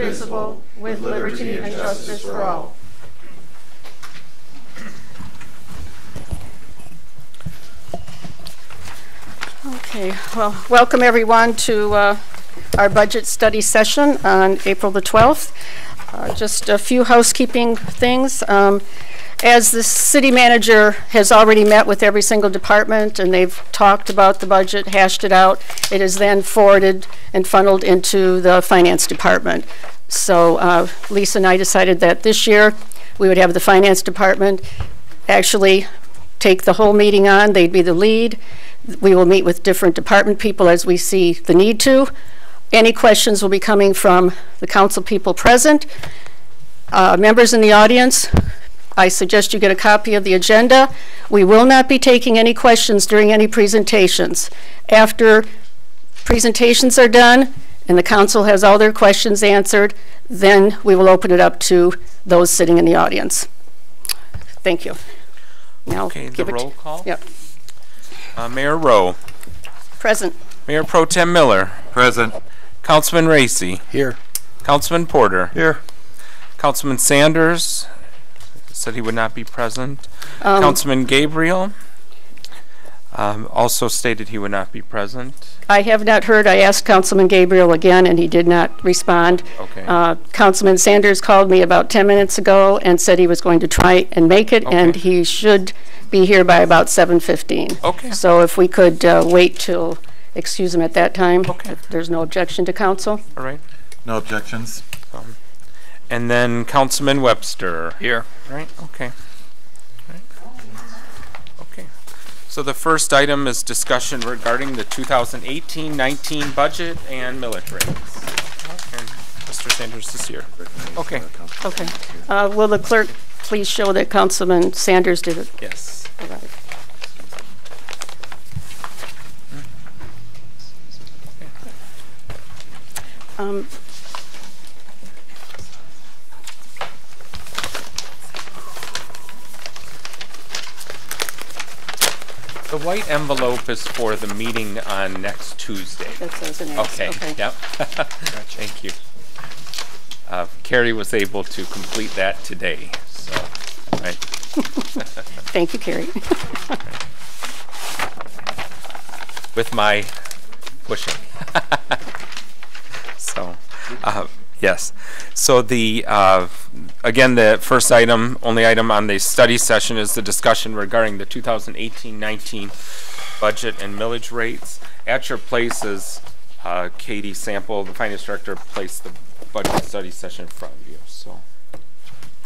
indivisible, with liberty and justice for all. Okay, well, welcome everyone to our budget study session on April the 12th. Just a few housekeeping things. As the city manager has already met with every single department and they've talked about the budget, hashed it out, it is then forwarded and funneled into the finance department. So Lisa and I decided that this year we would have the finance department actually take the whole meeting on. They'd be the lead. We will meet with different department people as we see the need to. Any questions will be coming from the council people present. Members in the audience, I suggest you get a copy of the agenda. We will not be taking any questions during any presentations. After presentations are done and the council has all their questions answered, then we will open it up to those sitting in the audience. Thank you. Now, okay, the roll call. Yep. Mayor Rowe. Present. Mayor Pro Tem Miller. Present. Councilman Racy. Here. Councilman Porter. Here. Councilman Sanders said he would not be present. Councilman Gabriel also stated he would not be present. I have not heard. I asked Councilman Gabriel again and he did not respond. Okay. Councilman Sanders called me about 10 minutes ago and said he was going to try and make it, and he should be here by about 7:15. Okay. So if we could wait till excuse him at that time. Okay. If there's no objection to council. All right. No objections. And then Councilman Webster. Here. Right. Okay. Right. Okay. So the first item is discussion regarding the 2018-19 budget and millage rates. And Mr. Sanders is here. Okay. Okay. Will the clerk please show that Councilman Sanders did it? Yes. All right. The white envelope is for the meeting on next Tuesday. That says an X. Okay. Yep. Thank you. Carrie was able to complete that today. So, right. Thank you, Carrie. With my pushing. So, yes. So the again, the first item, only item on the study session is the discussion regarding the 2018-19 budget and millage rates. At your places, Katie Sample, the finance director, placed the budget study session in front of you. So.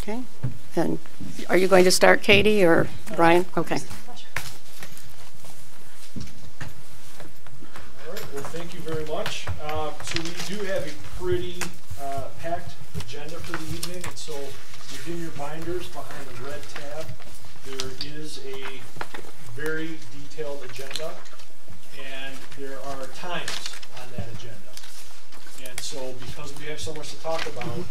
Okay. And are you going to start, Katie or Brian? Okay. All right. Well, thank you very much. So we do have a pretty packed agenda for the evening, and so within your binders behind the red tab, there is a very detailed agenda, and there are times on that agenda. And so because we have so much to talk about,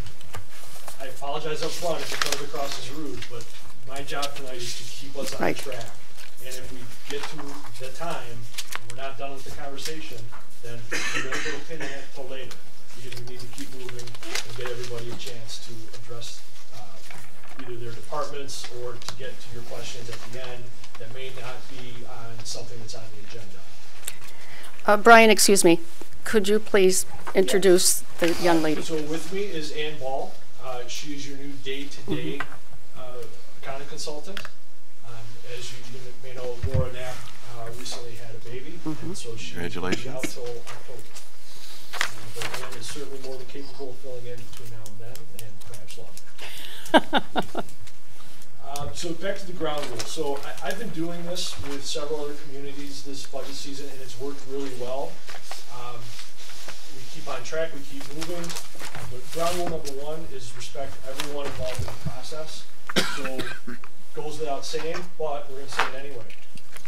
I apologize up front if it comes across as rude, but my job tonight is to keep us on track. And if we get to the time, and we're not done with the conversation, then we're going to put a pin in it till later, because we need to keep moving and get everybody a chance to address either their departments or to get to your questions at the end that may not be on something that's on the agenda. Brian, excuse me. Could you please introduce the young lady? So with me is Ann Ball. She is your new day-to-day accounting consultant. As you may know, Laura Knapp recently had a baby, and so she will be out till October. But Ann is certainly more than capable of filling in between now and then, and perhaps longer. So back to the ground rules. So I've been doing this with several other communities this budget season, and it's worked really well. We keep on track, we keep moving. But ground rule number one is respect everyone involved in the process. So goes without saying, but we're going to say it anyway.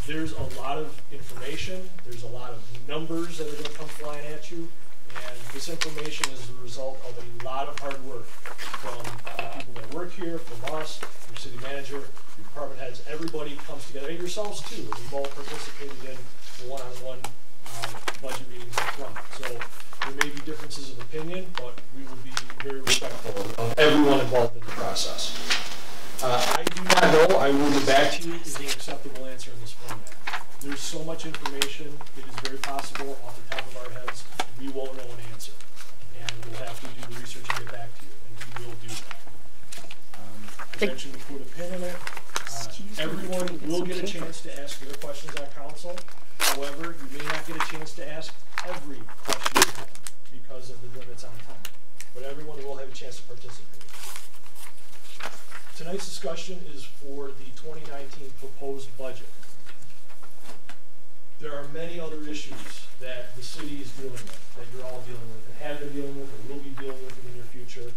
There's a lot of information, there's a lot of numbers that are going to come flying at you, and this information is the result of a lot of hard work from the people that work here, from us, your city manager, your department heads. Everybody comes together, and yourselves too. We've all participated in one-on-one budget meetings up front. So There may be differences of opinion, but we will be very respectful of everyone involved in the process. I do not know, I will get back to you, is an acceptable answer in this format. There's so much information, it is very possible off the top of our heads, we won't know an answer. And we'll have to do the research and get back to you, and we will do that. I mentioned to put a pin in it. Everyone will get a chance to ask their questions on council. However, you may not get a chance to ask every question because of the limits on time. But everyone will have a chance to participate. Tonight's discussion is for the 2019 proposed budget. There are many other issues that the city is dealing with, that you're all dealing with, and have been dealing with, and will be dealing with in the near future.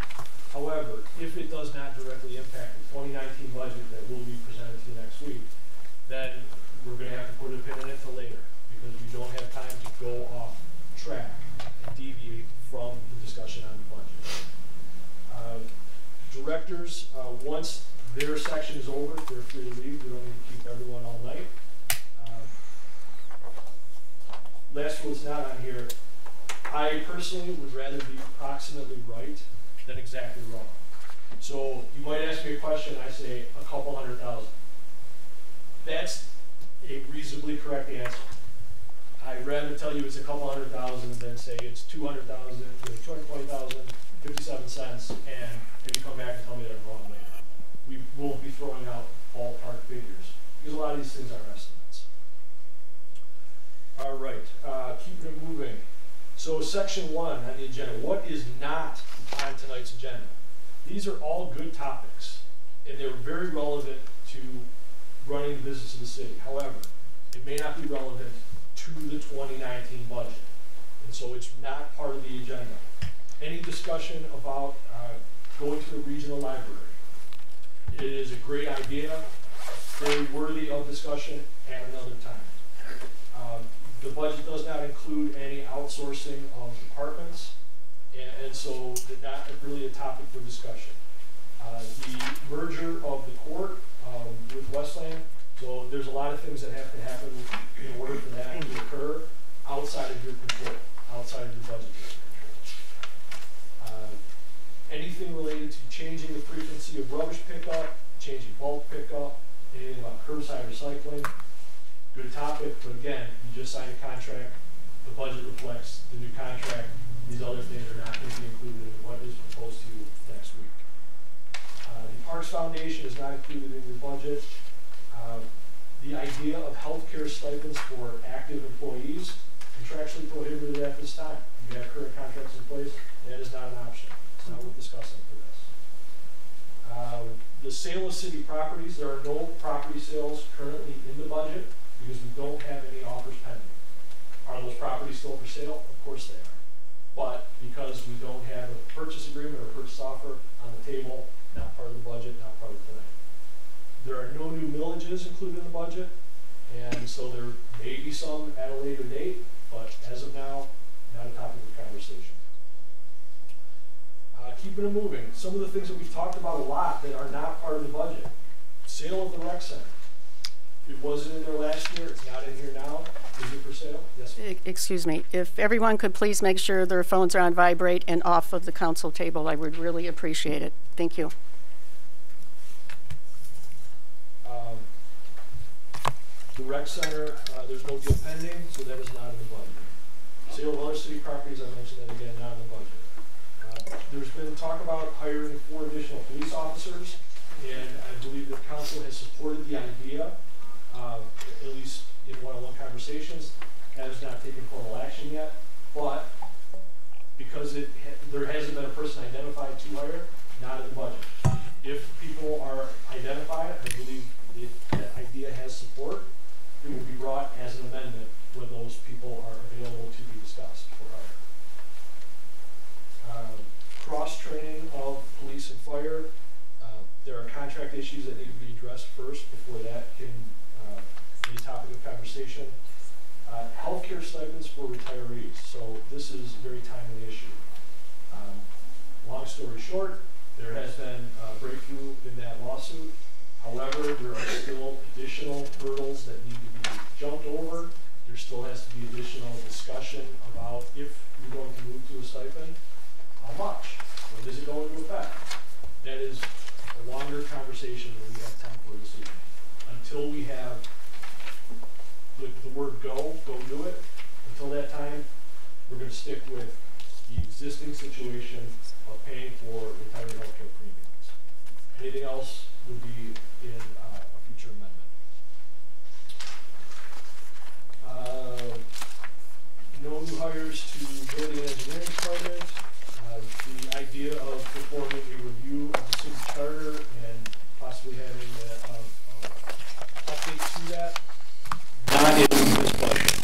However, if it does not directly impact the 2019 budget that will be presented to you next week, then we're going to have to put a pin in it for later, because we don't have time to go off track and deviate from the discussion on the budget. Directors, once their section is over, they're free to leave. We don't need to keep everyone all night. Last one's not on here. I personally would rather be approximately right than exactly wrong. So you might ask me a question, I say a couple $100,000. That's a reasonably correct answer. I'd rather tell you it's a couple $100,000 than say it's 200,000, 220,000, 57 cents, and if you come back and tell me that I'm wrong later. We won't be throwing out ballpark figures because a lot of these things are estimates. All right, keeping it moving. So section 1 on the agenda, what is not on tonight's agenda? These are all good topics, and they're very relevant to running the business of the city. However, it may not be relevant to the 2019 budget, and so it's not part of the agenda. Any discussion about going to the regional library? It is a great idea, very worthy of discussion at another time. The budget does not include any outsourcing of departments, and so not really a topic for discussion. The merger of the court with Westland, so there's a lot of things that have to happen in order for that to occur outside of your control, outside of your budgetary control. Anything related to changing the frequency of rubbish pickup, changing bulk pickup, anything about curbside recycling, good topic, but again, you just signed a contract, the budget reflects the new contract, these other things are not going to be included in what is proposed to you next week. The Parks Foundation is not included in your budget. The idea of healthcare stipends for active employees, contractually prohibited at this time. You have current contracts in place, that is not an option. It's not worth discussing for this. The sale of city properties, there are no property sales currently in the budget because we don't have any offers pending. Are those properties still for sale? Of course they are. But because we don't have a purchase agreement or purchase offer on the table, not part of the budget, not part of tonight. There are no new millages included in the budget, and so there may be some at a later date, but as of now, not a topic of conversation. Keeping it moving, some of the things that we've talked about a lot that are not part of the budget. Sale of the rec center. It wasn't in there last year, it's not in here now. Is it for sale? Yes, ma'am. Excuse me, if everyone could please make sure their phones are on vibrate and off of the council table, I would really appreciate it. Thank you. The rec center, there's no deal pending, so that is not in the budget. Sale of other city properties, I mentioned that again, not in the budget. There's been talk about hiring 4 additional police officers, and I believe the council has supported the idea, at least in one-on-one conversations, has not taken formal action yet, but because there hasn't been a person identified to hire, not in the budget. If people are identified, I believe that idea has support. It will be brought as an amendment when those people are available to be discussed for hire. Cross-training of police and fire. There are contract issues that need to be addressed first before that can be a topic of conversation. Healthcare stipends for retirees. So this is a very timely issue. Long story short, there has been a breakthrough in that lawsuit. However, there are still additional hurdles that need to be jumped over. There still has to be additional discussion about if you're going to move to a stipend? How much? When does it go into effect? That is a longer conversation than we have time for this evening. Until we have the word go do it. Until that time, we're going to stick with the existing situation of paying for retiree health care premiums. Anything else would be in a future amendment. No new hires to building and engineering department. The idea of performing a review of the city charter and possibly having an update to that. Not in this budget.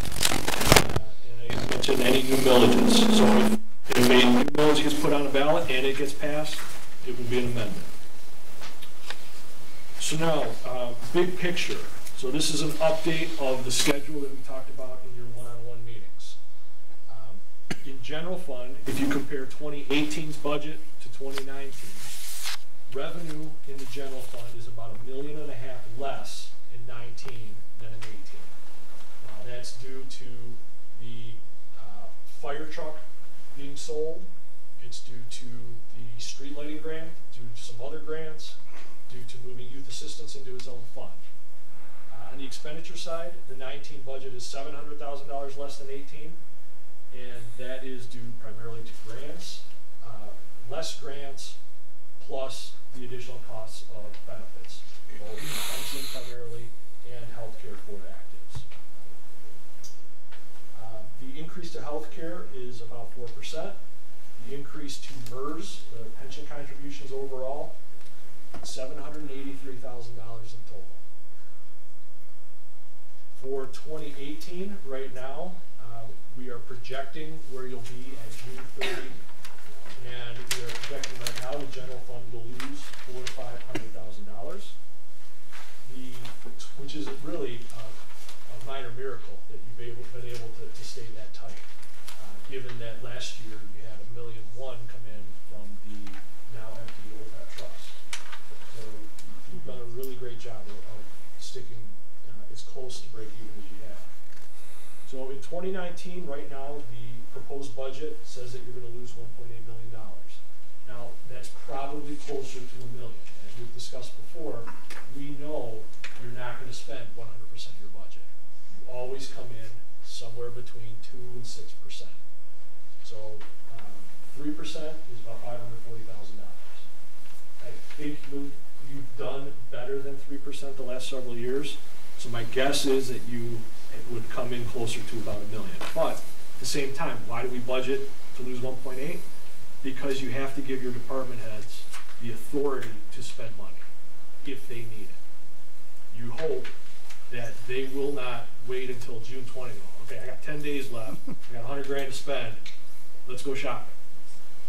And I mentioned any new millages. So if a new millage gets put on a ballot and it gets passed, it will be an amendment. So now, big picture. So this is an update of the schedule that we talked about in your one-on-one meetings. In general fund, if you compare 2018's budget to 2019, revenue in the general fund is about $1.5 million less in 19 than in 18. That's due to the fire truck being sold. It's due to the street lighting grant, due to some other grants, due to moving youth assistance into its own fund. On the expenditure side, the 19 budget is $700,000 less than 18, and that is due primarily to grants, less grants, plus the additional costs of benefits, both pension primarily and health care for actives. The increase to health care is about 4%. The increase to MERS, the pension contributions overall, $783,000 in total. For 2018, right now, we are projecting where you'll be at June 30, and we are projecting right now the general fund will lose $400,000 to $500,000, which is really a minor miracle that you've been able to stay that tight, given that last year you had $1.1 million come in from the now empty OPEB trust. So you've done a really great job of sticking as close to break even as you have. So in 2019, right now, the proposed budget says that you're going to lose $1.8 million. Now, that's probably closer to $1 million. As we've discussed before, we know you're not going to spend 100% of your budget. You always come in somewhere between 2 and 6%. So 3% is about $540,000. I think you've done better than 3% the last several years. So my guess is that it would come in closer to about $1 million. But at the same time, why do we budget to lose 1.8? Because you have to give your department heads the authority to spend money if they need it. You hope that they will not wait until June 20. Okay, I got 10 days left. I got 100 grand to spend. Let's go shopping.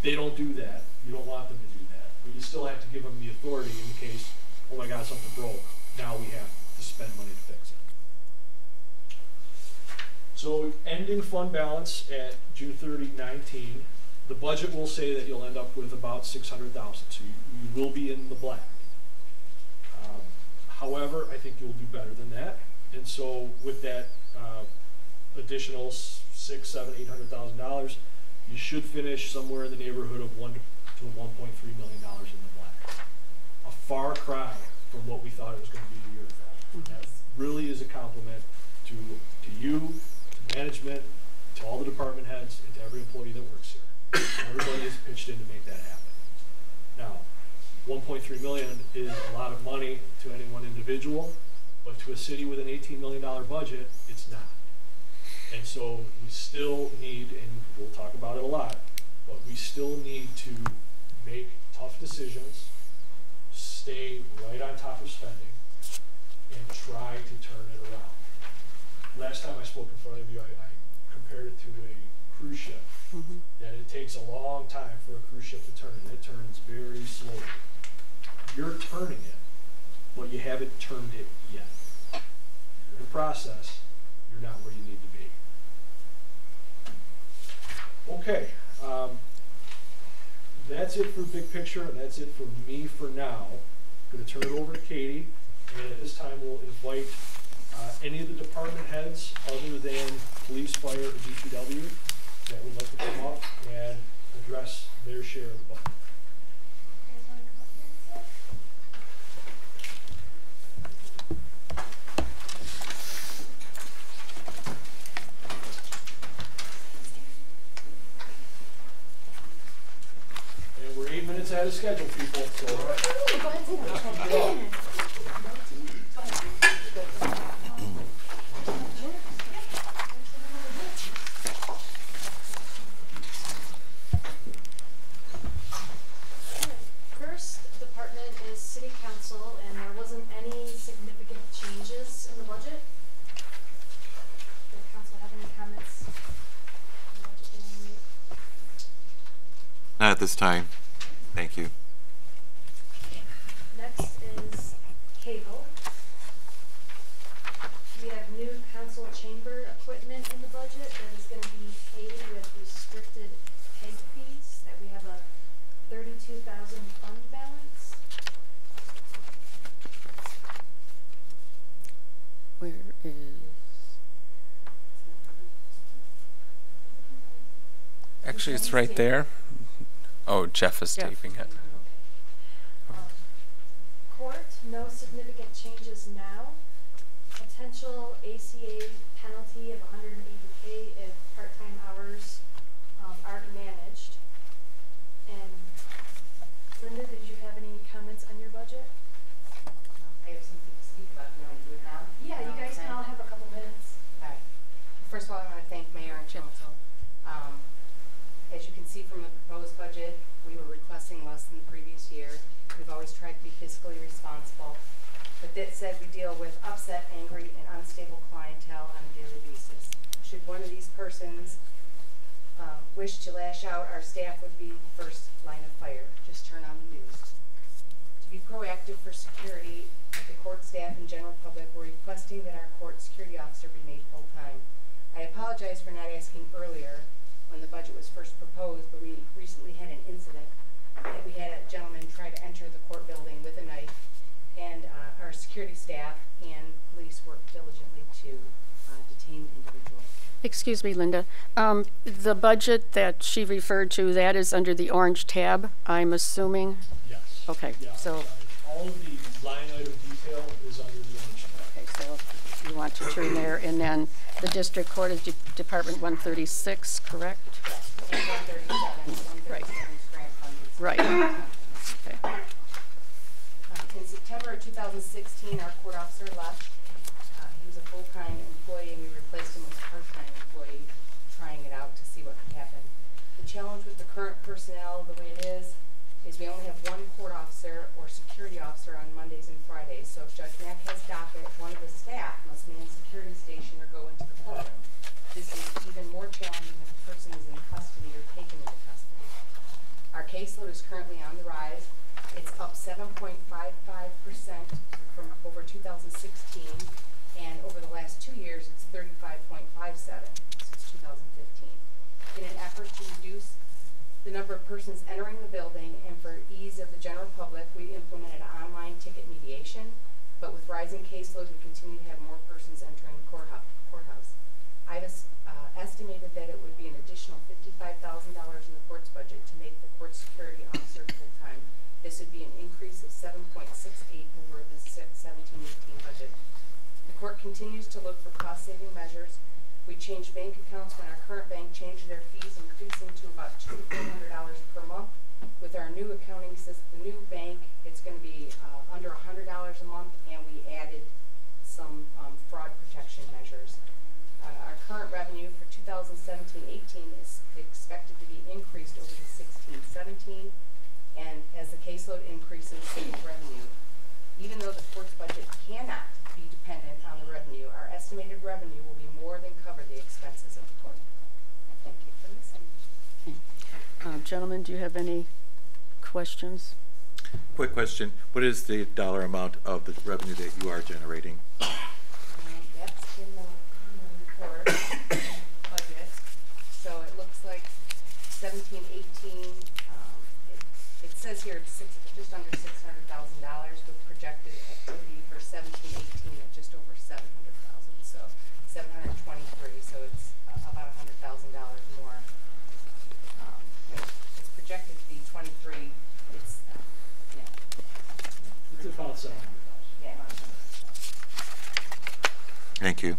They don't do that. You don't want them to do that. But you still have to give them the authority in case, oh my God, something broke. Now we have to spend money to fix it. So ending fund balance at June 30, 19, the budget will say that you'll end up with about $600,000. So you will be in the black. However, I think you'll do better than that. And so with that additional $600,000, $700,000, $800,000, you should finish somewhere in the neighborhood of $1 to $1.3 million in the black. A far cry from what we thought it was going to be a year ago. That really is a compliment to you, to management, to all the department heads, and to every employee that works here. Everybody has pitched in to make that happen. Now, $1.3 million is a lot of money to any one individual, but to a city with an $18 million budget, it's not. And so we still need, and we'll talk about it a lot, but we still need to make tough decisions, stay right on top of spending, and try to turn it around. Last time I spoke in front of you, I compared it to a cruise ship. That it takes a long time for a cruise ship to turn. It turns very slowly. You're turning it, but you haven't turned it yet. You're in process. You're not where you need to be. Okay, that's it for big picture, and that's it for me for now. I'm going to turn it over to Katie, and at this time we'll invite any of the department heads other than police, fire, or DPW that would like to come up and address their share of the budget. And we're 8 minutes out of schedule, people. So. First department is City Council, and there wasn't any significant changes in the budget. Does council have any comments on the budget they want to make? Not at this time. Thank you. Next is cable. We have new council chamber equipment in the budget that is going to be paid with restricted peg fees, that we have a 32,000 fund balance. Where is? Actually, it's right there. Oh, Jeff is Jeff. taping it. Court, no significant changes now. Potential ACA penalty of $180K if part-time hours aren't managed. And Linda, did you have any comments on your budget? I have something to speak about. You want to do it now? Yeah, you guys can all have a couple minutes. All right. First of all, I want to thank Mayor and Council. As you can see from the proposed budget, we were requesting less than the previous year. We've always tried to be fiscally responsible. But that said, we deal with upset, angry, and unstable clientele on a daily basis. Should one of these persons wish to lash out, our staff would be the first line of fire. Just turn on the news. To be proactive for security of the court staff and general public, we're requesting that our court security officer be made full-time. I apologize for not asking earlier when the budget was first proposed, but we recently had an incident that we had a gentleman try to enter the court building with a knife, and our security staff and police worked diligently to detain the individual. Excuse me, Linda. The budget that she referred to, that is under the orange tab, I'm assuming? Yes. Okay, Yeah, so. all of the line item detail is under the orange tab. Okay, so you want to turn there, and then the district court is Department 136, correct? And 137 Right. grant funded. Right. Okay. In September of 2016, our court officer left. He was a full-time employee, and we replaced him with a part-time employee, trying it out to see what could happen. The challenge with the current personnel, the way it is we only have one court officer or security officer on Mondays and Fridays. So if Judge Mack has docket, one of the staff must man security station or go into the courtroom. This is even more challenging if the person is in custody or taken into custody. Our caseload is currently on the rise. It's up 7.55% from over 2016, and over the last 2 years, it's 35.57 since 2015. In an effort to reduce the number of persons entering the building and for ease of the general public, we implemented online ticket mediation, but with rising caseload, we continue to have more persons entering the courthouse. I've estimated that it would be an additional $55,000 in the court's budget to make the court security officer full-time. This would be an increase of 7.68 over the 17-18 budget. The court continues to look for cost-saving measures. We changed bank accounts when our current bank changed their fees, increasing to about $200 to $400 per month. With our new accounting system, the new bank, it's going to be under $100 a month, and we added some fraud protection measures. Our current revenue for 2017-18 is expected to be increased over the 16-17, and as the caseload increases, so will revenue. Even though the court's budget cannot be dependent on the revenue, our estimated revenue will be more than cover the expenses of the court. And thank you for listening. Okay. Gentlemen, do you have any questions? Quick question. What is the dollar amount of the revenue that you are generating? That's in the report budget. So it looks like 17-18, it says here it's just under $600,000 with projected activity for 17-18 at just over 700,000. So 723. So it's about $100,000 more. It's projected to be 23. It's, It's about 700,000. yeah, about 700,000. Thank you.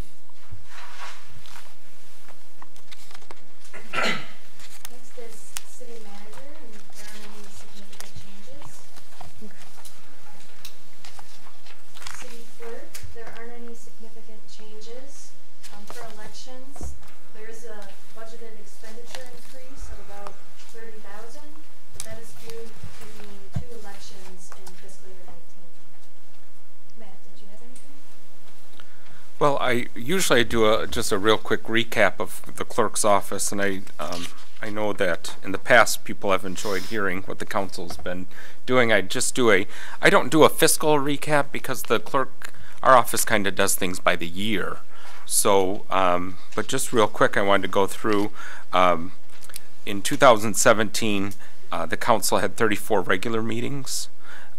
Next is city manager, and there aren't any significant changes. City clerk, there aren't any significant changes. For elections, there is a budgeted expenditure increase of about 30,000, but that is due to the 2 elections in fiscal year 19. Matt, did you have anything? Well, I usually do just a real quick recap of the clerk's office, and I know that in the past people have enjoyed hearing what the council's been doing. I don't do a fiscal recap because the clerk, our office kind of does things by the year. So, but just real quick, I wanted to go through, in 2017, the council had 34 regular meetings.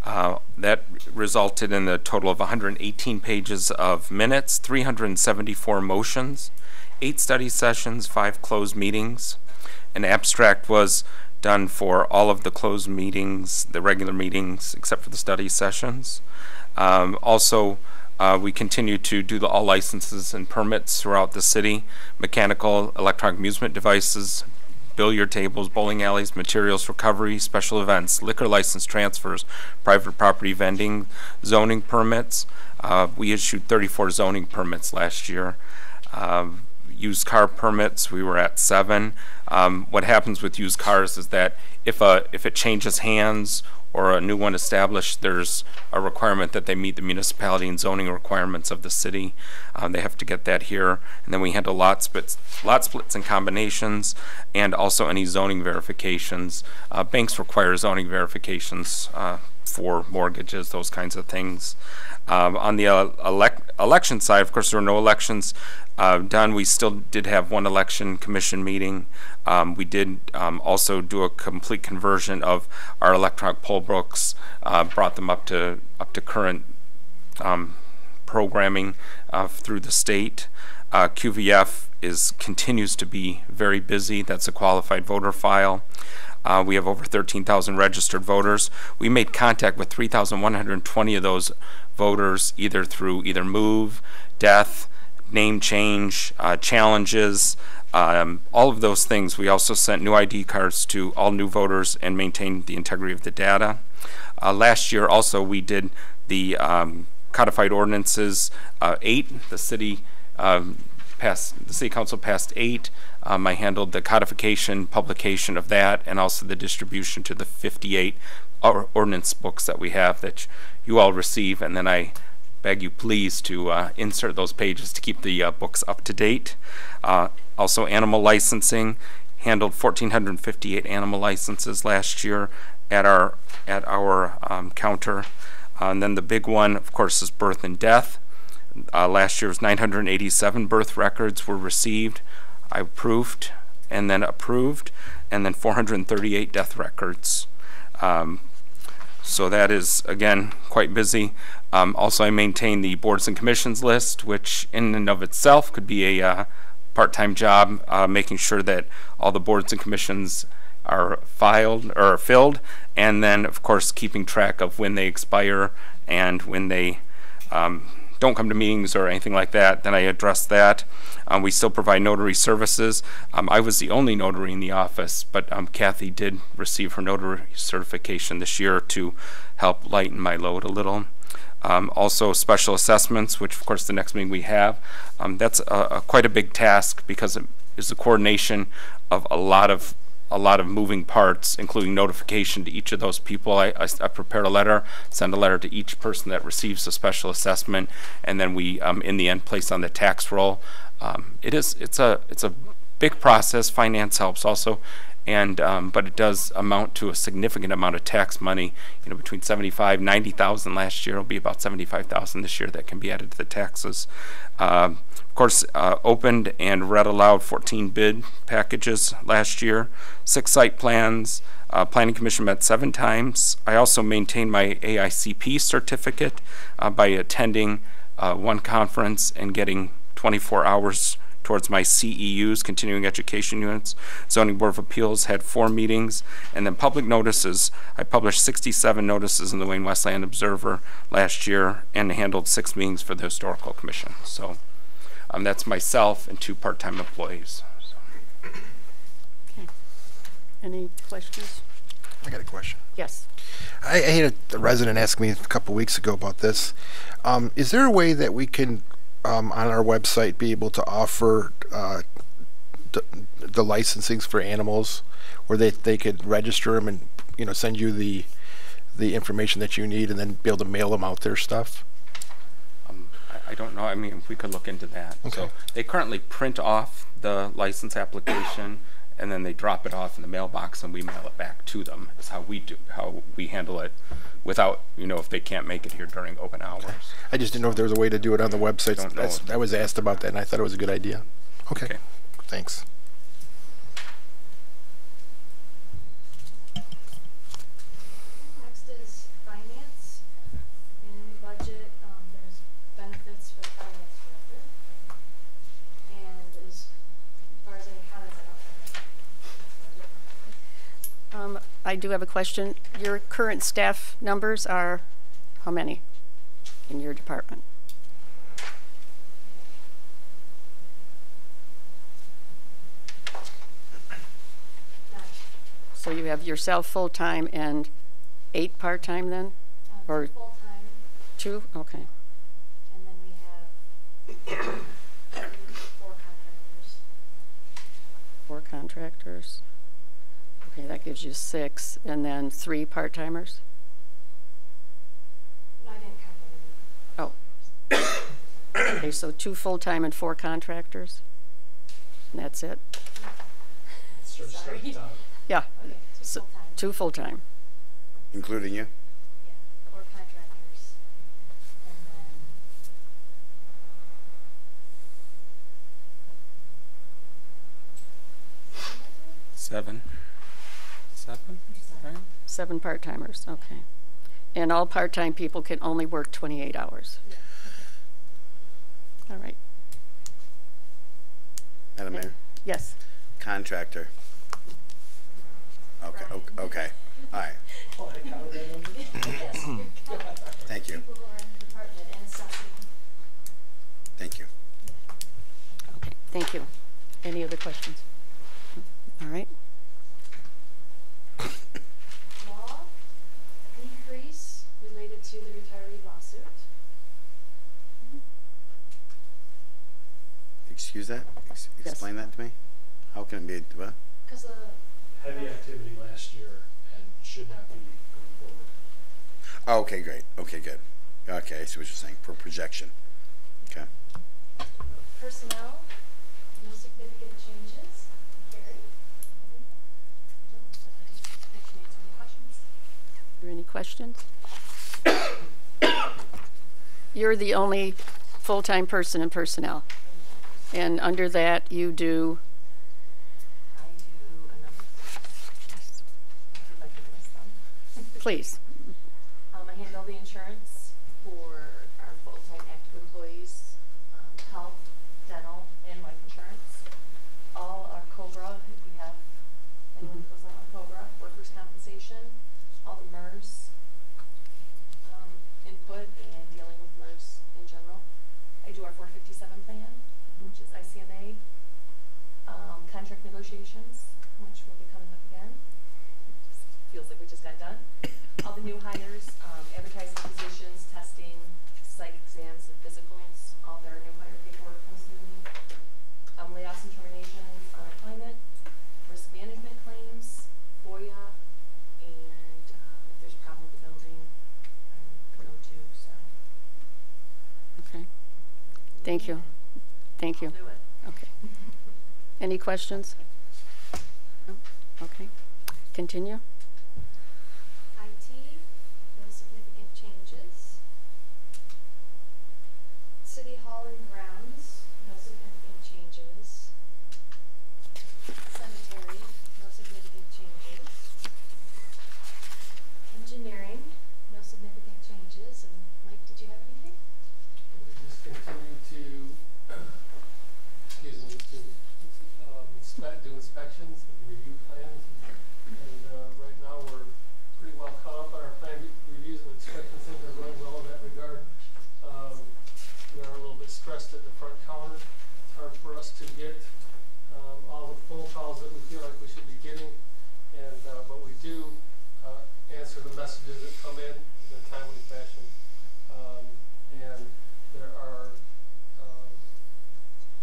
That resulted in a total of 118 pages of minutes, 374 motions, 8 study sessions, 5 closed meetings. An abstract was done for all of the closed meetings, the regular meetings, except for the study sessions. Also, we continue to do all licenses and permits throughout the city, mechanical, electronic amusement devices, billiard tables, bowling alleys, materials recovery, special events, liquor license transfers, private property vending, zoning permits. We issued 34 zoning permits last year. Used car permits, we were at 7. What happens with used cars is that if it changes hands or a new one established, there's a requirement that they meet the municipality and zoning requirements of the city. They have to get that here. And then we handle lot splits and combinations, and also any zoning verifications. Banks require zoning verifications for mortgages, those kinds of things. On the election side, of course, there were no elections done. We still did have 1 election commission meeting. We did also do a complete conversion of our electronic poll books, brought them up to current programming through the state. QVF continues to be very busy. That's a qualified voter file. We have over 13,000 registered voters. We made contact with 3,120 of those voters either through move, death, name change, challenges, all of those things. We also sent new ID cards to all new voters and maintained the integrity of the data. Last year also we did the codified ordinances, 8. The city council passed 8. I handled the codification, publication of that, and also the distribution to the 58 ordinance books that we have that you all receive, and then I beg you please to insert those pages to keep the books up to date. Also animal licensing, handled 1,458 animal licenses last year at our counter. And then the big one, of course, is birth and death. Last year was 987 birth records were received. I approved, and then 438 death records. So that is, again, quite busy. Also, I maintain the boards and commissions list, which in and of itself could be a part-time job, making sure that all the boards and commissions are filled, and then, of course, keeping track of when they expire and when they don't come to meetings or anything like that. Then I address that. We still provide notary services. I was the only notary in the office, but Kathy did receive her notary certification this year to help lighten my load a little. Also special assessments, which of course the next meeting we have. That's quite a big task because it is the coordination of a lot of moving parts, including notification to each of those people. I prepared a letter, send a letter to each person that receives a special assessment, and then we, in the end, place on the tax roll. It's a big process. Finance helps also, and but it does amount to a significant amount of tax money. You know, between 75,000, 90,000 last year. It'll be about 75,000 this year that can be added to the taxes. Of course, opened and read aloud 14 bid packages last year, 6 site plans. Planning Commission met 7 times. I also maintained my AICP certificate by attending 1 conference and getting 24 hours towards my CEUs, continuing education units. Zoning Board of Appeals had 4 meetings. And then public notices, I published 67 notices in the Wayne Westland Observer last year and handled 6 meetings for the Historical Commission. So that's myself and 2 part-time employees. So. Okay. Any questions? I got a question. Yes. I had a resident ask me a couple weeks ago about this. Is there a way that we can, on our website, be able to offer the licensings for animals, where they could register them and send you the information that you need, and then be able to mail them out their stuff? I don't know. I mean, we could look into that. Okay. So they currently print off the license application, and then they drop it off in the mailbox, and we mail it back to them. Is how we handle it, without if they can't make it here during open hours. I just didn't know if there was a way to do it on the website. Don't know. I was asked about that, and I thought it was a good idea. Okay. Thanks. Next is finance. In the budget, there's benefits for the finance director. And as far as any comments, I don't have any. I do have a question. Your current staff numbers are how many in your department? So you have yourself full-time and 8 part-time then? Or Full-time, 2? Okay. and then we have 4 contractors. 4 contractors. Okay, that gives you 6. And then 3 part-timers? I didn't count them. Oh. Okay, so 2 full-time and 4 contractors? And that's it? Start Sorry. at the top. Yeah. Okay, 2 So, full-time. 2 full-time. Including you? Yeah, 4 contractors. And then 7. Right? 7 part-timers, okay. And all part-time people can only work 28 hours. All right. Madam Mayor? Yes. Contractor. Okay, okay. All right. Oh, I counted that number? Thank you. people who are in the department and assessing. Thank you. Okay, thank you. Any other questions? All right. Law, decrease related to the retiree lawsuit. Excuse that? Explain that to me? How can it be, what? Because the Heavy activity last year and should not be going forward. Oh, okay, great. Okay, good. Okay, I see what you're saying, for projection. Okay. personnel, no significant changes. Carrie? I can answer any questions. Are there any questions? You're the only full-time person in personnel. And under that, you do, I do a number of things. If you'd like to list them. please. I handle the insurance for our full-time active employees, health, dental, and life insurance. All our COBRA, if we have anyone that goes on COBRA, workers' compensation, all the MERS input and dealing with MERS in general. I do our 457 plan, which is ICMA, contract negotiations, which will be coming up again. Just feels like we just got done. All the new hires, advertising positions, testing, psych exams and physicals, all their new hire paperwork comes through me. Layoffs and terminations, unemployment, risk management claims, FOIA, and if there's a problem with the building, I'm the go-to, so. Okay. Thank you. Thank you. I'll do it. Okay. Any questions? No? Okay. Continue. IT, no significant changes. City Hall and grounds, no significant changes. Cemetery, no significant changes. Engineering, no significant changes. And Mike, did you have anything? We just continue to, excuse me, inspections and review plans. And right now, we're pretty well caught up on our plan reviews and inspections. Things are going well in that regard. We are a little bit stressed at the front counter. It's hard for us to get all the phone calls that we feel like we should be getting, and but we do answer the messages that come in a timely fashion. And there are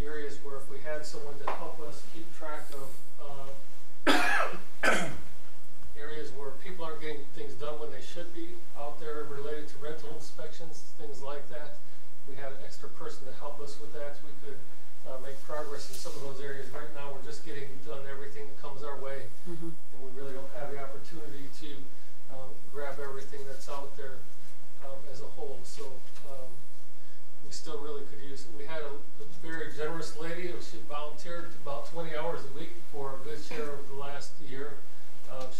areas where if we had someone to help us keep track of areas where people aren't getting things done when they should be out there related to rental inspections, things like that, we had an extra person to help us with that. We could make progress in some of those areas. Right now, we're just getting done everything that comes our way, and we really don't have the opportunity to grab everything that's out there as a whole. So we still really could use. We had a very generous lady. She volunteered about 20 hours a week for a good share of the last year.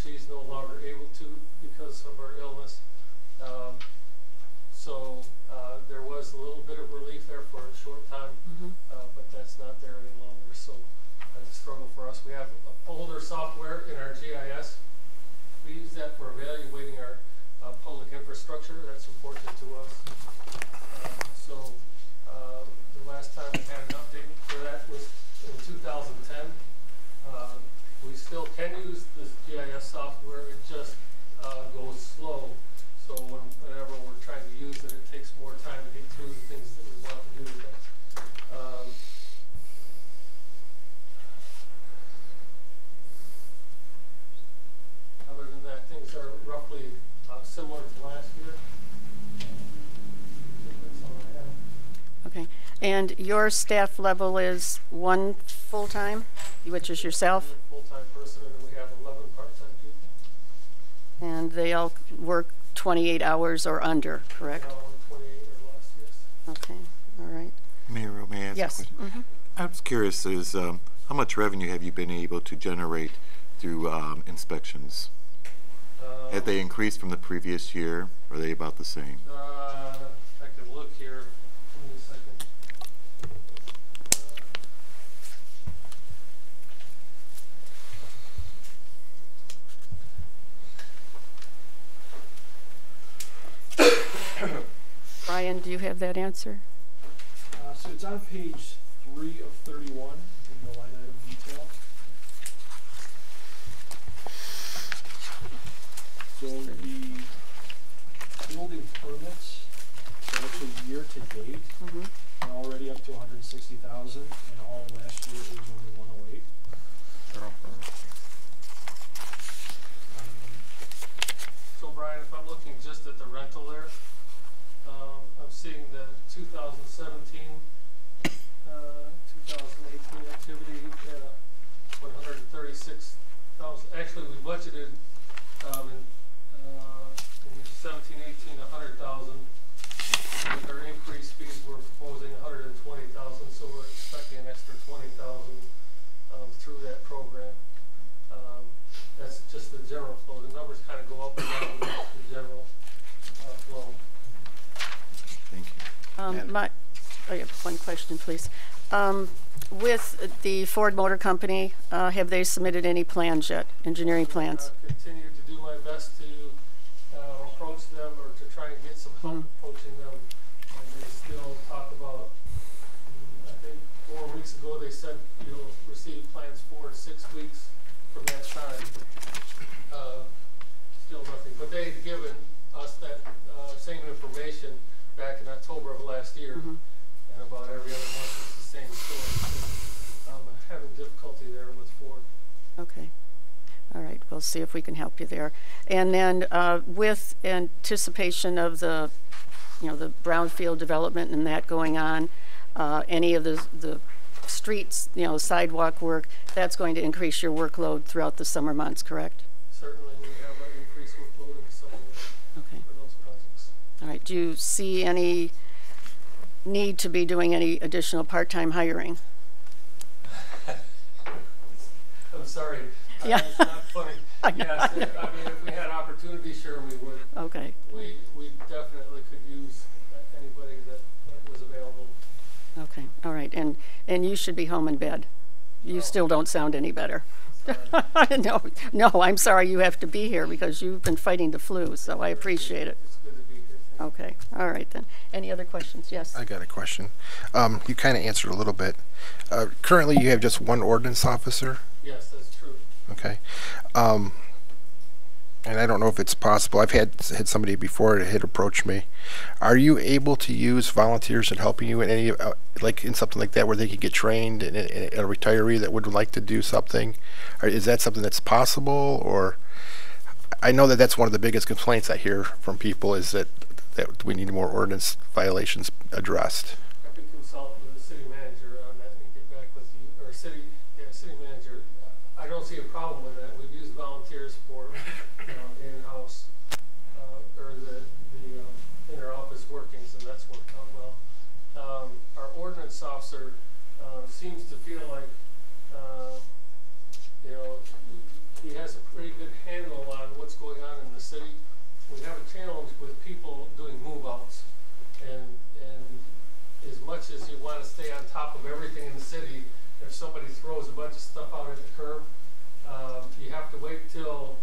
She's no longer able to because of her illness. So there was a little bit of relief there for a short time, but that's not there any longer. So it's a struggle for us. We have older software in our GIS. We use that for evaluating our public infrastructure. That's important to us. So the last time we had an update for that was in 2010. We still can use this GIS software. It just goes slow. So whenever we're trying to use it, it takes more time to get through the things that we want to do with it. Other than that, things are roughly similar to last year. I think that's all I have. Okay. And your staff level is 1 full-time, which is yourself? Full-time person, and then we have 11 part-time people. And they all work 28 hours or under, correct? 28 or less, yes. Okay, all right. Mayor, may I ask Yes. a question? I was curious, how much revenue have you been able to generate through inspections? Have they increased from the previous year? Or are they about the same? I could look here. Give me a second. Brian, do you have that answer? So it's on page 3 of 31 in the line item detail. So the building permits are actually year to date are already up to 160,000, and all last year it was only 108. So Brian, if I'm looking just at the rental there, I'm seeing the 2017, 2018 activity at 136,000. Actually, we budgeted in 17, 18, 100,000. With our increased fees, we're proposing 120,000, so we're expecting an extra 20,000 through that program. That's just the general flow. The numbers kind of go up and down with the general flow. Thank you. I have one question, please. With the Ford Motor Company, have they submitted any plans yet, engineering plans? I continue to do my best to approach them or to try and get some help approaching them. And they still talk about, I think 4 weeks ago they said you'll receive plans 4 to 6 weeks from that time. Still nothing. But they had given us that same information back in October of last year. And about every other month it's the same story. So I'm having difficulty there with Ford. Okay. All right. We'll see if we can help you there. And then with anticipation of the, the brownfield development and that going on, any of the streets, sidewalk work, that's going to increase your workload throughout the summer months, correct? Certainly we have an increased workload in the summer for those projects. All right. Do you see any need to be doing any additional part-time hiring? I'm sorry. Yeah. It's not funny. Yes, I mean, if we had opportunity, sure we would. Okay. We definitely could use anybody that was available. Okay. All right. And you should be home in bed. You still don't sound any better. No, I'm sorry you have to be here because you've been fighting the flu, so I appreciate it. It's good to be here. Okay, all right then. Any other questions? Yes. I got a question. You kind of answered a little bit. Currently, you have just one ordinance officer. Yes, that's true. Okay. And I don't know if it's possible. I've had somebody before that had approached me. Are you able to use volunteers in helping you in any, like in something like that, where they could get trained and a retiree that would like to do something? Or is that something that's possible? Or I know that that's one of the biggest complaints I hear from people is that we need more ordinance violations addressed. I can consult with the city manager on that and get back with you, or city manager. I don't see a problem with that. We've used volunteers for in-house or the inter-office workings, and that's worked out well. Our ordinance officer seems to feel like he has a pretty good handle on what's going on in the city. We have a challenge with people doing move-outs, and as much as you want to stay on top of everything in the city, if somebody throws a bunch of stuff out at the curb, you have to wait till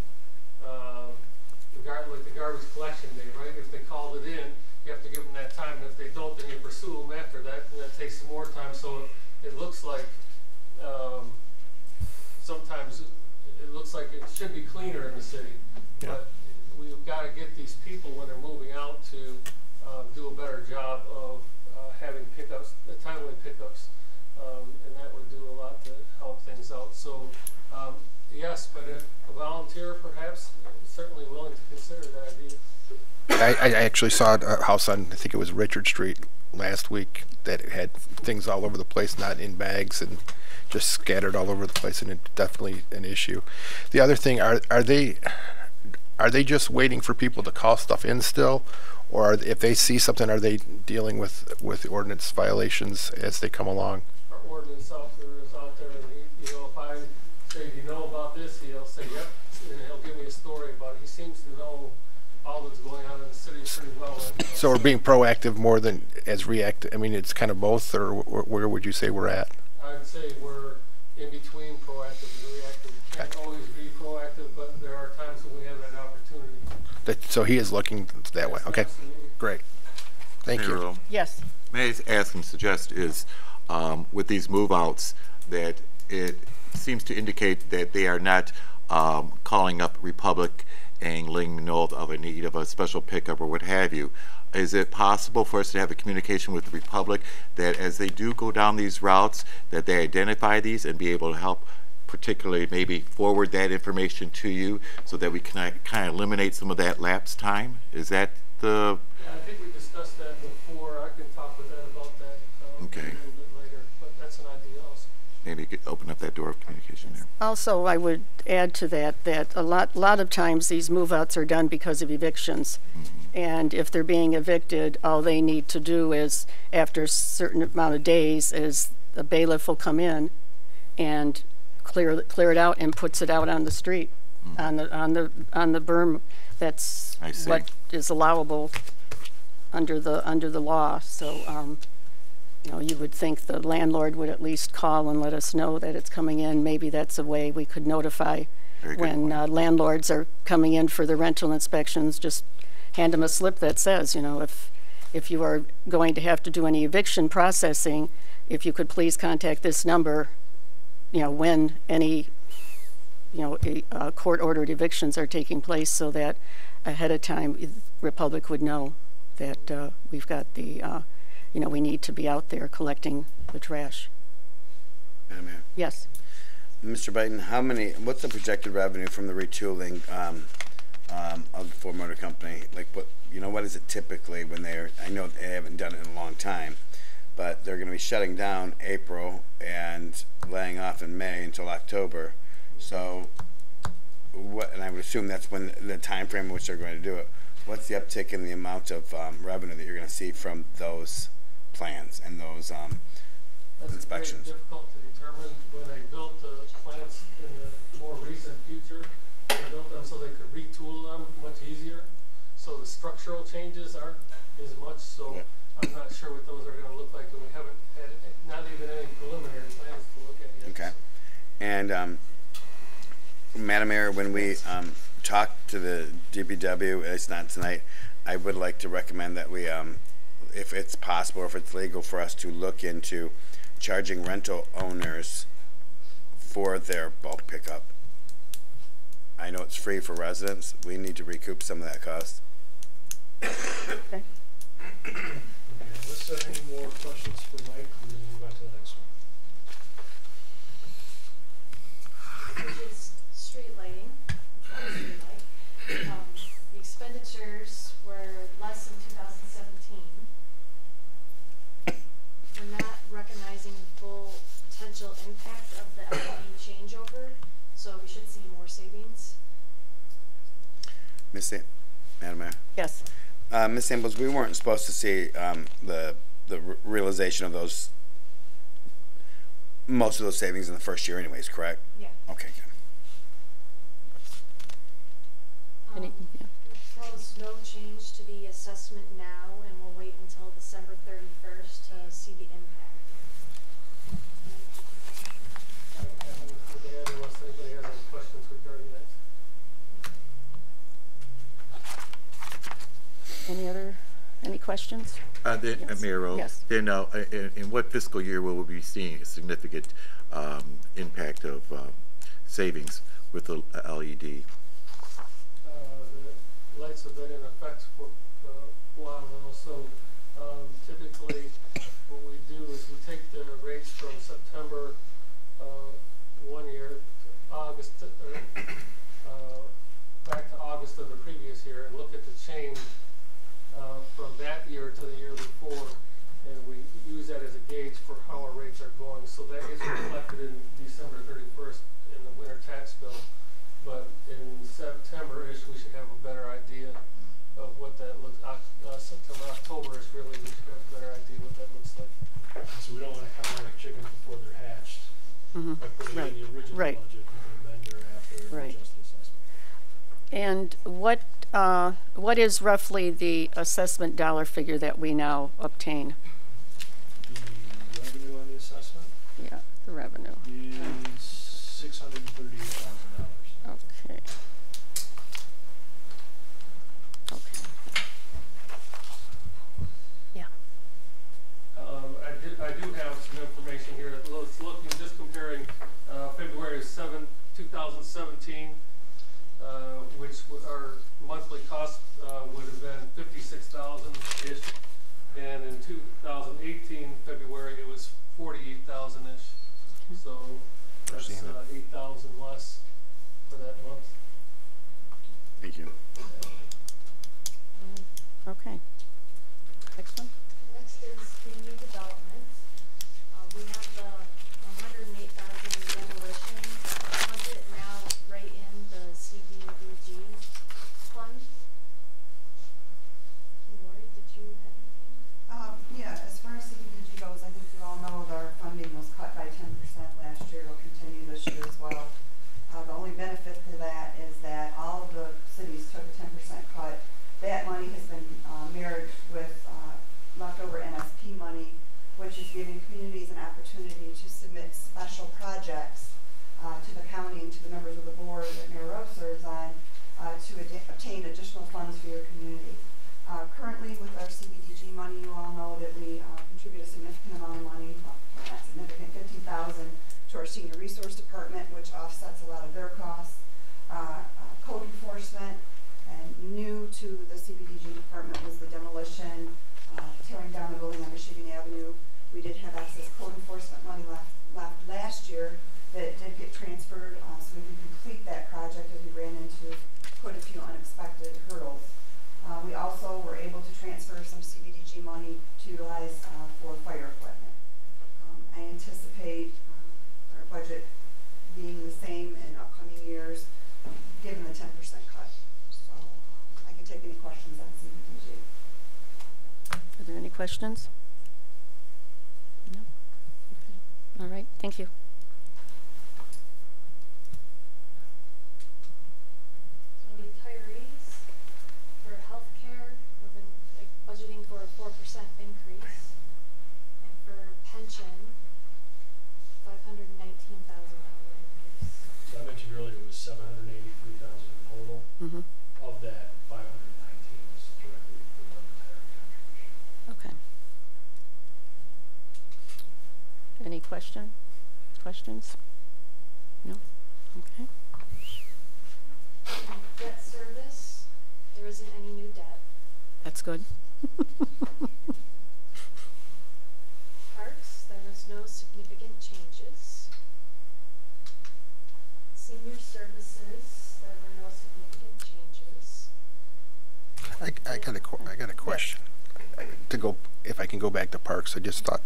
like the garbage collection day, right? If they called it in, you have to give them that time, and if they don't, then you pursue them after that, and that takes some more time. So it looks like sometimes it looks like it should be cleaner in the city, but we've got to get these people when they're moving out to do a better job of having pickups, timely pickups, and that would do a lot to help things out. So yes, but if a volunteer perhaps, certainly willing to consider that idea. I actually saw a house on, I think it was Richard Street last week, that had things all over the place, not in bags and just scattered all over the place, and it's definitely an issue. The other thing, are they just waiting for people to call stuff in still, or if they see something, are they dealing with ordinance violations as they come along? Our ordinance officer is out there, and he, if I say, do you know about this, he'll say, yep, and he'll give me a story about it. He seems to know all that's going on in the city pretty well. So we're being proactive more than as reactive. I mean, it's kind of both, or where would you say we're at? I'd say we're in between proactive and reactive. We can't always be proactive, but there are times when we have that opportunity. So he is looking that way. Okay, absolutely. Great. Thank you. Earl, Yes. may I ask and suggest is with these move-outs that it seems to indicate that they are not calling up Republic and letting them know of a need of a special pickup or what have you. Is it possible for us to have a communication with the Republic that as they do go down these routes, that they identify these and be able to help particularly maybe forward that information to you so that we can kind of eliminate some of that lapse time? Is that the... Yeah, I think we discussed that before. I can talk with Ed about that Okay. a little bit later, but that's an idea also. Maybe you could open up that door of communication there. Also, I would add to that a lot of times these move-outs are done because of evictions. And if they're being evicted, all they need to do is, after a certain amount of days, is the bailiff will come in and clear it out and puts it out on the street, on the berm. That's what is allowable under the law. So you would think the landlord would at least call and let us know that it's coming in. Maybe that's a way we could notify when landlords are coming in for the rental inspections. Just hand them a slip that says, if you are going to have to do any eviction processing, if you could please contact this number, when any, court-ordered evictions are taking place, so that ahead of time, Republic would know that we've got the, we need to be out there collecting the trash. Madam Mayor. Yes. Mr. Biden, what's the projected revenue from the retooling of the Ford Motor Company? Like, what is it typically when I know they haven't done it in a long time, but they're going to be shutting down April and laying off in May until October. So, and I would assume that's when the time frame in which they're going to do it. What's the uptick in the amount of revenue that you're going to see from those plans and those inspections? That's very difficult to determine. When they built the plants in the more recent future, they built them so they could retool them much easier. So the structural changes aren't as much. So I'm not sure what those are going to look like, and we haven't had not even any preliminary plans to look at yet. Okay. And Madam Mayor, when we talk to the DPW, it's not tonight, I would like to recommend that we, if it's possible, if it's legal for us to look into charging rental owners for their bulk pickup. I know it's free for residents. We need to recoup some of that cost. Okay. Unless there are any more questions for Mike, we're going to move on to the next one. Which is street lighting. The expenditures were less than 2017. We're not recognizing the full potential impact of the LED changeover, so we should see more savings. Madam Mayor? Yes. Ms. Samples, we weren't supposed to see the realization of those, most of those savings in the first year anyways, correct? Yeah. Okay, good. Any- yeah. We propose no change to the assessment now, and we'll wait until December 31st to see the impact. I don't have anything to add unless anybody has any questions regarding that. Any questions? Yes. Mayor Rowe, Yes. then in what fiscal year will we be seeing a significant impact of savings with the LED? The lights have been in effect for a while now, so typically what we do is we take the rates from September 1 year to August, back to August of the previous year, and look at the change from that year to the year before, and we use that as a gauge for how our rates are going. So that is reflected in December 31st in the winter tax bill. But in September-ish, we should have a better idea of what that looks. September, October-ish, really, we should have a better idea what that looks like. So we don't want to count like chickens before they're hatched. By putting Right. in the original Right. budget and then thereafter Right. adjust the assessment. And what is roughly the assessment dollar figure that we now obtain? The revenue on the assessment Yeah, the revenue. is $638,000. Okay. Okay. Yeah. I do have some information here. It's looking, just comparing February 7, 2017, which our monthly cost would have been $56,000-ish, and in 2018 February it was $48,000-ish. So that's 8,000 less for that month. Thank you. Okay. Next one. Next is community development. We have the $108,000 demolition budget now right in the CDBG fund. Lori, did you have anything? Yeah, as far as CDBG goes, I think you all know that our funding was cut by 10% last year. It'll continue this year as well. The only benefit to that is that all of the cities took a 10% cut. That money has been mirrored with leftover MSP money, which is giving communities an opportunity to submit special projects to the county and to the members of the board that Mayor Rowe serves on to obtain additional funds for your community. Currently, with our CBDG money, you all know that we contribute a significant amount of money, well, not significant, $15,000 to our senior resource department, which offsets a lot of their costs. Code enforcement, and new to the CBDG department was the demolition, tearing down the building on Michigan Avenue. We did have excess code enforcement money left last year that did get transferred, so we can complete that project as we ran into quite a few unexpected hurdles. We also were able to transfer some CBDG money to utilize for fire equipment. I anticipate our budget being the same in upcoming years, given the 10% cut. So I can take any questions on CBDG. Are there any questions? No? Okay. All right, thank you. So retirees, for healthcare, we've been budgeting for a 4% increase. And for pension, $519,000 increase. So I mentioned earlier it was 783,000 in total. Mm-hmm. Of that, 519 was directly for the retiree contribution. Okay. Any questions? No? Okay. Debt service, there isn't any new debt. That's good. Parks, there was no significant changes. Senior services, there were no significant changes. I got a question. If I can go back to parks, I just thought,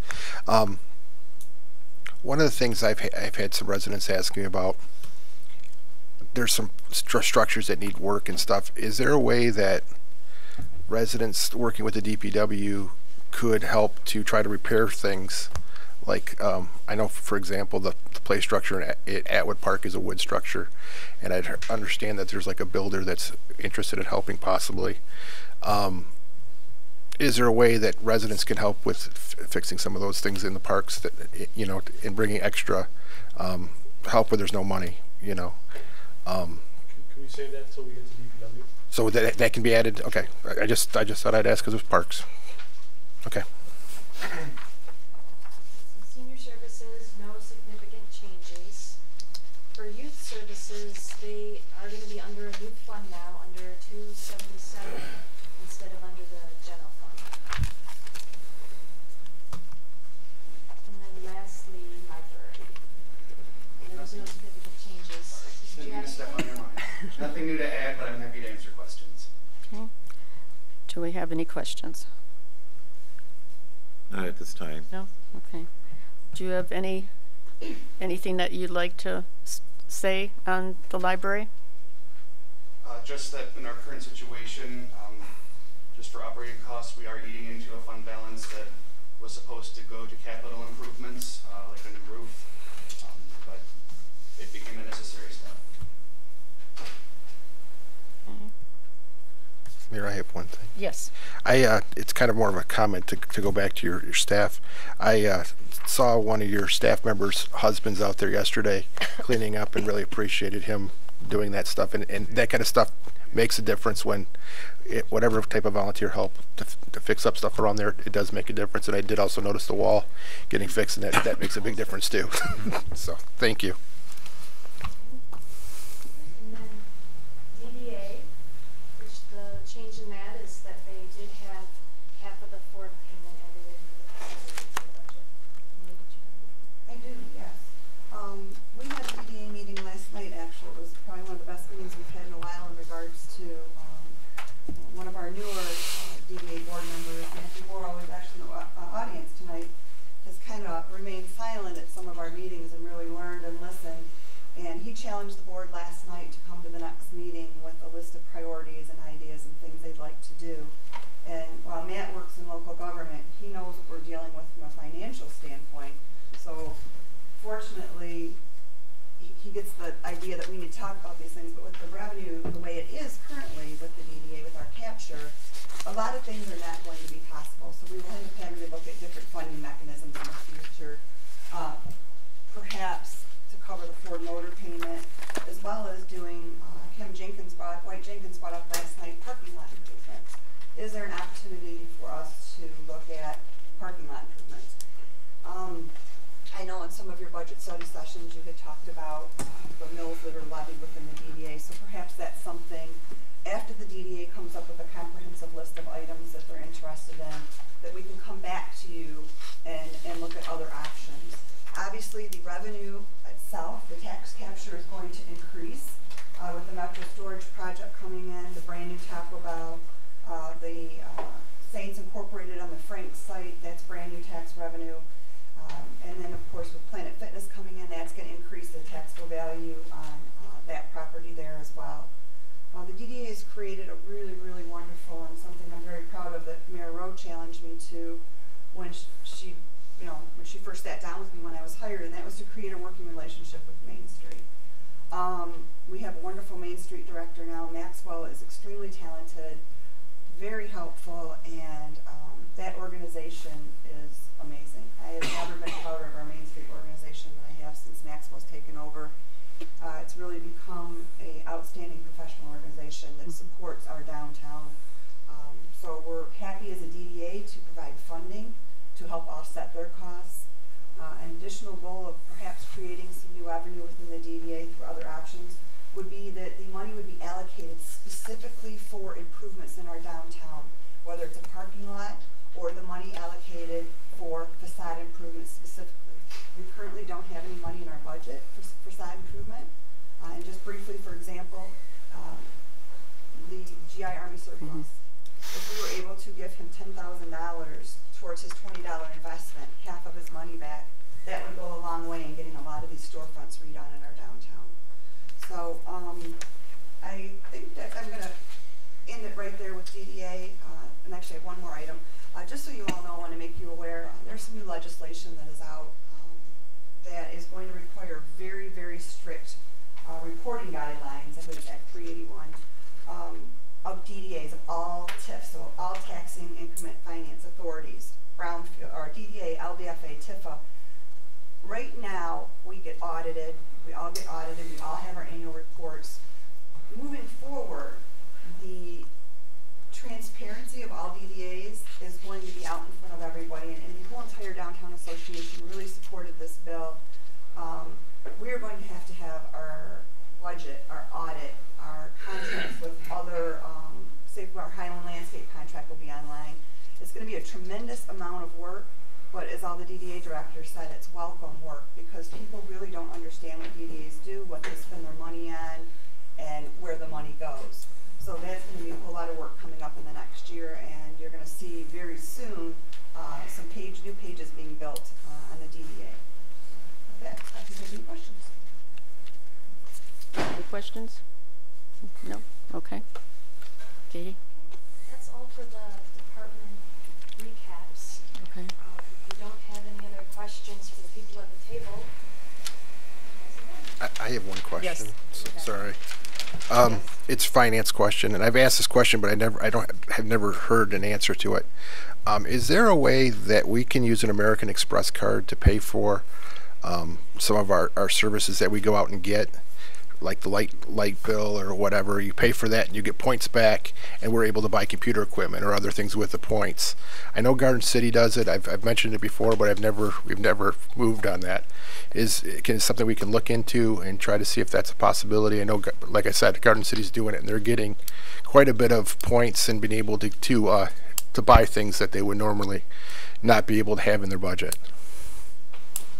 one of the things I've had some residents ask me about, there's some structures that need work and stuff. Is there a way that residents working with the DPW could help to try to repair things? Like, I know, for example, the play structure at Atwood Park is a wood structure, and I understand that there's like a builder that's interested in helping possibly. Is there a way that residents can help with fixing some of those things in the parks that, you know, in bringing extra help where there's no money, you know? Can we save that until we get to DPW? So that can be added. Okay, I just thought I'd ask because it was parks. Okay. Senior services, no significant changes. For youth services, they are going to be under a youth fund now, under 277 instead of under the general fund. And then lastly, library. There was no significant changes. Did you have Step on your mind. Nothing new to add, but I'm happy to answer questions. Okay. Do we have any questions? Not at this time. No? Okay. Do you have anything that you'd like to say on the library? Just that in our current situation, just for operating costs, we are eating into a fund balance that was supposed to go to capital improvements, like a new roof, but it became a necessary step. Okay. Mayor, I have one thing. Yes. It's kind of more of a comment to go back to your staff. I saw one of your staff members' husbands out there yesterday cleaning up and really appreciated him doing that stuff. And that kind of stuff makes a difference when whatever type of volunteer help to fix up stuff around there, it does make a difference. And I did also notice the wall getting fixed, and that makes a big difference too. So thank you. And then DDA, which the change in that is that they did have half of the Ford payment added into the facility budget. I do, yes. We had a DDA meeting last night, actually. It was probably one of the best meetings we've had in a while in regards to one of our newer DDA board members, Matthew Moore, who is actually in the audience tonight, has kind of remained silent at some of our meetings and really learned and listened. And he challenged the board last night to come to the next meeting with a list of priorities and ideas and things they'd like to do. And while Matt works in local government, he knows what we're dealing with from a financial standpoint. So fortunately, he gets the idea that we need to talk about these things, but with the revenue the way it is currently with the DDA, with our capture, a lot of things are not going to be possible. So we will end up having to look at different funding mechanisms in the future, perhaps to cover the Ford motor payment, as well as doing, White Jenkins brought up last night, parking lot improvements. Is there an opportunity for us to look at parking lot improvements? I know in some of your budget study sessions you had talked about the mills that are levied within the DDA, so perhaps that's something, after the DDA comes up with a comprehensive list of items that they're interested in, that we can come back to you and look at other options. Obviously, the revenue itself, the tax capture, is going to increase with the Metro Storage project coming in, the brand new Taco Bell, the Saints Incorporated on the Frank site, that's brand new tax revenue. And then, of course, with Planet Fitness coming in, that's going to increase the taxable value on that property there as well. The DDA has created a really, really wonderful and something I'm very proud of that Mayor Rowe challenged me to when she first sat down with me when I was hired, and that was to create a working relationship with Main Street. We have a wonderful Main Street director now. Maxwell is extremely talented, very helpful, and that organization is amazing. I have never been prouder of our Main Street organization than I have since Maxwell's taken over. It's really become a outstanding professional organization that supports our downtown. So we're happy as a DDA to provide funding to help offset their costs. An additional goal of perhaps creating some new revenue within the DDA through other options would be that the money would be allocated specifically for improvements in our downtown, whether it's a parking lot or the money allocated for facade improvements specifically. We currently don't have any money in our budget for facade improvement. And just briefly, for example, the GI Army surplus. If we were able to give him $10,000 towards his $20 investment, half of his money back, that would go a long way in getting a lot of these storefronts redone in our downtown. So I think that I'm going to end it right there with DDA. And actually I have one more item. Just so you all know, I want to make you aware, there's some new legislation that is out that is going to require very, very strict reporting guidelines. I believe it's Act 381 of DDAs, of all TIFs, so all taxing increment finance authorities, brownfield, or DDA, LDFA, TIFA. Right now, we get audited. We all get audited. We all have our annual reports. Moving forward, the transparency of all DDAs is going to be out in front of everybody, and the whole entire Downtown Association really supported this bill. We are going to have our budget, our audit, our contracts with other, say our Highland Landscape contract will be online. It's going to be a tremendous amount of work, but as all the DDA directors said, it's welcome work because people really don't understand what DDAs do, what they spend their money on, and where the money goes. So that's going to be a whole lot of work coming up in the next year, and you're going to see very soon some new pages being built on the DDA. With that, I can take any questions. Any questions? No? Okay. Katie? That's all for the department recaps. Okay. If we don't have any other questions for the people at the table. I have one question. Yes. Sorry. It's a finance question, and I've asked this question, but have never heard an answer to it. Is there a way that we can use an American Express card to pay for some of our services that we go out and get, like the light bill or whatever? You pay for that and you get points back, and we're able to buy computer equipment or other things with the points. I know Garden City does it. I've mentioned it before, but we've never moved on that. Is something we can look into and try to see if that's a possibility? I know, like I said, Garden City's doing it, and they're getting quite a bit of points and being able to buy things that they would normally not be able to have in their budget.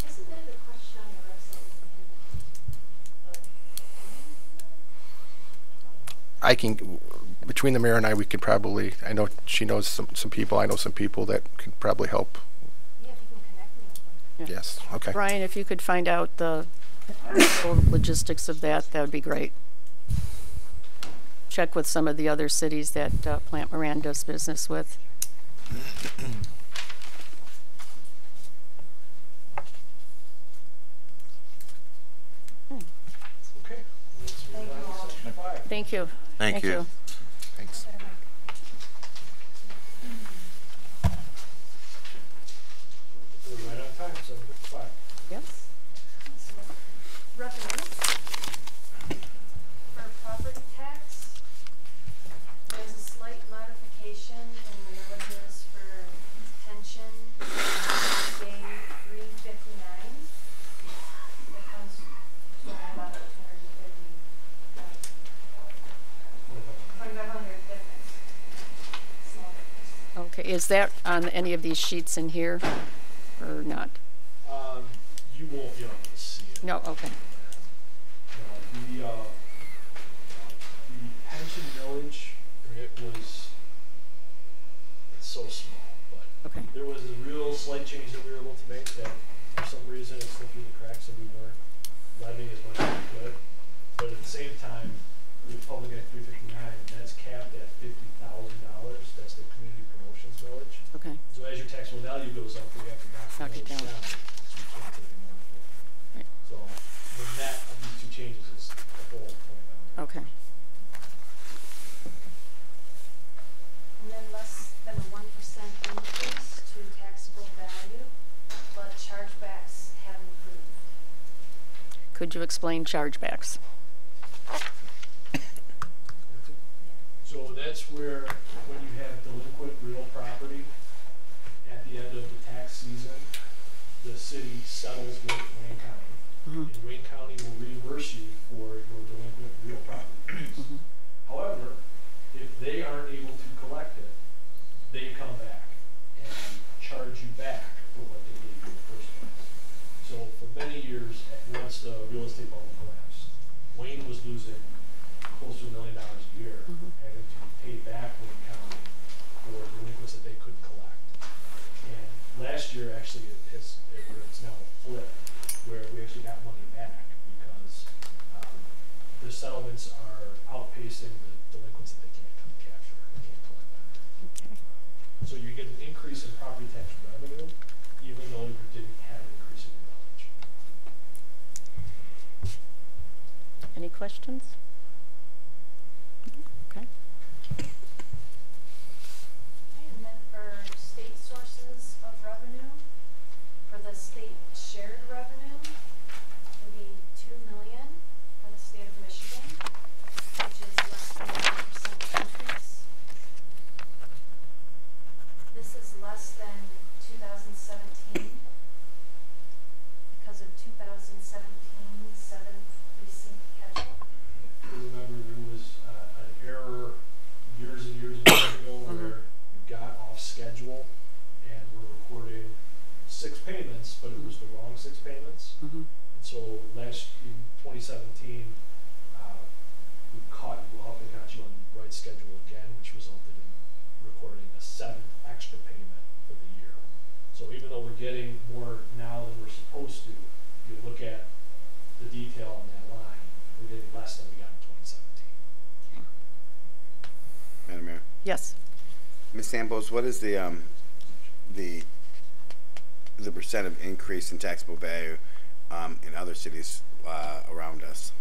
I submitted a question on your website. I can, between the mayor and I, we could probably, I know she knows some people, I know some people that could probably help. Yeah, if you can connect me with them. Yeah. Yes, okay. Brian, if you could find out the logistics of that, that would be great. Check with some of the other cities that Plant Moran does business with. Okay. Let's move on to section 5. Thank you. Thank you. Thanks. We're right on time, 7:55. Yes. Revenues for property tax. There's a slight modification in the millages for pension, day 359. It comes to about 2,500 difference. Small difference. Okay, is that on any of these sheets in here or not? You won't be able to see it. No, okay. The pension millage, it's so small, but Okay. there was a real slight change that we were able to make that for some reason it slipped through the cracks and we weren't levying as much as we could. But at the same time, with Public Act 359, that's capped at $50,000. That's the community promotions millage. Okay. So as your taxable value goes up, we have to knock the Knock it millage down. down. So we can't take any more for it. Right. So the net of these two changes is a full $20,000. Okay. And then less than a 1% increase to taxable value, but chargebacks have improved. could you explain chargebacks? So that's where, when you have delinquent real property, at the end of the tax season, the city settles with Wayne County. And Wayne County will reimburse you for your delinquent real property. However, if they aren't able to collect it, they come back and charge you back for what they gave you in the first place. So for many years, once the real estate bubble collapsed, Wayne was losing close to $1 million a year, having to pay back Wayne County for delinquents that they couldn't collect. And last year, actually, it's now flipped, where we actually got money back because the settlements are outpacing the delinquents that they can't capture, they can't collect back. Okay. So you get an increase in property tax revenue, even though you didn't have an increase in your millage. Any questions? Okay. Okay, and then for state sources of revenue, for the state shared revenue, it would be $2 million for the state of Michigan, which is less than 1% increase. This is less than 2017 because of 2017's seventh receipt catch-up. Remember, there was an error years and years ago where you got off schedule and were recording 6 payments, but it was the wrong 6 payments. And so in 2017, we caught you up and got you on the right schedule again, which resulted in recording a 7th extra payment for the year. So even though we're getting more now than we're supposed to, if you look at the detail on that line, we're getting less than we got in 2017. Madam Mayor. Yes. Ms. Samples, what is the percent of increase in taxable value in other cities around us?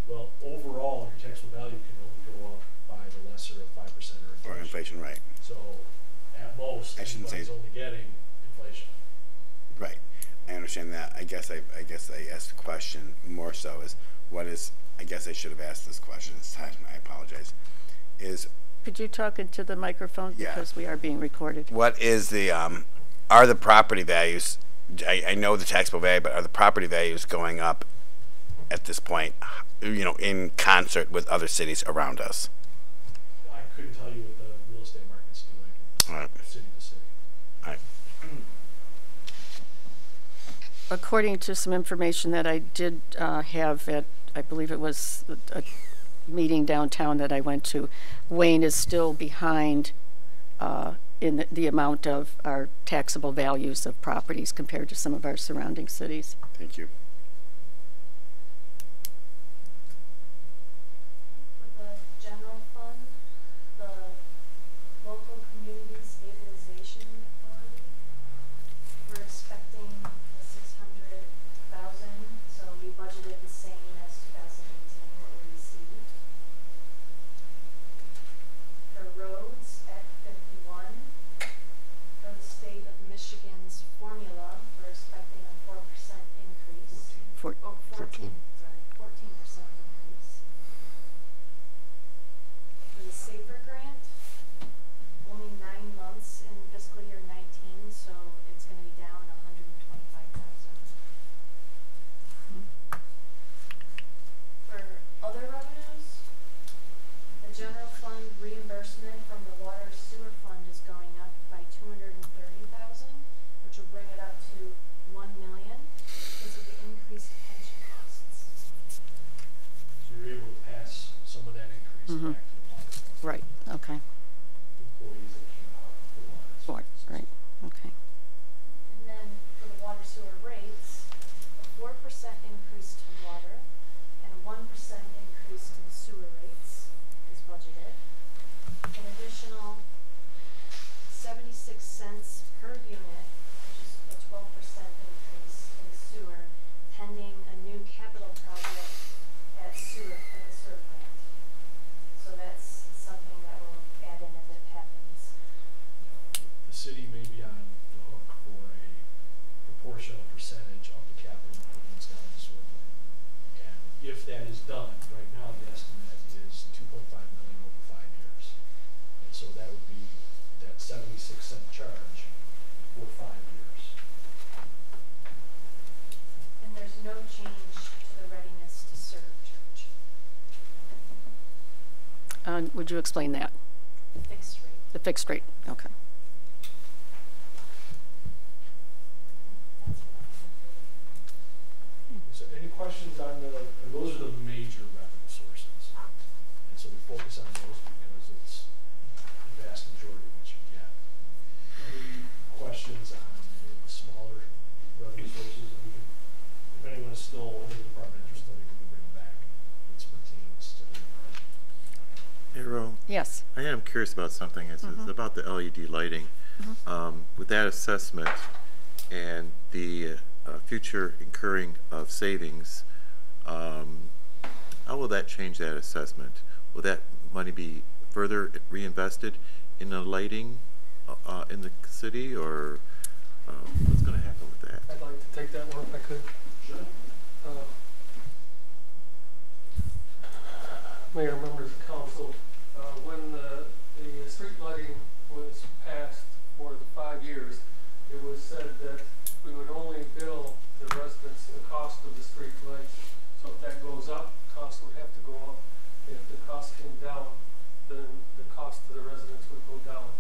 Well, overall, your taxable value can only go up by the lesser of 5% Or inflation, right? So at most, everybody's only getting inflation. Right. I understand that. I guess I asked the question more so is what is, I guess I should have asked this question this time. I apologize. Could you talk into the microphone? Yeah. Because we are being recorded. What is the, are the property values, I know the taxable value, but are the property values going up at this point, you know, in concert with other cities around us? I couldn't tell you what the real estate market's doing, All right. city to city. All right. According to some information that I did have at, I believe it was a meeting downtown that I went to, Wayne is still behind in the amount of our taxable values of properties compared to some of our surrounding cities. Thank you. For the general fund, the local community stabilization authority, we're expecting the 600,000, so we budgeted the same as 2018 what we received. For roads at 51, for the state of Michigan's formula, we're expecting a 4% increase. $0.76 charge for 5 years. And there's no change to the readiness to serve charge. Would you explain that? Fixed rate. The fixed rate, okay. That's what I have. So any questions on and those are the major revenue sources. And so we focus on those because it's the vast majority of what you get. Any questions on the smaller revenue sources? And we can, if anyone is still in the department interested, we can bring it back. It pertains to the Arrow, Yes. I am curious about something. It's about the LED lighting. With that assessment and the future incurring of savings, how will that change that assessment? Will that money be further reinvested in the lighting in the city, or what's going to happen with that? I'd like to take that one if I could. Sure. Mayor, members of council, when the street lighting was passed for the 5 years, it was said that we would only bill the residents the cost of the street lights. So if that goes up, cost would have to go up. If the cost came down, then the cost to the residents would go down.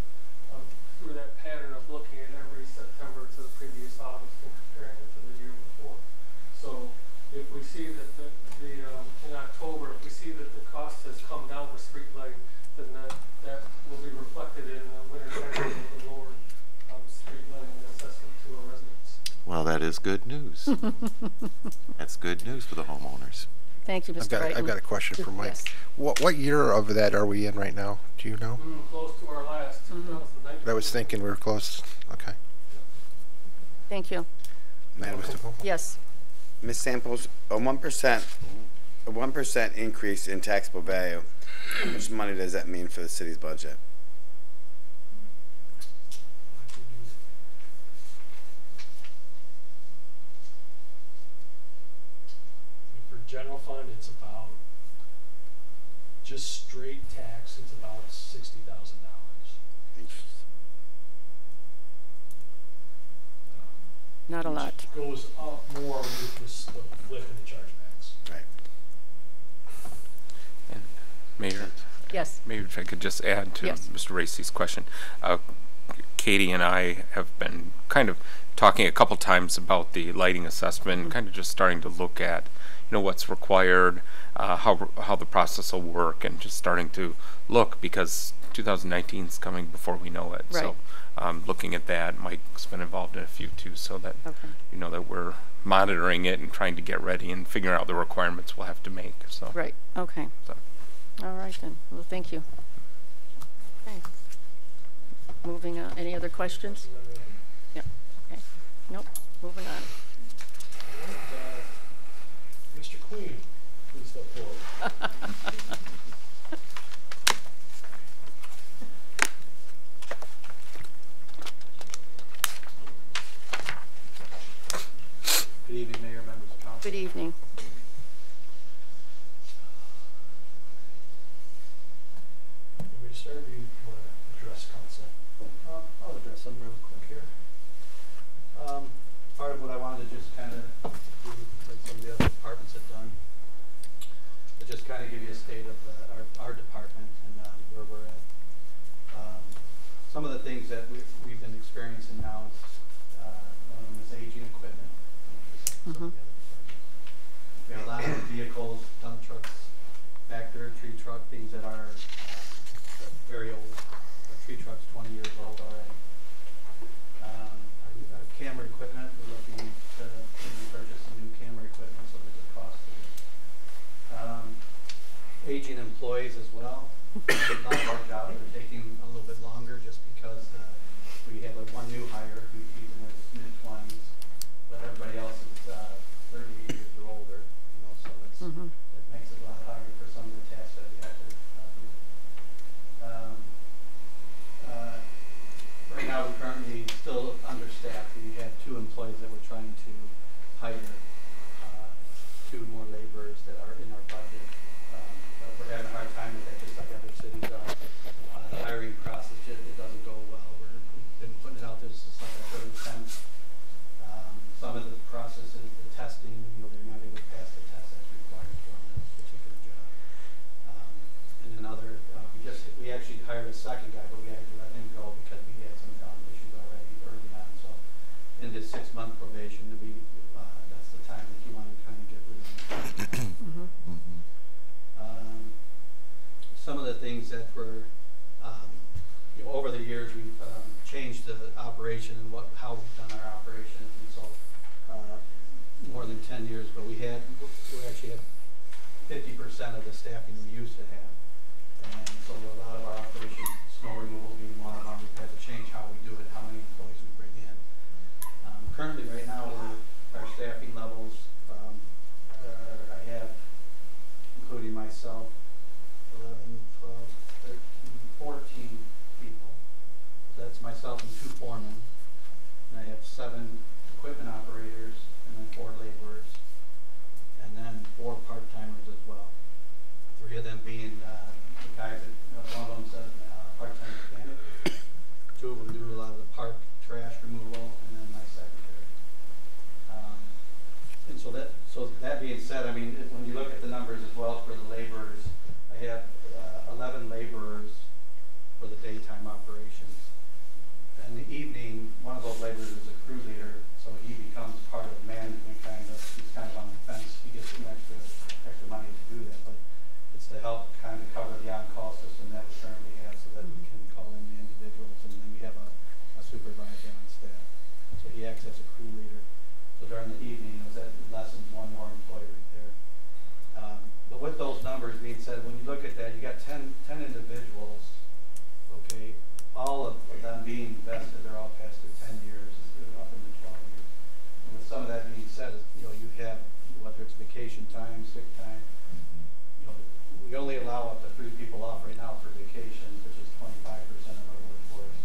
Through that pattern of looking at every September to the previous August and comparing it to the year before. So if we see that in October, if we see that the cost has come down for street lighting, then that will be reflected in the winter January with the lower street lighting assessment to our residents. Well, that is good news. That's good news for the homeowners. Thank you, Mr. Brighton. I've got a question for Mike. Yes. What year of that are we in right now? Do you know? Close to our last 2019. I was thinking we were close. Okay. Thank you. Madam Stipple? Yes. Ms. Samples, a 1% increase in taxable value, how much money does that mean for the city's budget? For general fund, it's about, just straight tax, it's about $60,000. Not a lot. Which goes up more with the flip in the chargebacks. Right. And Mayor, Yes. maybe if I could just add to Yes. Mr. Racy's question. Katie and I have been kind of talking a couple times about the lighting assessment, kind of just starting to look at, what's required, how the process will work, and just starting to look, because 2019 is coming before we know it. Right. So looking at that, Mike's been involved in a few too, so that that we're monitoring it and trying to get ready and figuring out the requirements we'll have to make. So Right. Okay. So. All right then. Well, thank you. Okay. Moving on. Any other questions? Yeah. Okay. Nope. Moving on. Mr. Queen, please step forward. Good evening, Mayor, members of council. Good evening. When we start, you want to address council. I'll address them real quick here. Part of what I wanted to just kind of do, like some of the other departments have done, to just kind of give you a state of our department and where we're at. Some of the things that we've been experiencing now is aging equipment. We have a lot of vehicles, dump trucks, tractor, tree truck, things that are very old. Our tree truck's 20 years old already. Our camera equipment, we're looking to purchase some new camera equipment, so there's a cost to it. Aging employees as well. A lot of our jobs are taking a little bit longer just because we have one new hire who's in his mid-20s, but everybody else is 38 years or older, so it makes it a lot harder for some of the tasks that we have to do. hired a second guy, but we had to let him go because we had some issues already early on. So in his 6-month probation, to be that's the time that you want to kind of get rid of him. Some of the things that were over the years, we've changed the operation and how we've done our operations, and so more than 10 years ago, we actually had 50% of the staffing we used to have, and so a lot of our operations, snow removal being one of them, we've had to change how we do it, how many employees we bring in. Currently, right now, our staffing levels, I have, including myself, 11, 12, 13, 14 people. So that's myself and 2 foremen. And I have 7 equipment operators and then 4 laborers. And then 4 part-timers as well. 3 of them being the guys that, one of them's a part-time mechanic. 2 of them do a lot of the park trash removal, and then my secretary. And so that being said, I mean, when you look at the numbers as well for the laborers, I have 11 laborers for the daytime operations. In the evening, one of those laborers is a crew leader, so he becomes part of management, kind of. He's kind of on the fence. He gets some extra money to do that, but it's to help kind of cover the on-call system that we currently have, so that we can call in the individuals, and then we have a supervisor on staff. So he acts as a crew leader. So during the evening, that lessens 1 more employee right there. But with those numbers being said, when you look at that, you got 10 individuals, okay, all of them being vested, they're all past their 10 years, up into 12 years. And with some of that being said, you know, you have, whether it's vacation time, sick time, you know, we only allow up to 3 people off right now for vacations, which is 25% of our workforce.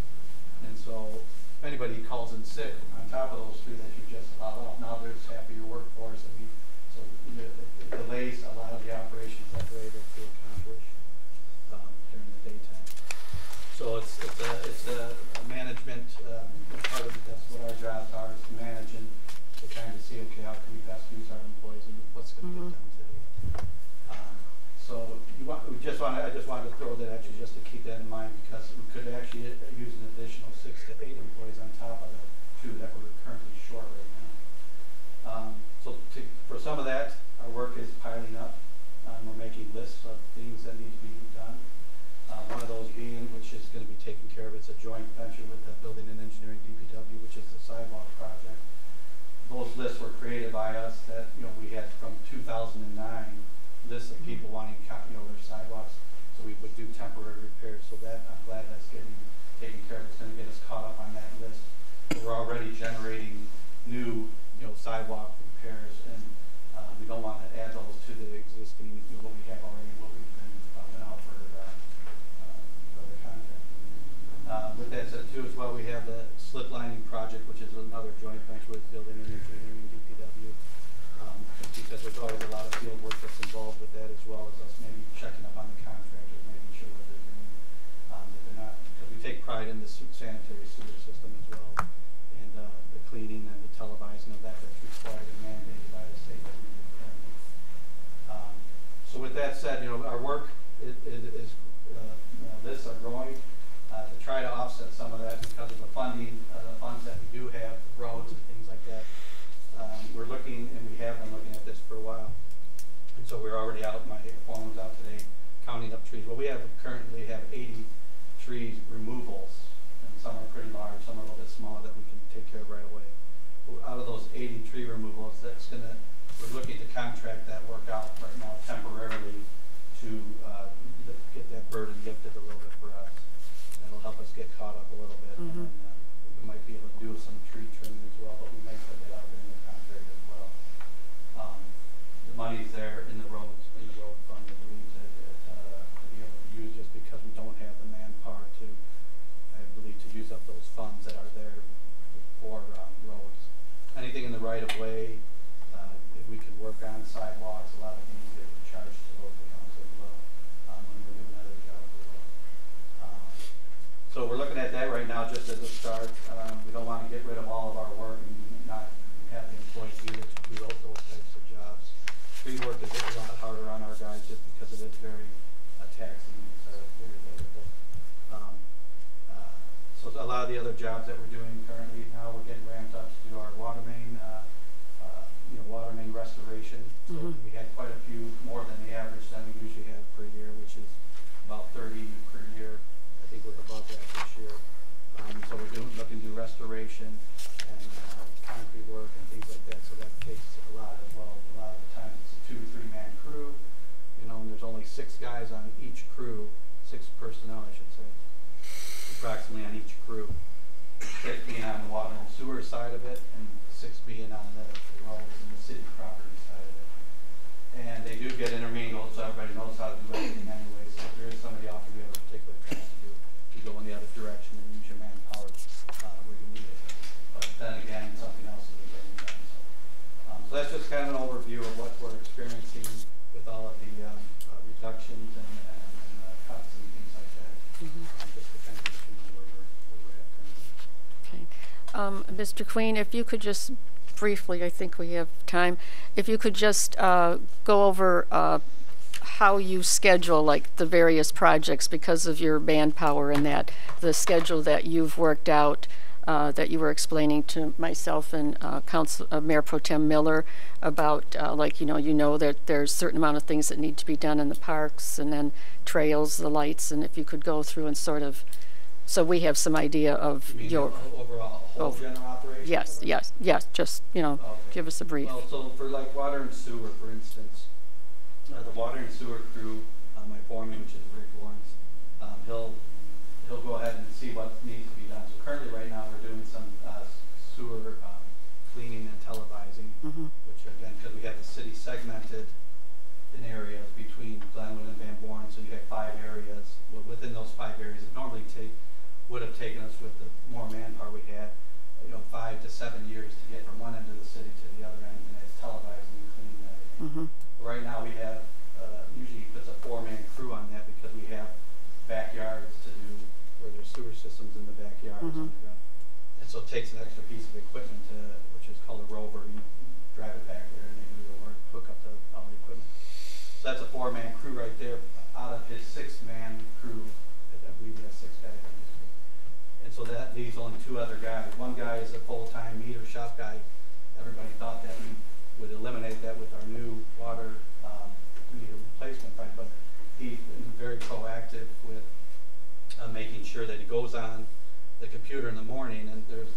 And so if anybody calls in sick, on top of those 3 that you just allowed off, now there's half of your workforce, and so it delays a lot of the operations that we're able to accomplish during the daytime. So it's a management part of it. That's what our jobs are, is to manage and to kind of see, okay, how can we best use our employees and what's going to get done today. So I just wanted to throw that at you just to keep that in mind, because we could actually use an additional 6 to 8 employees on top of the 2 that we're currently short right now. For some of that, our work is piling up. We're making lists of things that need to be done. One of those being, which is going to be taken care of, it's a joint venture with the Building and Engineering DPW, which is the sidewalk project. Those lists were created by us that, you know, we had from 2009 lists of people wanting, you know, their sidewalks, so we would do temporary repairs. So that, I'm glad that's getting taken care of. It's going to get us caught up on that list. We're already generating new, you know, sidewalk repairs, and we don't want to add those to the existing, you know, what we have already, what we've been out for the contract. With that said, too, as well, we have the slip lining project, which is another joint venture with Building and Engineering DPW. Because there's always a lot of field work that's involved with that, as well as us maybe checking up on the contractors, making sure that they're doing, that they're not, because we take pride in the sanitary sewer system as well, and the cleaning and the televising of that that's required and mandated by the state that we do currently. So with that said, you know, our work lists are growing to try to offset some of that because of the funding, funds that we do have, roads and things like that. We're looking, and we have been looking at this for a while, and so we're already out. My phone was out today counting up trees. Well, we currently have 80 tree removals, and some are pretty large, some are a little bit smaller that we can take care of right away. But out of those 80 tree removals, we're looking to contract that work out right now temporarily to get that burden lifted a little bit for us. That'll help us get caught up a little bit, and then, we might be able to do some tree trimming as well, but we may put that out there in the contract as well. The money's there in the road fund, I believe, to be able to use, just because we don't have the manpower to, I believe, to use up those funds that are there for roads. Anything in the right of way, if we could work on sidewalks, a lot of things get charged to those accounts as well, when we're doing other jobs as well. So we're looking at that right now just as a start. We don't want to get rid of all of our work and not have the employees do those types of jobs. Tree work is a lot harder on our guys just because it is very taxing. It's very difficult. lot of the other jobs that we're doing currently now, we're getting ramped up to do our water main, water main restoration. So we had quite a few more than the average that we usually have per year, which is about 30 per year. I think we're above that this year. So we're looking to do restoration and concrete work and things like that. So that takes a lot of the time. It's a 2 to 3 man crew, and there's only 6 guys on each crew, 6 personnel, I should say, approximately on each crew. 6 being on the water and sewer side of it, and 6 being on the roads and the city property side of it. And they do get intermingled, so everybody knows how to do everything anyway. So if there is somebody off and we have a particular task to do, you go in the other direction and use your manpower where you need it. But then again, something else is getting done. So that's just kind of an overview of what we're experiencing with all of the reductions and cuts and things like that. Just to kind of let you know where we're at currently. Okay. Mr. Queen, if you could just briefly, I think we have time, if you could just go over how you schedule like the various projects because of your manpower and that, the schedule that you've worked out that you were explaining to myself and Mayor Pro Tem Miller about that there's a certain amount of things that need to be done in the parks and then trails, the lights, and if you could go through and sort of, so we have some idea of your overall whole general operation? Yes, just, okay. Give us a brief. Well, so for like water and sewer, for instance, the water and sewer crew, my foreman, which is Rick Lawrence, he'll go ahead and see what needs to be done. So currently right now we're doing some sewer cleaning and televising, which again, because we have the city segmented in areas between Glenwood and Van Born, so you have 5 areas. Well, within those 5 areas, it normally would have taken us with the more manpower we had, 5 to 7 years to get from one end of the city to the other end, and that's televising and cleaning everything. Right now we have, usually it's a 4-man crew on that because we have backyards to do where there's sewer systems in the backyards. And so it takes an extra piece of equipment which is called a rover. You drive it back there and they do the work, hook up all the equipment. So that's a 4-man crew right there. Out of his 6-man crew, I believe he has 6 guys on his crew. And so that leaves only 2 other guys. One guy is a full-time meter shop guy. Everybody thought that we would eliminate that with our new water meter replacement plan, but he's been very proactive with making sure that he goes on the computer in the morning, and there's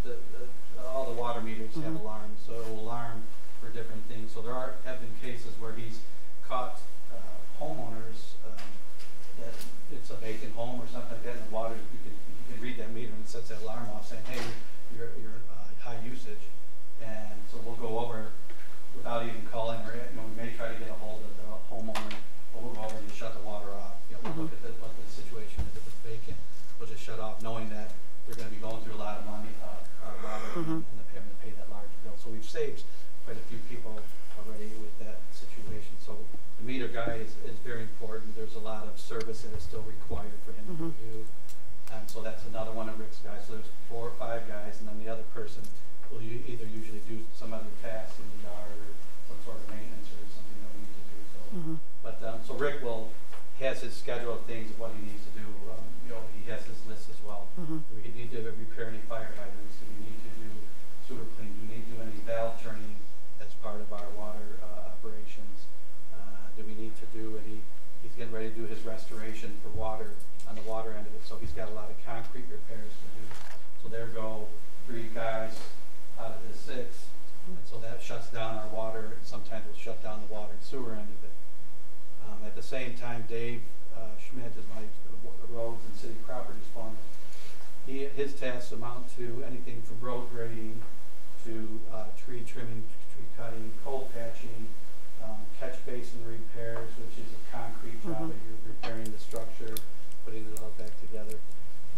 all the water meters have alarms, so it will alarm for different things. So there have been cases where he's caught homeowners that it's a vacant home or something like that, and the water, you can read that meter and it sets that alarm off saying, hey, you're high usage. And so we'll go over without even calling, or we may try to get a hold of the homeowner, but we'll go over and just shut the water off. We'll look at what the situation is. If it's vacant, we'll just shut off, knowing that they're going to be going through a lot of money, water, and having to pay that large bill. So we've saved quite a few people already with that situation. So the meter guy is very important. There's a lot of service that is still required for him to do. And so that's another one of Rick's guys. So there's 4 or 5 guys, and then the other person will either usually do some other task in the yard or some sort of maintenance or something that we need to do. So, but so Rick has his schedule of things of what he needs to do. He has his list as well. We need to repair any fire hydrants. Do we need to do sewer clean? Do we need to do any valve turning as part of our water operations? Do we need to do any? He's getting ready to do his restoration for water on the water end of it. So he's got a lot of concrete repairs to do. So there go 3 guys out of the 6, and so that shuts down our water. Sometimes it'll shut down the water and sewer end of it. At the same time, Dave Schmidt is my roads and city properties foreman. His tasks amount to anything from road grading to tree trimming, tree cutting, coal patching, catch basin repairs, which is a concrete job that you're repairing the structure, putting it all back together.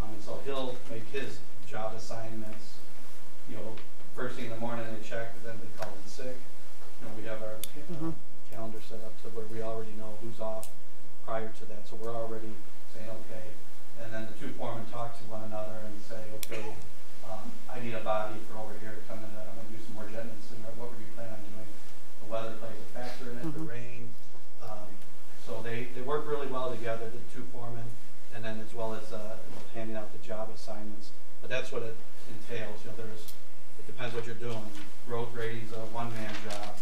And so he'll make his job assignments. First thing in the morning they check, but then they call in sick. We have our calendar set up to where we already know who's off prior to that. So we're already saying, okay. And then the 2 foremen talk to one another and say, okay, I need a body for over here to come in. I'm going to do some more jetting soon. What were you planning on doing? The weather plays a factor in it, the rain. So they work really well together, the 2 foremen, and then as well as handing out the job assignments. But that's what it entails. You know, it depends what you're doing. Road grading's a one-man job.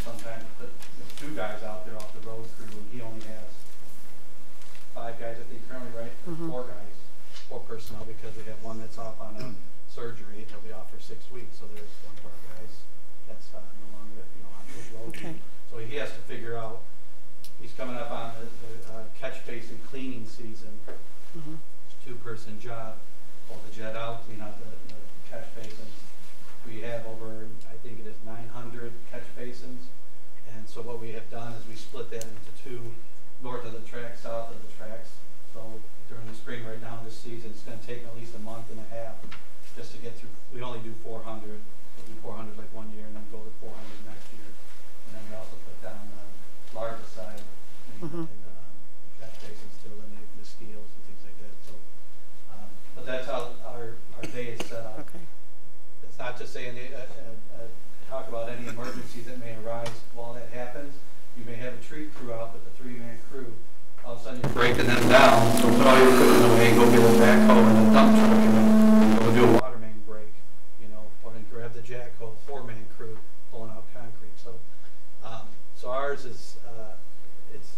Sometimes put 2 guys out there off the road crew, and he only has 5 guys, I think, currently, right? 4 guys, 4 personnel, because we have one that's off on a surgery. He'll be off for 6 weeks, so there's one of our guys that's no longer, you know, on the road. Okay. So he has to figure out. He's coming up on the catch basin cleaning season. It's a 2-person job. Pull the jet out, clean out the catch basins. We have over, I think it is 900 catch basins. And so what we have done is we split that into 2, north of the tracks, south of the tracks. So during the spring right now, this season, it's going to take at least a month and a half just to get through. We only do 400. We'll do 400 like one year and then go to 400 next year. And then we also put down the larger side in catch basins too, and the steels and things like that. So, but that's how our day is set up. Okay. It's not to say talk about any emergencies that may arise while that happens. You may have a tree crew out with a 3-man crew. All of a sudden you're breaking them down, so put all your equipment away, go get a backhoe and a dump truck and go do a water main break, you know, or then grab the jack hoe, 4-man crew pulling out concrete. So, so ours is, it's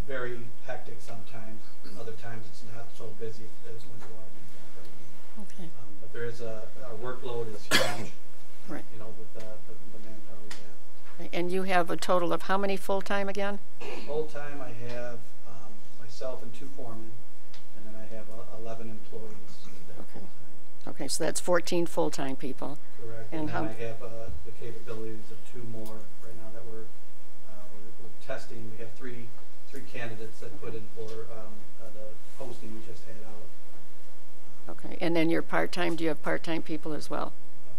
very hectic sometimes. Other times it's not so busy as when the water main down breaking. Okay. But there is our workload is huge. Right. You know, with the manpower we have. Okay. And you have a total of how many full-time again? Full-time, I have myself and 2 foremen, and then I have 11 employees that are Okay. full-time. Okay, so that's 14 full-time people. Correct. And And then how- I have the capabilities of 2 more right now that we're testing. We have three candidates that put in for the posting we just had out. Okay, and then your part-time, do you have part-time people as well?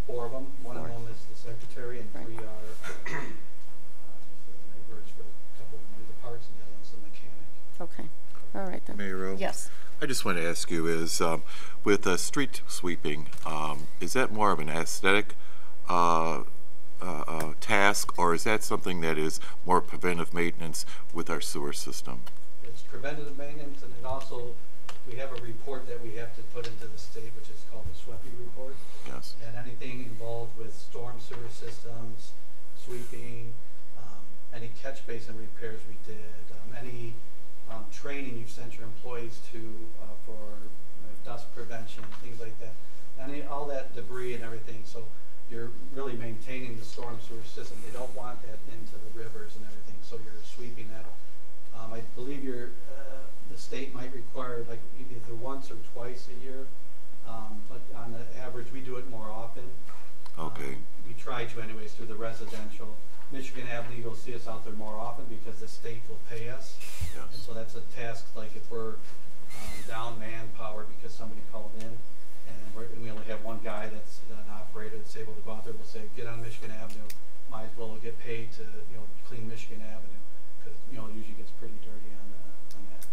4 of them. One of them is the secretary, and 3 are just the laborers for a couple of them do the parts, and the other one's the mechanic. Okay, all right then. Mayor Rowe? Yes. I just want to ask you is, with street sweeping, is that more of an aesthetic task, or is that something that is more preventive maintenance with our sewer system? It's preventative maintenance, and it also, we have a report that we have to put into the state, which is called the SWEPI report. Yes. And anything involved with storm sewer systems, sweeping, any catch basin repairs we did, any training you've sent your employees to for dust prevention, things like that. All that debris and everything. So you're really maintaining the storm sewer system. They don't want that into the rivers and everything. So you're sweeping that. I believe the state might require like either once or twice a year. But on the average, we do it more often. Okay. We try to anyways through the residential. Michigan Avenue, you'll see us out there more often because the state will pay us. Yes. And so that's a task, like if we're down manpower because somebody called in, and we only have one guy that's an operator that's able to go out there, we'll say, get on Michigan Avenue, might as well get paid to, you know, clean Michigan Avenue, because, you know, it usually gets pretty dirty on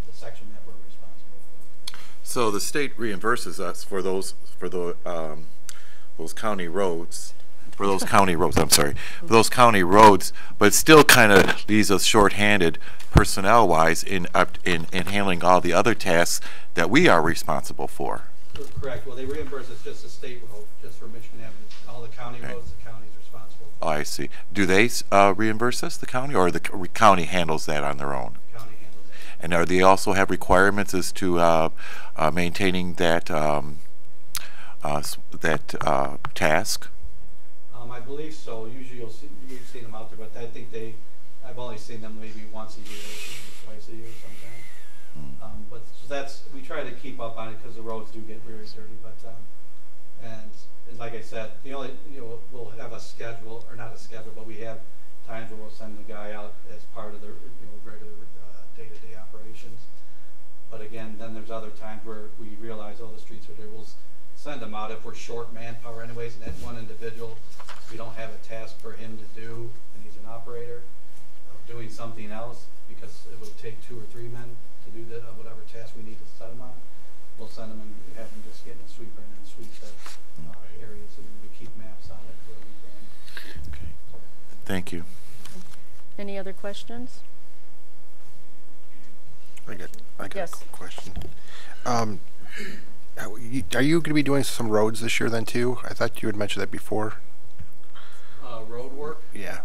the section that we're responsible for. So the state reimburses us for those county roads. For those county roads, I'm sorry, for those county roads, but it still kind of leaves us shorthanded personnel-wise in handling all the other tasks that we are responsible for. Correct. Well, they reimburse us just the state road, just for Michigan Avenue. All the county roads, the county's responsible for. Oh, I see. Do they reimburse us, the county, or the county handles that on their own? The county handles that. And are they also have requirements as to maintaining that task? I believe so. Usually you've seen them out there, but I think I've only seen them maybe once a year, maybe twice a year sometimes. But so we try to keep up on it because the roads do get very dirty. But and like I said, we'll have a schedule, or not a schedule, but we have times where we'll send the guy out as part of the regular day-to-day operations. But again, then there's other times where we realize, oh, the streets are there. We'll send them out if we're short manpower anyways, and that one individual, we don't have a task for him to do, and he's an operator, doing something else, because it would take 2 or 3 men to do whatever task we need to set him on. We'll send him and have him just get in a sweeper and then sweep the areas, and we keep maps on it where we can. Okay. Thank you. Any other questions? I got Yes. a question. Are you going to be doing some roads this year then too? I thought you had mentioned that before. Road work? Yeah.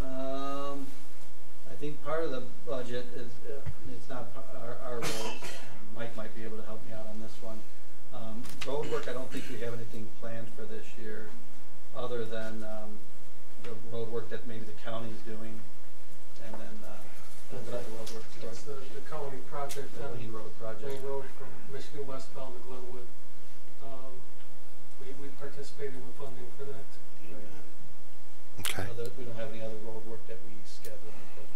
I think part of the budget is, it's not our roads. Mike might be able to help me out on this one. Road work, I don't think we have anything planned for this year, other than the road work that maybe the county is doing, and then the road work. It's the county project, The main road project. main road from Michigan westbound to Glenwood. We participate in the funding for that. Okay. We don't have any other road work that we schedule because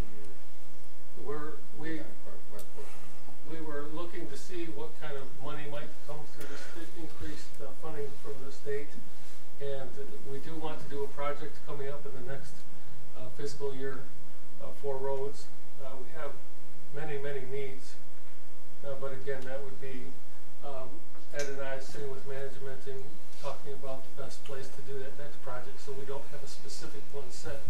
We were looking to see what kind of money might come through this increased funding from the state, and we do want to do a project coming up in the next fiscal year for roads. We have many needs, but again, that would be Ed and I sitting with management and talking about the best place to do that next project. So we don't have a specific one set,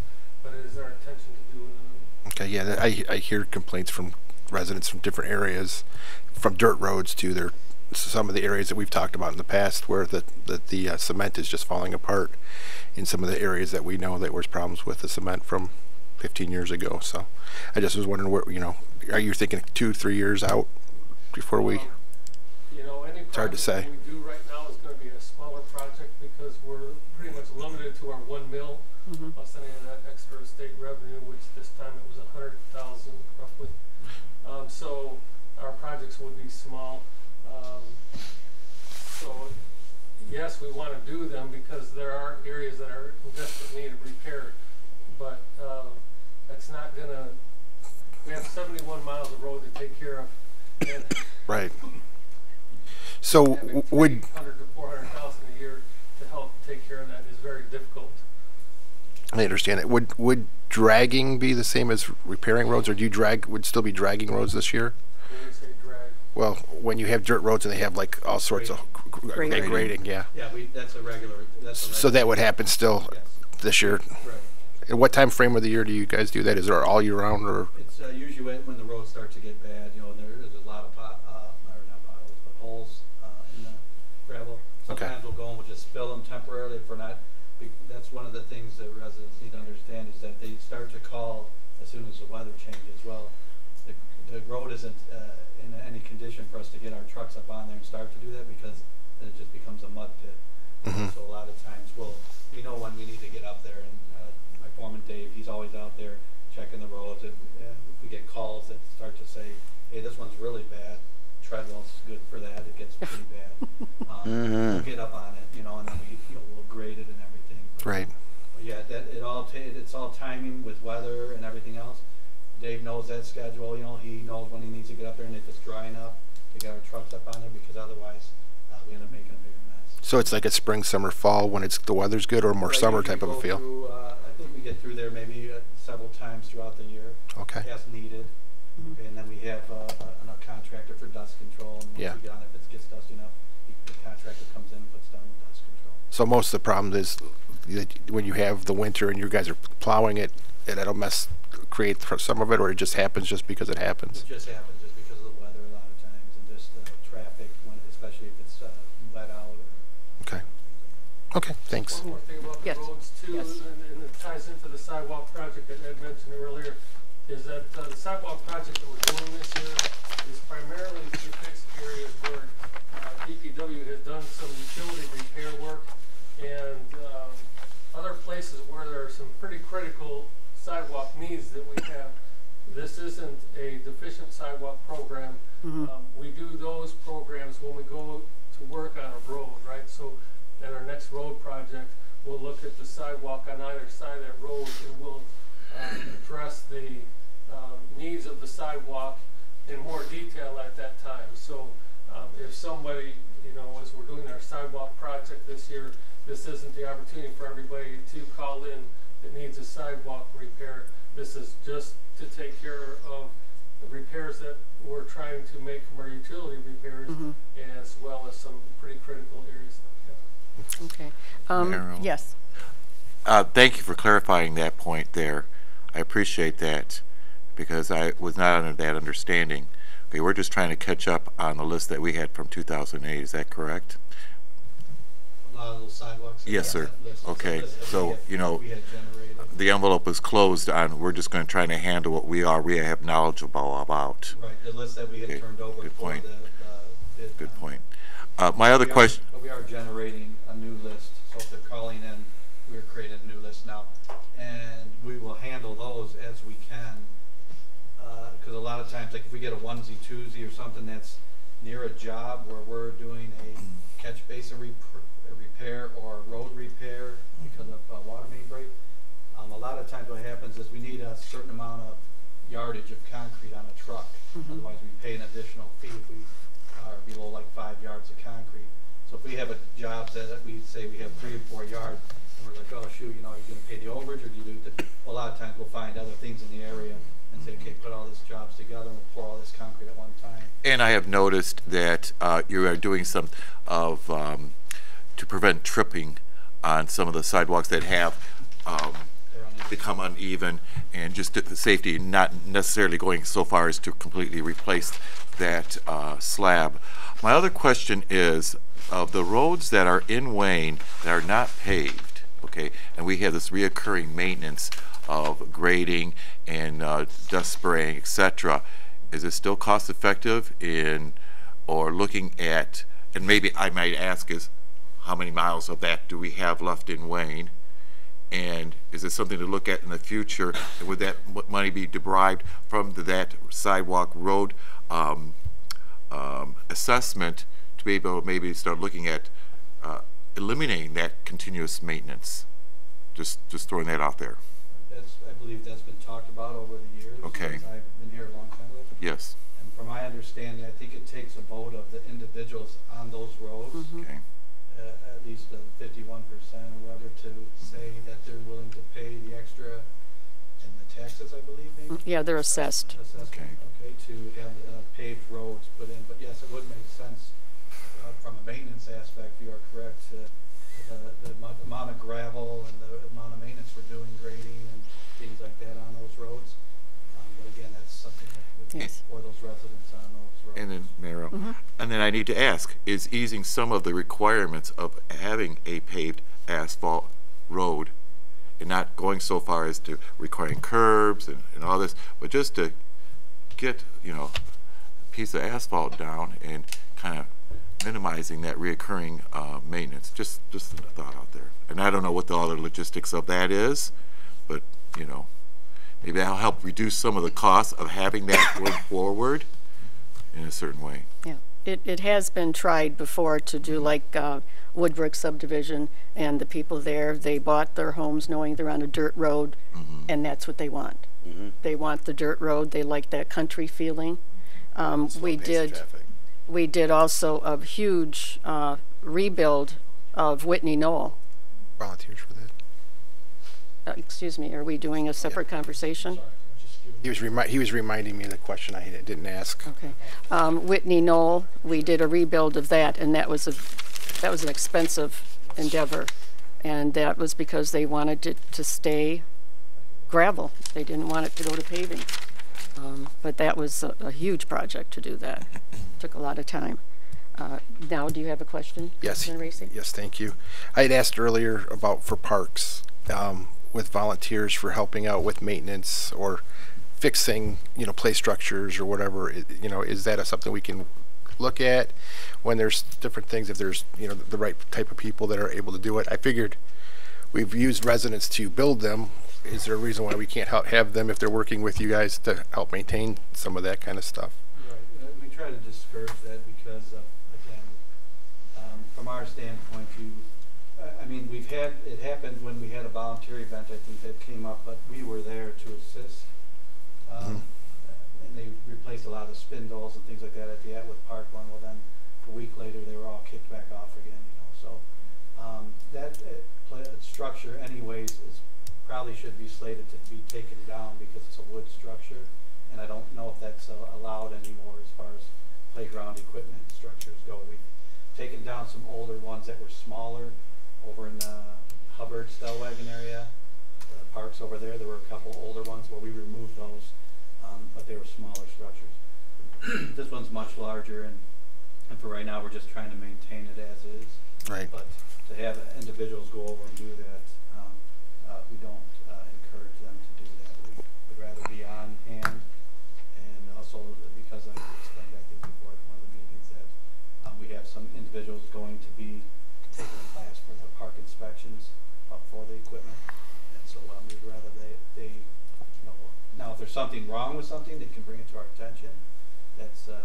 but it is our intention to do it. Okay. Yeah. I hear complaints from residents from different areas, from dirt roads to some of the areas that we've talked about in the past, where the cement is just falling apart. In some of the areas that we know that there was problems with the cement from 15 years ago. So I just was wondering, where, are you thinking 2-3 years out before we? Any it's hard to say. We do right now is going to be a smaller project because we're pretty much limited to our 1 mil plus any of that extra state revenue, which this time it was 100,000 roughly. So our projects would be small. So yes, we want to do them because there are areas that are in desperate need of repair, but that's not gonna. We have 71 miles of road to take care of. And right. So would 100 to 400,000 a year to help take care of that is very difficult. I understand it. Would dragging be the same as repairing roads, or would still be dragging roads this year? When you say drag. Well, when you have dirt roads and they have like all sorts of grading, yeah. Yeah, that's a regular. So that would happen still this year. Right. And what time frame of the year do you guys do that? Is it all year round, or? It's usually when the roads start to get bad. And there's a lot of holes in the gravel. Sometimes we'll go and we'll just fill them temporarily if we're not. That's one of the things that residents need to understand is that they start to call as soon as the weather changes. Well, the road isn't in any condition for us to get our trucks up on there and start to do that, because then it just becomes a mud pit. So a lot of times we know when we need to get up there, and my foreman Dave, he's always out there checking the roads. And if we get calls that start to say, hey, this one's really bad, Treadwell's good for that, it gets pretty bad. We'll get up on it, and then we'll grade it and everything. Right. But yeah, it's all timing with weather and everything else. Dave knows that schedule. He knows when he needs to get up there, and if it's dry enough, we got our trucks up on there, because otherwise we end up making a bigger mess. So it's like a spring, summer, fall when the weather's good, or more summer type of a feel? I think we get through there maybe several times throughout the year. Okay. As needed. Okay, and then we have a contractor for dust control, and once we get on it, if it gets dusty enough, the contractor comes in and puts down the dust control. So most of the problem is that when you have the winter and you guys are plowing it, it'll create some of it, or it just happens just because it happens? It just happens just because of the weather a lot of times, and just traffic, especially if it's wet out. Okay. Okay, thanks. One more thing about the roads too, and it ties into the sidewalk project that Ed mentioned earlier, is that the sidewalk project that we're doing this year is primarily to fix areas where DPW has done some utility repair work, and other places where there are some pretty critical sidewalk needs that we have. This isn't a deficient sidewalk program. We do those programs when we go to work on a road, right? So at our next road project, we'll look at the sidewalk on either side of that road, and we'll address the needs of the sidewalk in more detail at that time. So if somebody, as we're doing our sidewalk project this year, this isn't the opportunity for everybody to call in that needs a sidewalk repair. This is just to take care of the repairs that we're trying to make from our utility repairs, as well as some pretty critical areas that we have. Okay. Yes. Thank you for clarifying that point there. I appreciate that, because I was not under that understanding. Okay, we're just trying to catch up on the list that we had from 2008. Is that correct? A lot of those sidewalks. Yes, sir. Okay, so, you know, we had generated. the envelope is closed on, we're just going to try to handle what we have knowledgeable about. Right, the list that we had Okay, turned over. good for point. the bid. Good point. My other question. We are generating a new list, so if they're calling in, we're creating a new list now. And we will handle those as we can. Because a lot of times, like if we get a onesie, twosie or something that's near a job where we're doing a catch basin repair or road repair because of water main break, a lot of times what happens is we need a certain amount of yardage of concrete on a truck. Otherwise we pay an additional fee if we are below like 5 yards of concrete. So if we have a job that we say we have 3 or 4 yards, and we're like, oh shoot, you know, you're going to pay the overage, or do you do the, well, a lot of times we'll find other things in the area and say, okay, put all these jobs together and we'll pour all this concrete at one time. And I have noticed that you are doing some of to prevent tripping on some of the sidewalks that have become uneven, and just the safety, not necessarily going so far as to completely replace that slab. My other question is, of the roads that are in Wayne that are not paved, okay, and we have this reoccurring maintenance of grading and dust spraying, etc., is it still cost effective in, or looking at, and maybe I might ask is, how many miles of that do we have left in Wayne? And is it something to look at in the future? And would that money be derived from that sidewalk road assessment to be able to maybe start looking at eliminating that continuous maintenance? Just throwing that out there. I believe that's been talked about over the years. Okay. Since I've been here a long time with. Yes. And from my understanding, I think it takes a vote of the individuals on those roads. Okay. At least 51% or whatever, to say that they're willing to pay the extra in the taxes, I believe, maybe? Yeah, they're assessed. Okay. Okay, to have paved roads put in. But yes, it would make sense from a maintenance aspect. You are correct. The amount of gravel and the amount of maintenance we're doing, grading and things like that on those roads. But again, that's something that would be for those residents on those roads. And then, Meryl, and then I need to ask, is easing some of the requirements of having a paved asphalt road, and not going so far as to requiring curbs and all this, but just to get, you know, a piece of asphalt down and kind of minimizing that reoccurring maintenance. Just a thought out there. And I don't know what all the logistics of that is, but, you know, maybe that'll help reduce some of the costs of having that going forward in a certain way. Yeah, it has been tried before to do like Woodbrook subdivision, and the people there, they bought their homes knowing they're on a dirt road, and that's what they want. They want the dirt road. They like that country feeling. We did also a huge rebuild of Whitney Knoll. Volunteers for that. Excuse me, are we doing a separate conversation? He was reminding me of the question I didn't ask. Okay. Whitney Knoll, we did a rebuild of that, and that was an expensive endeavor, and that was because they wanted it to stay gravel. They didn't want it to go to paving. But that was a huge project to do that. Took a lot of time. Now, do you have a question? Yes. Yes, thank you. I had asked earlier about for parks, with volunteers for helping out with maintenance or fixing, you know, play structures or whatever. You know, is that something we can look at when there's different things, if there's, you know, the right type of people that are able to do it? I figured we've used residents to build them. Is there a reason why we can't have them, if they're working with you guys, to help maintain some of that kind of stuff? Right. We try to discourage that because, again, from our standpoint, I mean, it happened when we had a volunteer event, I think, that came up, but we were there to assist. And they replaced a lot of the spindles and things like that at the Atwood Park one. Well, then a week later, they were all kicked back off again, you know. So that structure, anyways, probably should be slated to be taken down because it's a wood structure, and I don't know if that's allowed anymore as far as playground equipment structures go. We've taken down some older ones that were smaller over in the Hubbard Stellwagen area, the parks over there. There were a couple older ones where we removed those, but they were smaller structures. This one's much larger, and for right now, we're just trying to maintain it as is. Right. But to have individuals go over and do that, we don't encourage them to do that. We would rather be on hand, and also because I explained, I think, before at one of the meetings that we have some individuals going to be taking a class for the park inspections for the equipment, and so we'd rather they now if there's something wrong with something, they can bring it to our attention. That's a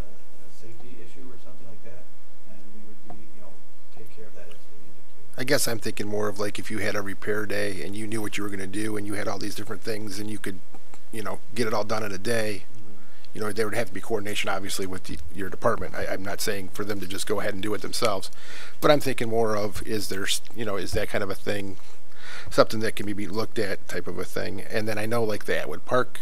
safety issue or something like that, and we would be take care of that as we needed to. I guess I'm thinking more of like if you had a repair day and you knew what you were going to do and you had all these different things and you could, get it all done in a day. There would have to be coordination, obviously, with your department. I'm not saying for them to just go ahead and do it themselves, but I'm thinking more of is that kind of a thing, something that can be looked at, type of a thing. And then I know like the Atwood Park,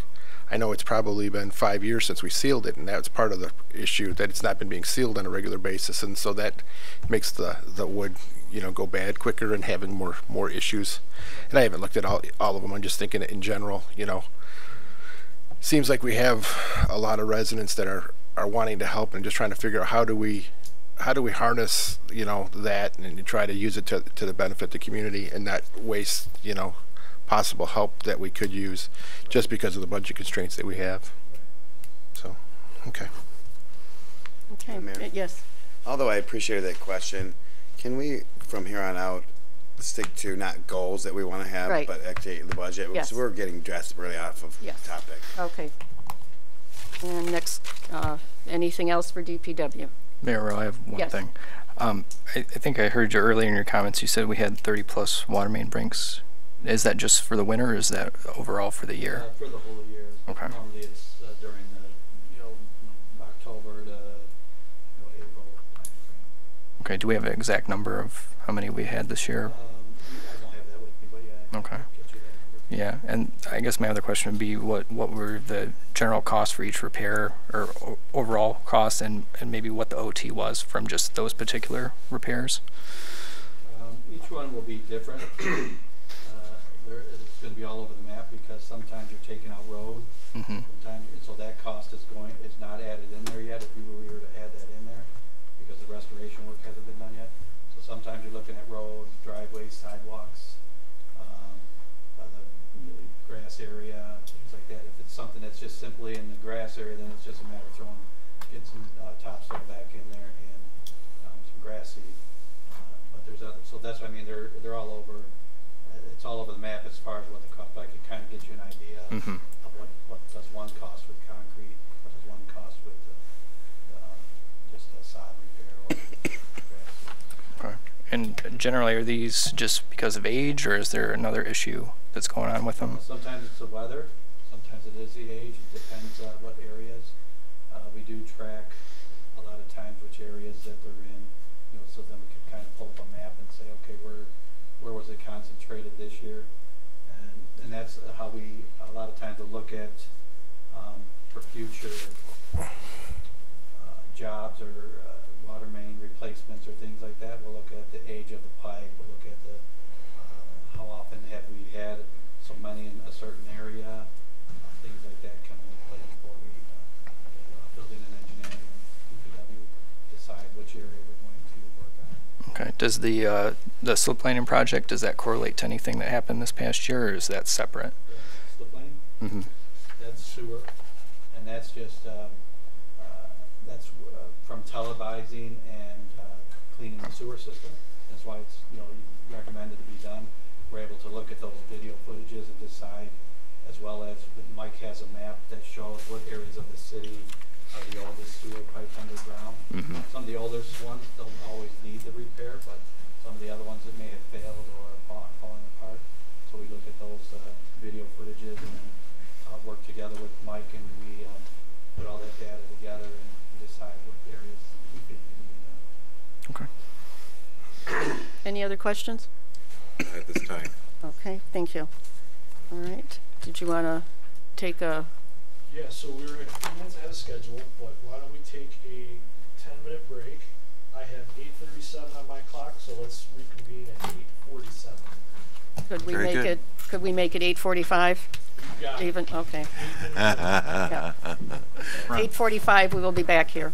I know it's probably been 5 years since we sealed it, and that's part of the issue, that it's not been being sealed on a regular basis, and so that makes the wood go bad quicker and having more issues. And I haven't looked at all of them. I'm just thinking in general. Seems like we have a lot of residents that are wanting to help and just trying to figure out how do we harness that and try to use it to the benefit of the community and not waste possible help that we could use just because of the budget constraints that we have. So, okay. Okay. Yes. Although I appreciate that question, can we from here on out stick to not goals that we want to have, but actually the budget? Yes. So we're getting dressed really off of topic. Okay. And next, anything else for DPW? Mayor, I have one thing. I think I heard you earlier in your comments. You said we had 30+ water main breaks. Is that just for the winter, or is that overall for the year? For the whole year. Okay. Normally it's during the October to April timeframe. Okay. Do we have an exact number of how many we had this year? I don't have that with me, but yeah. Okay. Get you that number. Yeah, and I guess my other question would be what were the general costs for each repair, or overall costs, and maybe what the OT was from just those particular repairs? Each one will be different. It's going to be all over the map because sometimes you're taking out road. Sometimes, so that cost is not added in there yet. If we were to add that in there, because the restoration work hasn't been done yet. So sometimes you're looking at roads, driveways, sidewalks, the grass area, things like that. If it's something that's just simply in the grass area, then it's just a matter of get some topsoil back in there and some grass seed. But there's other, so that's what I mean. They're all over. It's all over the map as far as what the cost. I can kind of get you an idea of what does one cost with concrete, what does one cost with just a sod repair or grass seed. Okay. And generally, are these just because of age, or is there another issue that's going on with them? Sometimes it's the weather. Sometimes it is the age. It depends what areas. We do track a lot of times which areas that they're in, so then we can kind of pull up a map and say, okay, where was it concentrated this year? And that's how we a lot of times will look at for future jobs or water main replacements or things like that. We'll look at the age of the pipe. We'll look at the how often have we had so many in a certain area. Things like that come into play before we building and engineering and DPW decide which area we're going to work on. Okay. Does the slip laning project, does that correlate to anything that happened this past year, or is that separate? The slip lane? That's sewer, and that's just that's from televising and cleaning the sewer system. That's why it's recommended to be done. We're able to look at those video footages and decide, as well as Mike has a map that shows what areas of the city are the oldest sewer pipes underground. Some of the oldest ones don't always need the repair, but some of the other ones that may have failed or fallen apart. So we look at those video footages and then work together with Mike, and we put all that data together and decide what areas we think need to be done. Okay. Any other questions? At this time. Okay, thank you. All right. Did you want to take a... Yeah, so we're a few minutes ahead of schedule, but why don't we take a 10-minute break? I have 8:37 on my clock, so let's reconvene at 8:47. Could we make it 8:45? got it. Even, okay. Yeah. 8:45, we will be back here.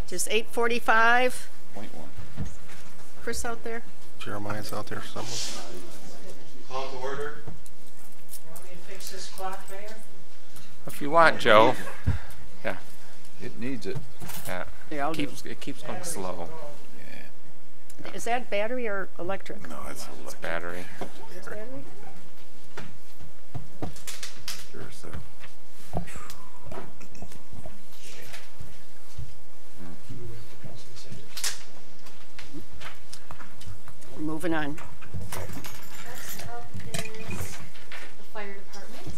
Just 8:45. Chris out there? Jeremiah's out there somewhere. Call to order. Want me to fix this clock, Mayor? If you want, Joe. Yeah. It needs it. Yeah. Yeah, I'll do. It keeps going slow. Yeah. Is that battery or electric? No, it's It's battery. Battery? sure so. Moving on. Next up is the fire department.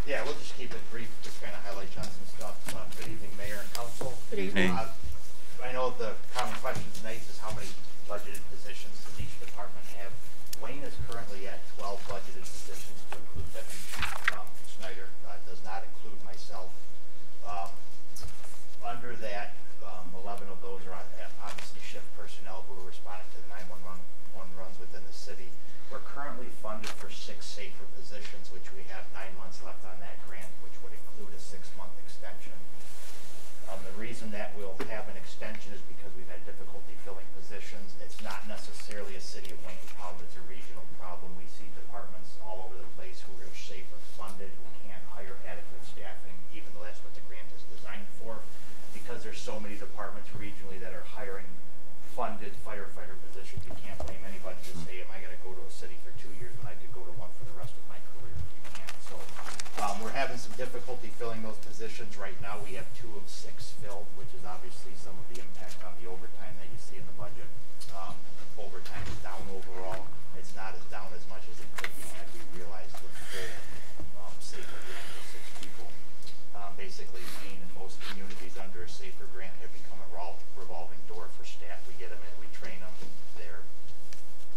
Yeah, we'll just keep it brief, just kind of highlight on some stuff. Good evening, Mayor and Council. Good evening. I know the common question tonight is how many budgeted positions does each department have? Wayne is currently at 12 budgeted positions to include Deputy Snyder, does not include myself. Under that, 11 of those are obviously shift personnel who are responding to the 911 runs within the city. We're currently funded for 6 safer positions, which we have 9 months left on that grant, which would include a 6-month extension. The reason that we'll have an extension is because we've had difficulty filling positions. It's not necessarily a city of Wayne problem, it's a regional problem. We see departments all over the place who are safer funded, who can't hire adequate staffing, even though that's what the grant is designed for. Because there's so many departments regionally that are hiring funded firefighter positions, you can't blame anybody to say, am I going to go to a city for 2 years when I could go to one for the rest of my career? You can't. So we're having some difficulty filling those positions. Right now we have 2 of 6 filled, which is obviously some of the impact on the overtime that you see in the budget. Overtime is down overall. It's not as down as much as it could be had we realized with the whole safer grant for 6 people. Basically, Wayne and most communities under a safer grant have become a revolving door for staff. We get them in, we train them, they're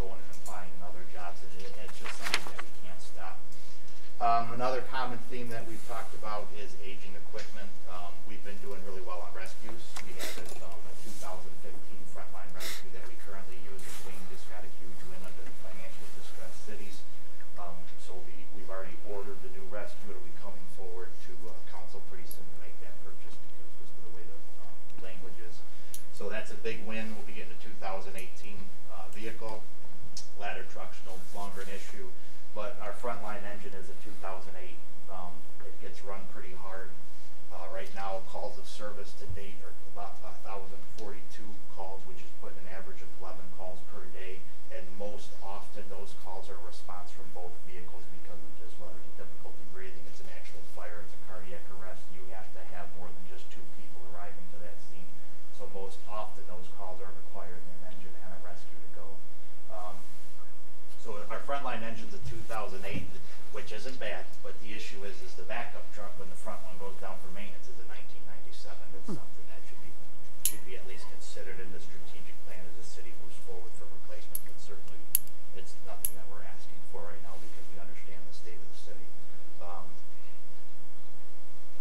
going and applying in other jobs, and it's just something that we can't stop. Another common theme that we've talked about is aging equipment. We've been doing really well on rescues. We have a 2015 frontline rescue that we currently use, and Wayne just got a huge win under the financially distressed cities. So we've already ordered the new rescue. It'll be coming forward to council pretty soon to make that purchase because just of the way the language is. So that's a big win. We'll be getting a 2018 vehicle. Ladder trucks no longer an issue, but our frontline engine is a 2008. It gets run pretty hard. Right now, calls of service to date are about 1,042 calls, which is putting an average of 11 calls per day. And most often, those calls are a response from both vehicles because of just whether it's difficulty breathing, it's an actual fire, it's a cardiac arrest. You have to have more than just 2 people arriving to that scene. So most often, those calls are requiring an engine and a rescue to go. So our frontline engine's a 2008, which isn't bad, but the issue is the backup truck when the front one goes down for maintenance is a 1997. It's something that should be at least considered in the strategic plan as the city moves forward for replacement. But certainly, it's nothing that we're asking for right now because we understand the state of the city.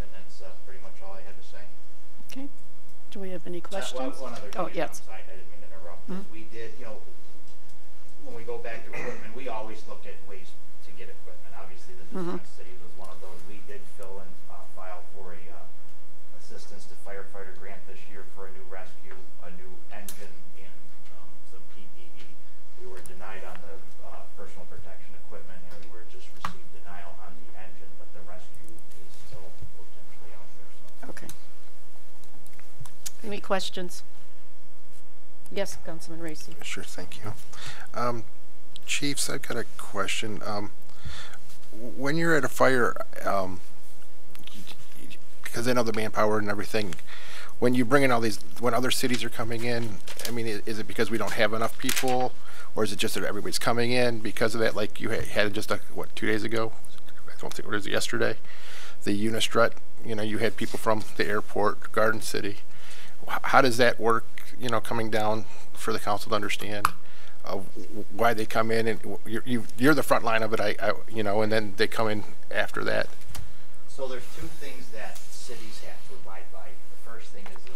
And that's pretty much all I had to say. Okay. Do we have any questions? One other thing, yes. I didn't mean to interrupt. We did, when we go back to equipment, we always look at ways to get equipment. Obviously, the distressed cities was one of those. We did fill and file for a assistance to firefighter grant this year for a new rescue, a new engine, and some PPE. We were denied on the personal protection equipment, and we were just received denial on the engine, but the rescue is still potentially out there. So. Okay. Any questions? Yes, Councilman Racy. Sure, thank you. Chiefs, I've got a question. When you're at a fire, because I know the manpower and everything, when you bring in all these, when other cities are coming in, I mean, is it because we don't have enough people, or is it just that everybody's coming in because of that? Like you had just, 2 days ago? I don't think, what was it, yesterday? The Unistrut, you had people from the airport, Garden City. How does that work, coming down for the council to understand why they come in? And you're the front line of it, and then they come in after that. So there's 2 things that cities have to abide by. The first thing is a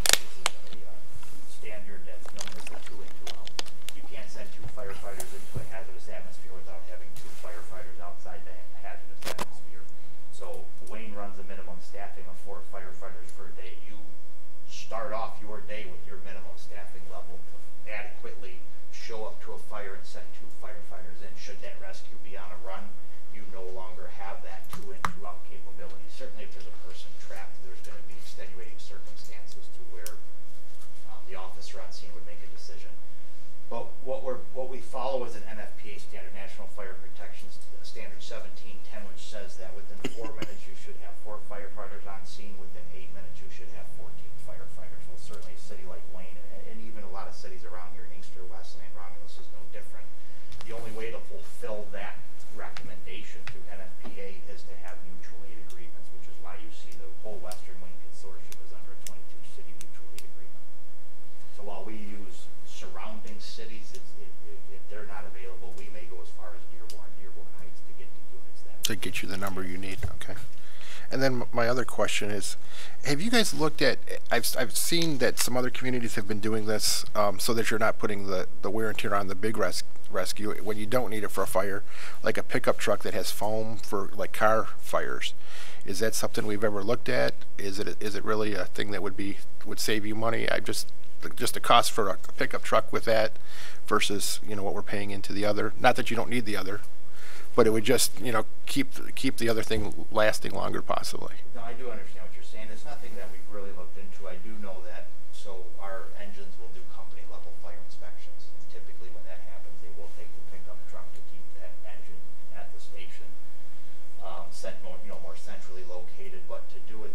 standard that's known as the 2 in, 2 out. You can't send 2 firefighters into a hazardous atmosphere without having 2 firefighters outside the hazardous atmosphere. So Wayne runs a minimum staffing of 4 firefighters officer on scene would make a decision. But what we follow is an NFPA standard, National Fire Protection Standard 1710, which says that within 4 minutes you should have 4 firefighters on scene. Within 8 minutes you should have 14 firefighters. Well, certainly a city like Wayne, and even a lot of cities around here, Inkster, Westland, Romulus, is no different. The only way to fulfill that recommendation through NFPA is to have mutual aid agreements, which is why you see the whole Western Wayne Consortium is under a 22-city mutual aid agreement. So while we use surrounding cities, if they're not available, we may go as far as Dearborn Heights to get the units that To get you the number you need, okay. And then my other question is, have you guys looked at, I've seen that some other communities have been doing this so that you're not putting the wear and tear on the big rescue when you don't need it for a fire, like a pickup truck that has foam for like car fires. Is that something we've ever looked at? Is it really a thing that would save you money? Just the cost for a pickup truck with that versus, you know, what we're paying into the other. Not that you don't need the other, but it would just, you know, keep the other thing lasting longer possibly. No, I do understand what you're saying. It's nothing that we've really looked into. I do know that, so our engines will do company level fire inspections. Typically when that happens, they will take the pickup truck to keep that engine at the station, more centrally located. But to do it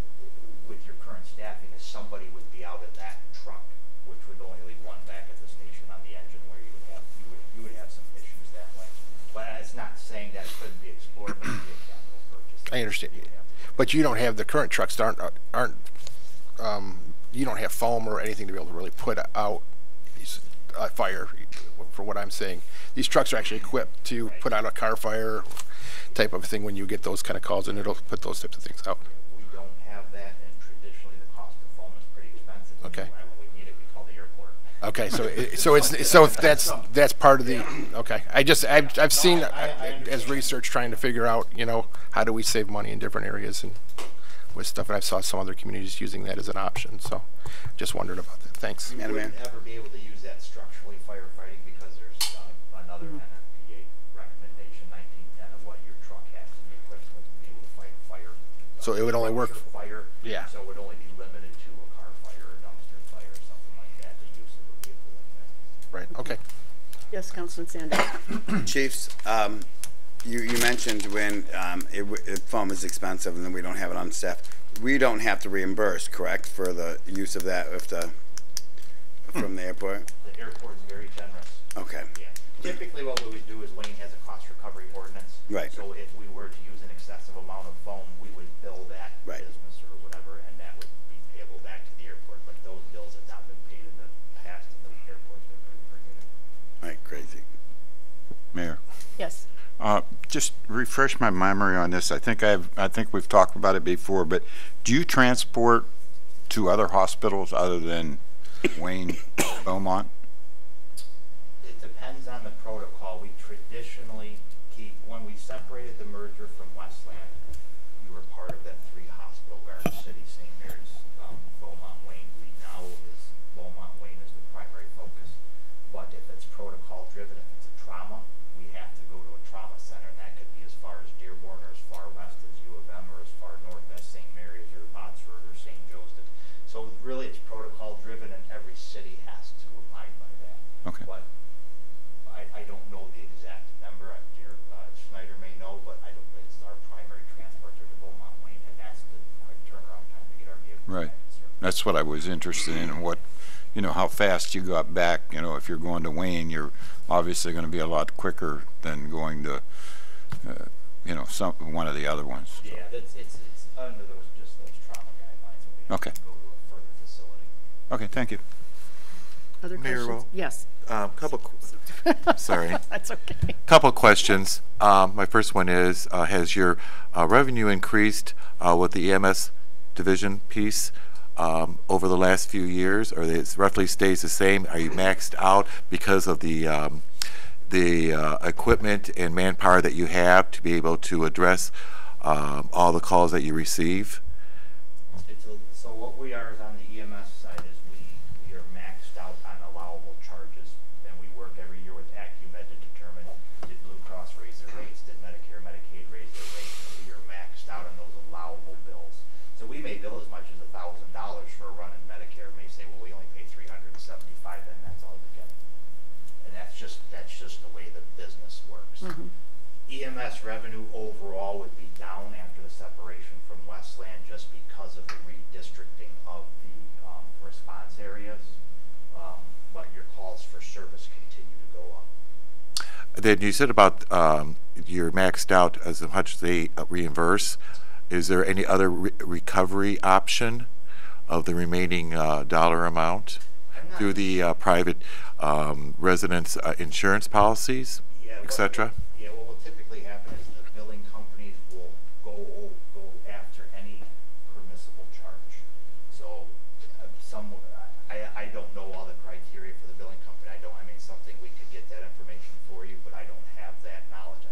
with your current staffing, is somebody would be out in that truck, which would only leave one back at the station on the engine, where you would have some issues that way. But it's not saying that it couldn't be explored, but it would be a capital purchase. I understand. But you don't have the current trucks aren't you don't have foam or anything to be able to really put out a fire, for what I'm saying. These trucks are actually equipped to put out a car fire type of thing when you get those kind of calls, and it'll put those types of things out. We don't have that, and traditionally the cost of foam is pretty expensive. Okay. When we need it, we call the airport. Okay, so that's part of the, okay. I've seen as research trying to figure out, you know, how do we save money in different areas and with stuff, and I saw some other communities using that as an option, so just wondered about that. Thanks. We wouldn't ever be able to use that structurally firefighting because there's another NFPA recommendation, 1910, of what your truck has to be equipped with to be able to fight a fire. So it would only work. Fire. Yeah. So it would only be limited to a car fire, or a dumpster fire, or something like that, the use of a vehicle like that. Right. Okay. Yes, Councilman Sanders. Chiefs, you mentioned when foam is expensive and then we don't have it on staff. We don't have to reimburse, correct, for the use of that from the airport? The airport's very generous. Okay. Yeah. Typically what we would do is Wayne has a cost recovery ordinance. Right. So if we were to use an excessive amount of foam, we would bill that business or whatever, and that would be payable back to the airport. But those bills have not been paid in the past, and the airport's been pretty forgiving. Right, crazy. Mayor. Yes. Just refresh my memory on this. I think we've talked about it before, but do you transport to other hospitals other than Wayne, Beaumont? It depends on the protocol. We traditionally keep, when we separated the merger from Westland, we were part of that 3-hospital Garden City, St. Mary's, Beaumont, Wayne. Beaumont, Wayne is the primary focus. But if it's protocol driven, if it's a trauma, we have to go to a trauma center, and that could be as far as Dearborn, or as far west as U of M, or as far north as St. Mary's, or Botsford, or St. Joseph. So really it's protocol driven, and every city has to abide by that. Okay. But I don't know the exact number. Snyder may know, but it's our primary transports are to Beaumont, Wayne, and that's the quick turnaround time to get our vehicles Right. back. That's what I was interested in, and what, you know, how fast you got back. You know, if you're going to Wayne, you're obviously going to be a lot quicker than going to, you know, one of the other ones. So. Yeah, it's under just those trauma guidelines, and we have to go to a further facility. Okay, thank you. Other Mayor questions? Yes. Sorry. That's okay. Couple questions. My first one is, has your revenue increased with the EMS division piece over the last few years, or it roughly stays the same? Are you maxed out because of the equipment and manpower that you have to be able to address all the calls that you receive? So what we are is on the EMS side is we are maxed out on allowable charges, and we work every year with AccuMed to determine, did Blue Cross raise their rates, did Medicare, Medicaid raise their rates, and we are maxed out on those allowable bills. So we may bill as much as $1,000 for a run, and Medicare may say, well, we only pay $375. just the way the business works. EMS revenue overall would be down after the separation from Westland just because of the redistricting of the response areas, but your calls for service continue to go up. Then you said about you're maxed out as much as they reimburse. Is there any other recovery option of the remaining dollar amount through the private residence insurance policies, etc.? Yeah, what will typically happen is the billing companies will go after any permissible charge. So I don't know all the criteria for the billing company. I mean, something we could get that information for you, but I don't have that knowledge.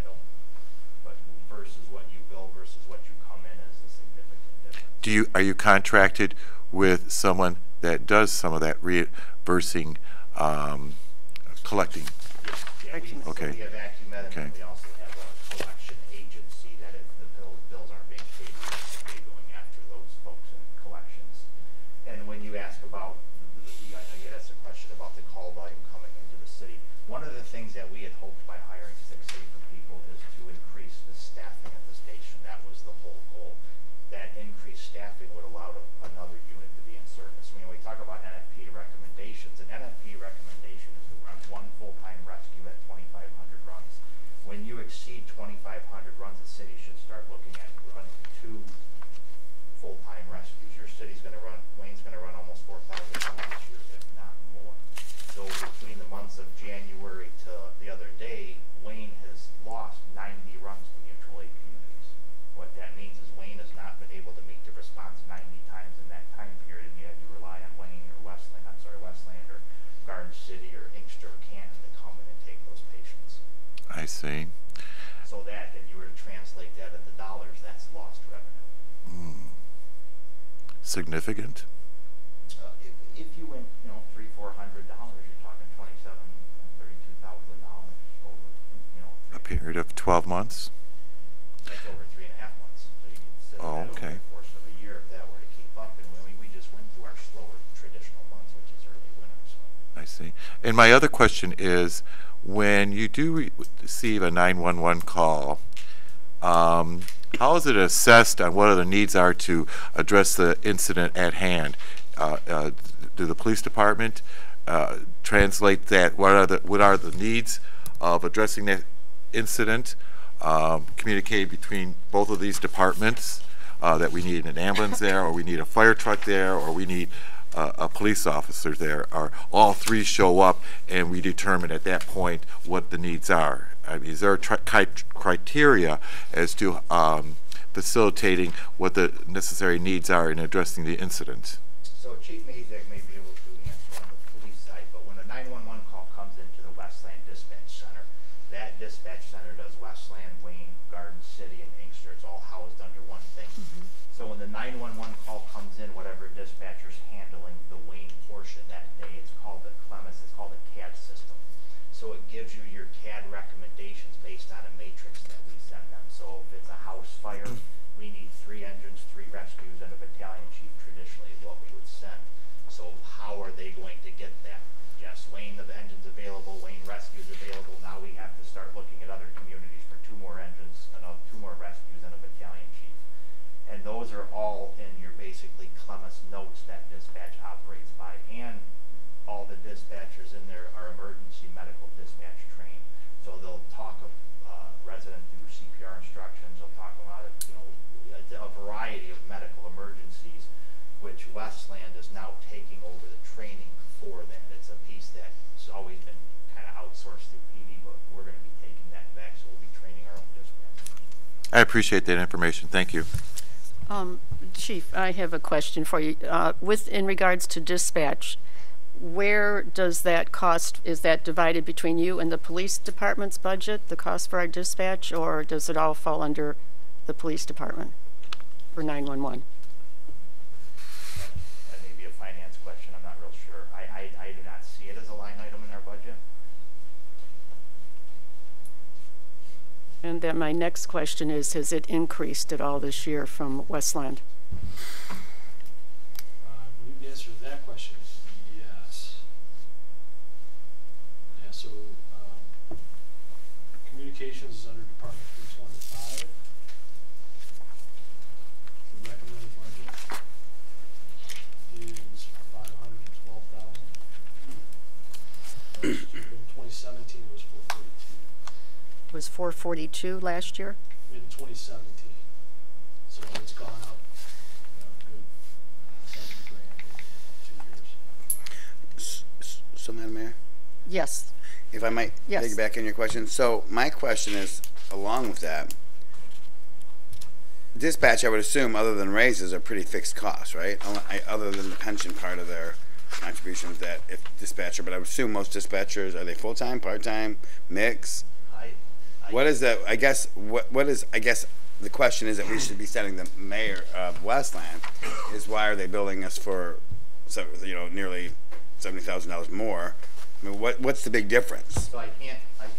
But versus what you bill versus what you come in is a significant difference. Are you contracted with someone that does some of that reimbursing, collecting? Yeah, okay. So we have Acumen, and we also have a collection agency that if the bills aren't being paid, we have somebody going after those folks in collections. And when you ask about, I know you asked a question about the call volume coming into the city. One of the things that we had hoped by hiring 6 safer people is to increase the staffing at the station. That was the whole goal. That increased staffing would allow another unit to be in service. When we talk about NFP recommendations, an NFP recommendation is to run 1 full-time rescue at 2,500 runs. When you exceed 2,500 runs, the city should start looking at running 2 full-time rescues. Your city's going to run, Wayne's going to run almost 4,000 runs this year, if not more. So between the months of January to the other day, Wayne has lost 90 runs to mutual aid communities. What that means is Wayne has not been able to meet the response 90 times in that time period, and you had to rely on Wayne or Westland or Garden City or Inkster or Canton to come in and take those patients. I see. So that, if you were to translate that into dollars, that's lost revenue. Significant? If you went, $300-400, you're talking $27,000-32,000 over, A period of 12 months? That's over 3.5 months. So you could sit over the course of a year if that were to keep up. And we just went through our slower traditional months, which is early winter. So. I see. And my other question is, when you do receive a 911 call, how is it assessed on what the needs are to address the incident at hand? Do the police department translate that? What are the needs of addressing that incident? Communicate between both of these departments that we need an ambulance there, or we need a fire truck there, or we need a police officer there, or all 3 show up and we determine at that point what the needs are. I mean, is there a criteria as to facilitating what the necessary needs are in addressing the incident? So Chief Mazak may be able to answer on the police side, but when a 911 call comes into the Westland Dispatch Center, that dispatch center does Westland, Wayne, Garden City, and Inkster. It's all housed under one thing. So when the 911 call comes in, whatever dispatcher's handling the Wayne portion that day, it's called the Clemis, it's called a CAD system. So it gives you your CAD recommendations based on a matrix that we send them. So if it's a house fire, we need 3 engines, 3 rescues, and a battalion chief traditionally is what we would send. So how are they going to get that? Yes, Wayne, the engine's available, Wayne Rescue's available. Now we have to start looking at other communities for 2 more engines, 2 more rescues, and a battalion chief. And those are all in your basically Clemis notes that dispatch operates by. And all the dispatchers in there are emergency medical dispatch trained. So they'll talk of resident through CPR instructions. They'll talk about a variety of medical emergencies, which Westland is now taking over the training for that. It's a piece that's always been kind of outsourced through PD, but we're going to be taking that back, so we'll be training our own dispatchers. I appreciate that information. Thank you. Chief, I have a question for you. In regards to dispatch, where does that cost, is that divided between you and the police department's budget, the cost for our dispatch, or does it all fall under the police department for 911? That may be a finance question. I'm not real sure. I do not see it as a line item in our budget. And then my next question is, has it increased at all this year from Westland? I believe the answer to that question is yes. Yeah, so Communications is under Department 325. The recommended budget is $512,000. In 2017, it was 442. It was 442 last year? In 2017. So it's gone up, good 70 grand in 2 years. So, Madam Mayor? Yes. If I might Yes. take back in your question. So my question is, along with that, dispatch, I would assume, other than raises, are pretty fixed costs, right? Other than the pension part of their contributions, that if dispatcher, but I would assume most dispatchers, are they full-time, part-time, mix? What is the, I guess, what is, I guess, the question is that we should be sending the mayor of Westland is why are they billing us for, nearly $70,000 more? I mean, what's the big difference? So I can't only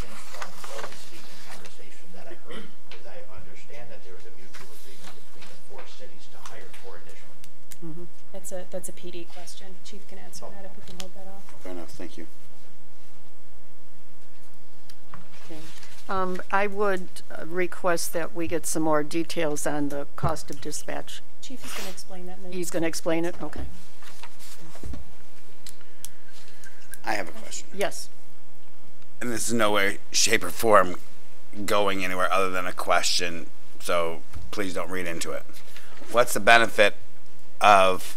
speak in conversation that I heard, because I understand that there was a mutual agreement between the 4 cities to hire 4 additional. That's a PD question. Chief can answer that if we can hold that off. Fair enough, thank you. Okay. I would request that we get some more details on the cost of dispatch. Chief is going to explain that. He's going to explain it? Okay. I have a question. Yes. And this is no way, shape, or form going anywhere other than a question, so please don't read into it. What's the benefit of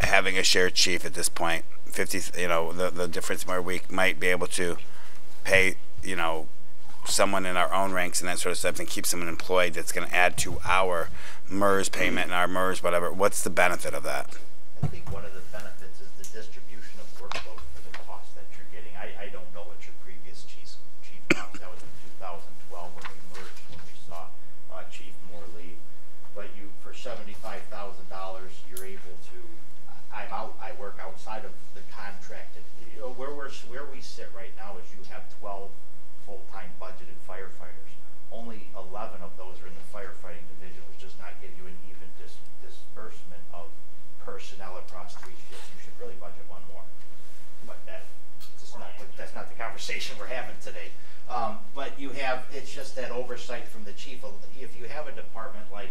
having a shared chief at this point? 50, the difference where we might be able to pay, someone in our own ranks and that sort of stuff and keep someone employed that's going to add to our MERS payment and our MERS whatever. What's the benefit of that? I think one of the benefits is the distribution of workload for the cost that you're getting. I don't know what your previous chief cost. That was in 2012 when we merged, when we saw Chief Moore leave. But for $75,000, you're able to. I work outside of the contracted. Where we sit right now is you have 12 full-time budgeted firefighters. Only 11 of those are in the firefighting division, which does not give you an even disbursement of personnel across 3 shifts. You should really budget 1 more. But that's not the conversation we're having today. But it's just that oversight from the chief. If you have a department like,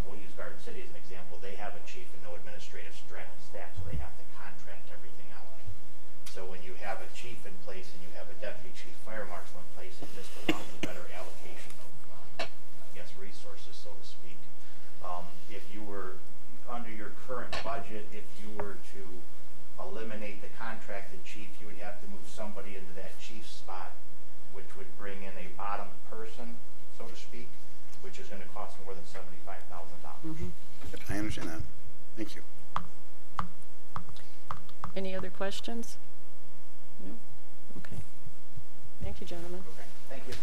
we'll use Garden City as an example, they have a chief and no administrative staff, so they have to contract everything out. So when you have a chief in place and you have a deputy chief fire marshal in place, it just allows a better allocation of, resources, so to speak. If you were, under your current budget, if you were to eliminate the contracted chief, you would have to move somebody into that chief spot, which would bring in a bottom person, so to speak, which is going to cost more than $75,000. I understand that. Thank you. Any other questions? No? Okay. Thank you, gentlemen. Okay, thank you.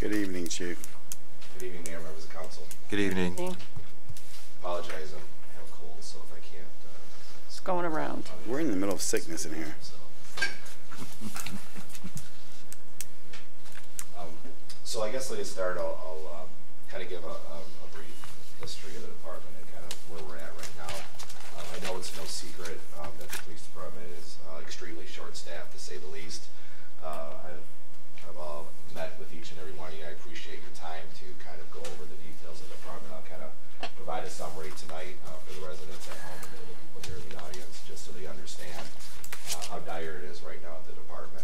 Good evening, Chief. Good evening, Mayor, members of council. Good evening. Apologize, I have a cold, so if I can't. It's going around. We're in the middle of sickness in here. So I guess let me start. I'll kind of give a brief history of the department and kind of where we're at right now. I know it's no secret that the police department is extremely short-staffed, to say the least. I've met with each and every one of you. I appreciate your time to kind of go over the details of the department. I'll kind of provide a summary tonight for the residents at home and the people here in the audience, just so they understand how dire it is right now at the department.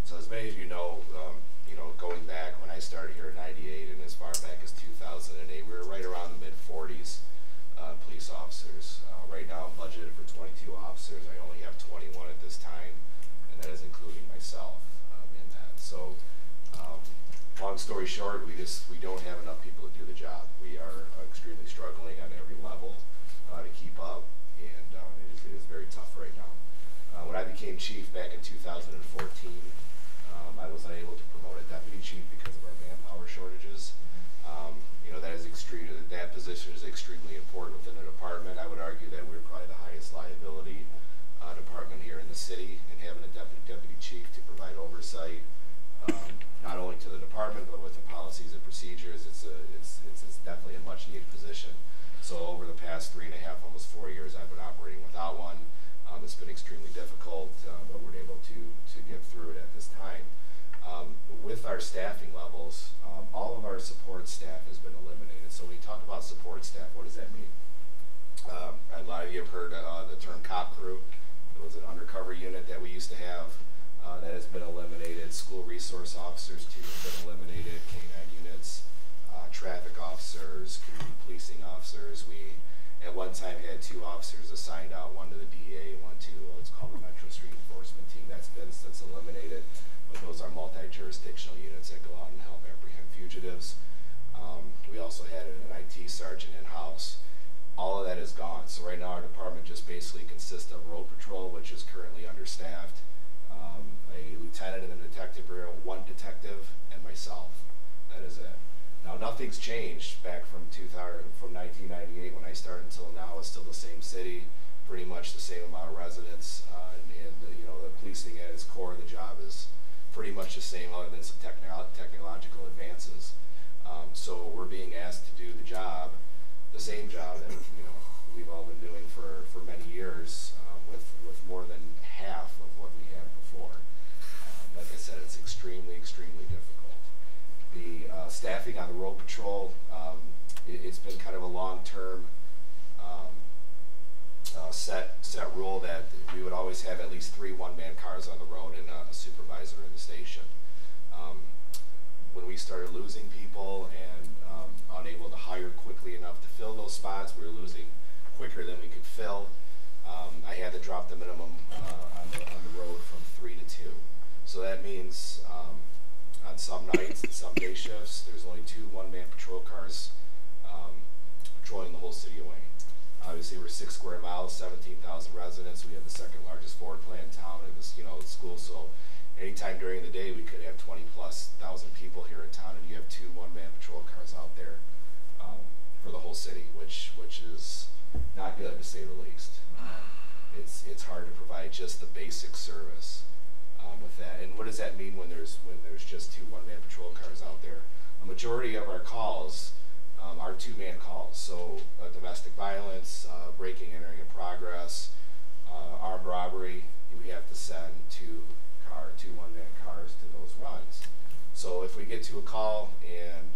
So as many of you know, going back when I started here in '98 and as far back as 2008, we were right around the mid-40s police officers. Right now I'm budgeted for 22 officers. I only have 21 at this time, and that is including myself in that. So long story short, we don't have enough people to do the job. We are extremely struggling on every level to keep up, and it is very tough right now. When I became chief back in 2014, I was unable to promote a deputy chief because of our manpower shortages. That position is extremely important within the department. I would argue that we're probably the highest liability department here in the city, and having a deputy chief to provide oversight, not only to the department but with the policies and procedures. It's definitely a much needed position. So over the past 3.5, almost 4 years, I've been operating without one. It's been extremely difficult, but we're able to get through it at this time. With our staffing levels, all of our support staff has been eliminated. So when you talk about support staff, what does that mean? A lot of you have heard the term cop crew. It was an undercover unit that we used to have. That has been eliminated. School resource officers too have been eliminated. K-9 units, traffic officers, community policing officers. We at one time had 2 officers assigned out, one to the DEA, one to what's called the Metro Street Enforcement Team. That's been since eliminated. But those are multi-jurisdictional units that go out and help apprehend fugitives. We also had an IT sergeant in-house. All of that is gone. So right now our department just basically consists of road patrol, which is currently understaffed, a lieutenant in the detective bureau, 1 detective, and myself. That is it. Now nothing's changed back from 1998 when I started until now. It's still the same city, pretty much the same amount of residents, and you know, the policing at its core, the job is pretty much the same, other than some technological advances. So we're being asked to do the job, the same job that we've all been doing for many years, with more than half of what we had before. Like I said, it's extremely difficult. The staffing on the road patrol, it's been kind of a long-term set rule that we would always have at least 3 one-man cars on the road and a supervisor in the station. When we started losing people and unable to hire quickly enough to fill those spots, we were losing quicker than we could fill. I had to drop the minimum on the road from 3 to 2. So that means on some nights and some day shifts, there's only 2 one-man patrol cars patrolling the whole city of Wayne. Obviously, we're 6 square miles, 17,000 residents. We have the 2nd largest Ford plant in town, and this, school. So anytime during the day, we could have 20+ thousand people here in town, and you have 2 one-man patrol cars out there for the whole city, which is not good, to say the least. It's hard to provide just the basic service with that. And what does that mean when there's just 2 one-man patrol cars out there? A majority of our calls are 2-man calls. So domestic violence, breaking, entering in progress, armed robbery, we have to send 2 one-man cars to those runs. So if we get to a call and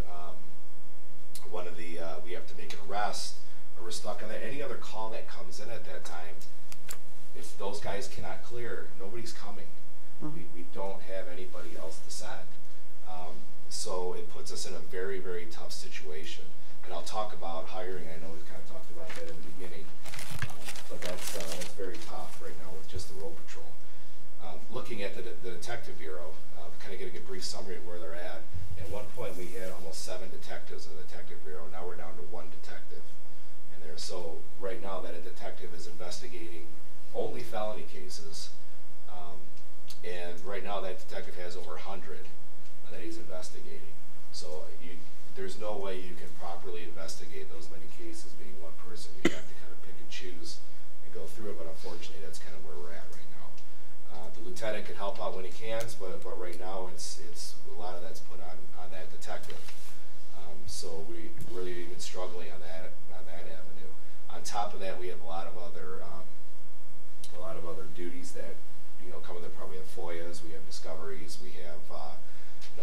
we have to make an arrest, or we're stuck on that, any other call that comes in at that time, if those guys cannot clear, nobody's coming. We don't have anybody else to send. So it puts us in a very tough situation. And I'll talk about hiring. I know we've kind of talked about that in the beginning, but that's very tough right now with just the road patrol. Looking at the detective bureau, kind of getting a brief summary of where they're at. At one point, we had almost 7 detectives in the detective bureau. Now we're down to 1 detective in there. So right now, that a detective is investigating only felony cases, and right now that detective has over 100 that he's investigating. So there's no way you can properly investigate those many cases being one person. You have to kind of pick and choose and go through it, but unfortunately that's kind of where we're at right now. The lieutenant can help out when he can, but right now it's a lot of that's put on that detective. So we're really even struggling on that avenue. On top of that, we have a lot of other duties that come with it. Probably have FOIAs, we have discoveries, we have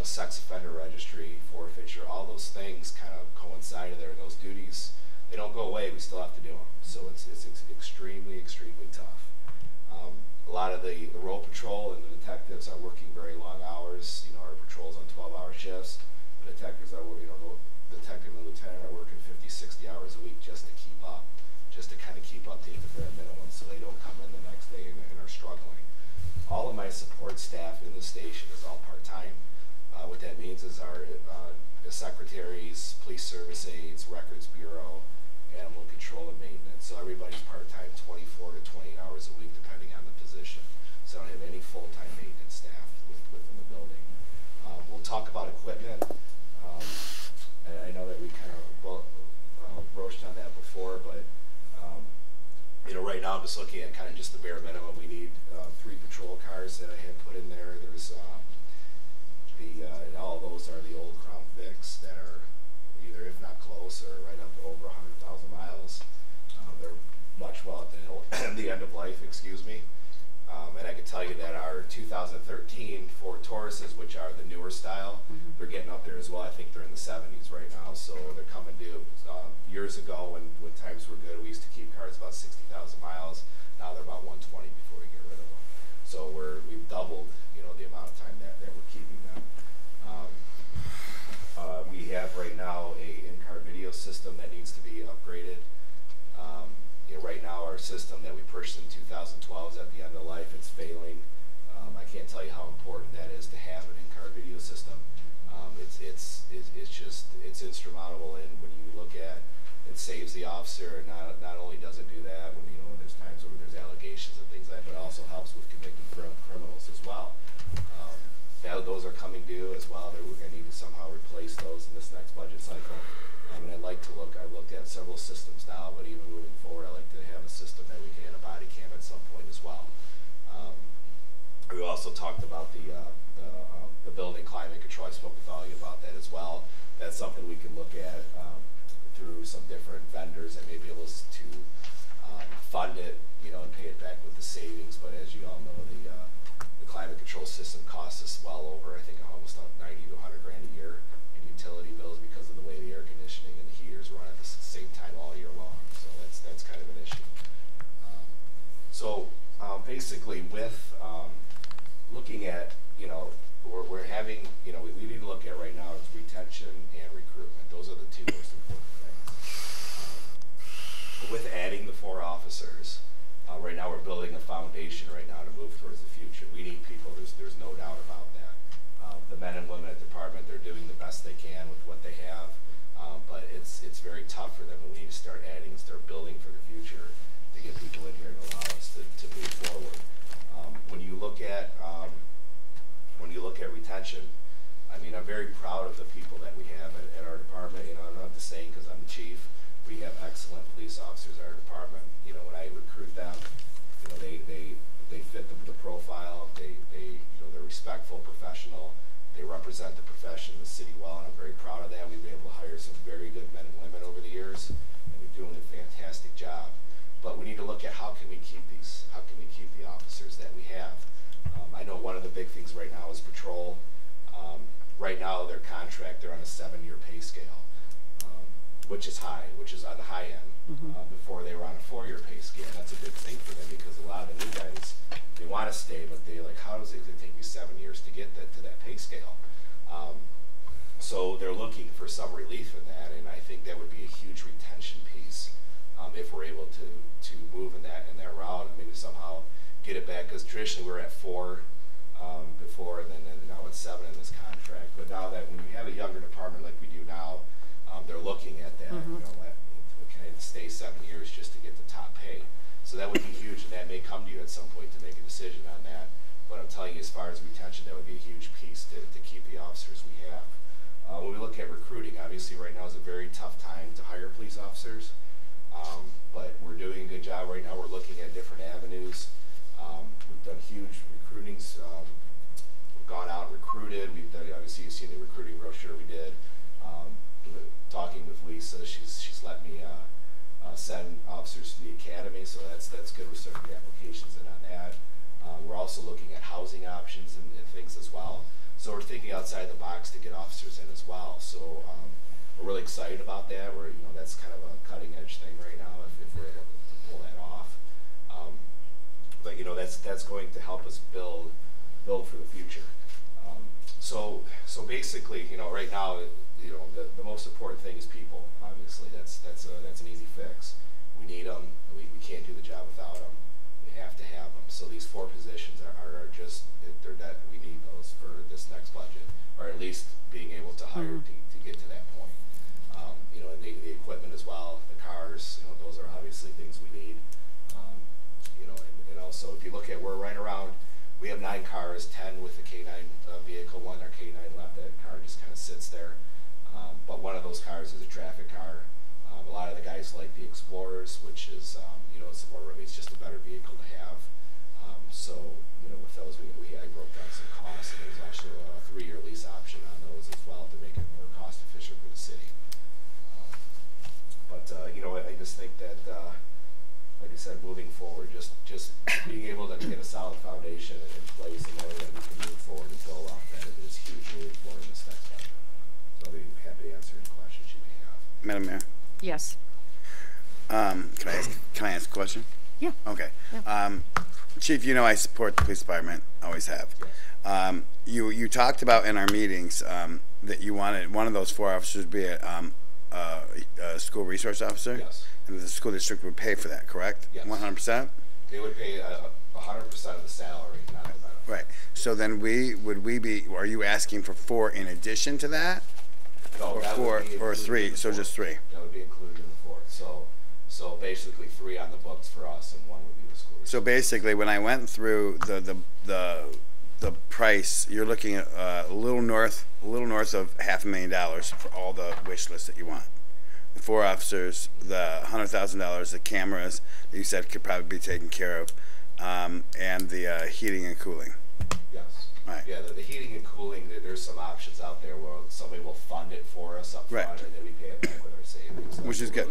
sex offender registry, forfeiture. All those things kind of coincide there. Those duties, they don't go away. We still have to do them. So it's extremely tough. A lot of the road patrol and the detectives are working very long hours. Our patrols on 12-hour shifts. The detectives are, the detective and the lieutenant are working 50, 60 hours a week just to keep up, just to kind of keep up to the bare minimum, so they don't come in the next day and are struggling. All of my support staff in the station is all part-time. What that means is our secretaries, police service aides, records bureau, animal control and maintenance. So everybody's part-time, 24 to 28 hours a week, depending on the position. So I don't have any full-time maintenance staff within the building. We'll talk about equipment. I know that we kind of broached on that before, but right now I'm just looking at kind of just the bare minimum. We need 3 patrol cars that I had put in there. There's and all those are the old Crown Vics that are either, if not close, or right up to over 100,000 miles. They're much well at the end of life, excuse me. And I can tell you that our 2013 Ford Tauruses, which are the newer style, they're getting up there as well. I think they're in the 70s right now, so they're coming due. Years ago, when times were good, we used to keep cars about 60,000 miles. Now they're about 120 before we get rid of them. So we've doubled, the amount of time that we're keeping them. We have right now a in-car video system that needs to be upgraded. Right now, our system that we purchased in 2012 is at the end of life. It's failing. I can't tell you how important that is to have an in-car video system. It's insurmountable, and when you look at it, saves the officer. And not only does it do that when there's times where there's allegations and things like that, but it also helps with convicting criminals as well. Those are coming due as well. We're going to need to somehow replace those in this next budget cycle. And I'd like to I've looked at several systems now, but even moving forward, I'd like to have a system that we can add a body cam at some point as well. We also talked about the building climate control. I spoke with all you about that as well. That's something we can look at through some different vendors that may be able to fund it, and pay it back with the savings. But as you all know, the climate control system costs us well over, I think, almost 90 to 100 grand a year in utility bills because of the way the air conditioning and the heaters run at the same time all year long. So that's kind of an issue. Basically, with looking at, we're having, we need to look at right now is retention and recruitment. Those are the 2 most important things. With adding the 4 officers, right now we're building a foundation right now to move towards the future. We need people. There's no doubt about that. The men and women at the department, they're doing the best they can with what they have, but it's very tough for them, and we need to start adding and start building for the future to get people in here and allow us to move forward. When you look at retention, I mean, I'm very proud of the people that we have at our department. I'm not just saying because I'm the chief. We have excellent police officers at our department. When I recruit them, they fit the profile. They're respectful, professional. They represent the profession, the city well, and I'm very proud of that. We've been able to hire some very good men and women over the years, and they're doing a fantastic job. But we need to look at how can we keep these, how can we keep the officers that we have. I know one of the big things right now is patrol. Right now, their contract, they're on a 7-year pay scale, which is high, which is on the high end. Before they were on a 4-year pay scale. That's a big thing for them because a lot of the new guys, they want to stay, but they're like, how does it take me 7 years to get to that pay scale? So they're looking for some relief in that, and I think that would be a huge retention piece if we're able to move in that route and maybe somehow get it back, because traditionally we were at 4 before, and then now it's 7 in this contract. But now that when we have a younger department like we do now, they're looking at that. Can I stay 7 years just to get the top pay? So that would be huge, and that may come to you at some point to make a decision on that. But I'm telling you, as far as retention, that would be a huge piece to keep the officers we have. When we look at recruiting, obviously right now is a very tough time to hire police officers. But we're doing a good job right now. We're looking at different avenues. We've done huge recruitings. We've gone out and recruited. We've done, obviously, you've seen the recruiting brochure we did. Talking with Lisa, she's let me send officers to the academy, so that's good. We're starting the applications in on that. We're also looking at housing options and things as well. So we're thinking outside the box to get officers in as well. So we're really excited about that. That's kind of a cutting edge thing right now if we're able to pull that off. But that's going to help us build for the future. So basically, right now, the most important thing is people. Obviously, that's an easy fix. We need them. We can't do the job without them. We have to have them. So these 4 positions are just we need those for this next budget, or at least being able to hire to get to that point. And the equipment as well, the cars. Those are obviously things we need. And also if you look at, we're right around. We have 9 cars, 10 with the K9 vehicle, 1 our K9 left. That car just kind of sits there. But one of those cars is a traffic car. A lot of the guys like the Explorers. hours, which is, you know, some more rebates, just a better vehicle to have. So, you know, with those, I broke down some costs, and there's actually a 3-year lease option on those as well to make it more cost efficient for the city. But you know, I just think that, like I said, moving forward, just being able to get a solid foundation in place and knowing that we can move forward and build off that is huge moving forward in this next budget. So I'll be happy to answer any questions you may have. Madam Mayor. Yes. Can I ask a question? Yeah. Okay. Yeah. Chief, you know I support the police department, always have. Yes. You talked about in our meetings that you wanted one of those 4 officers to be a school resource officer. Yes. And the school district would pay for that, correct? Yes. 100%? They would pay 100% of the salary, not the benefit. Right. So then are you asking for 4 in addition to that? No, or that 4 would be or 3? So just 3. That would be included in the 4. So basically 3 on the books for us, and 1 would be the school. So basically, when I went through the price, you're looking at a little north of $500,000 for all the wish lists that you want. The 4 officers, the $100,000, the cameras that you said could probably be taken care of, and the heating and cooling. Yes. Right. Yeah, the heating and cooling, there's some options out there where somebody will fund it for us up front, Right. and then we pay it back with our savings. Which is good.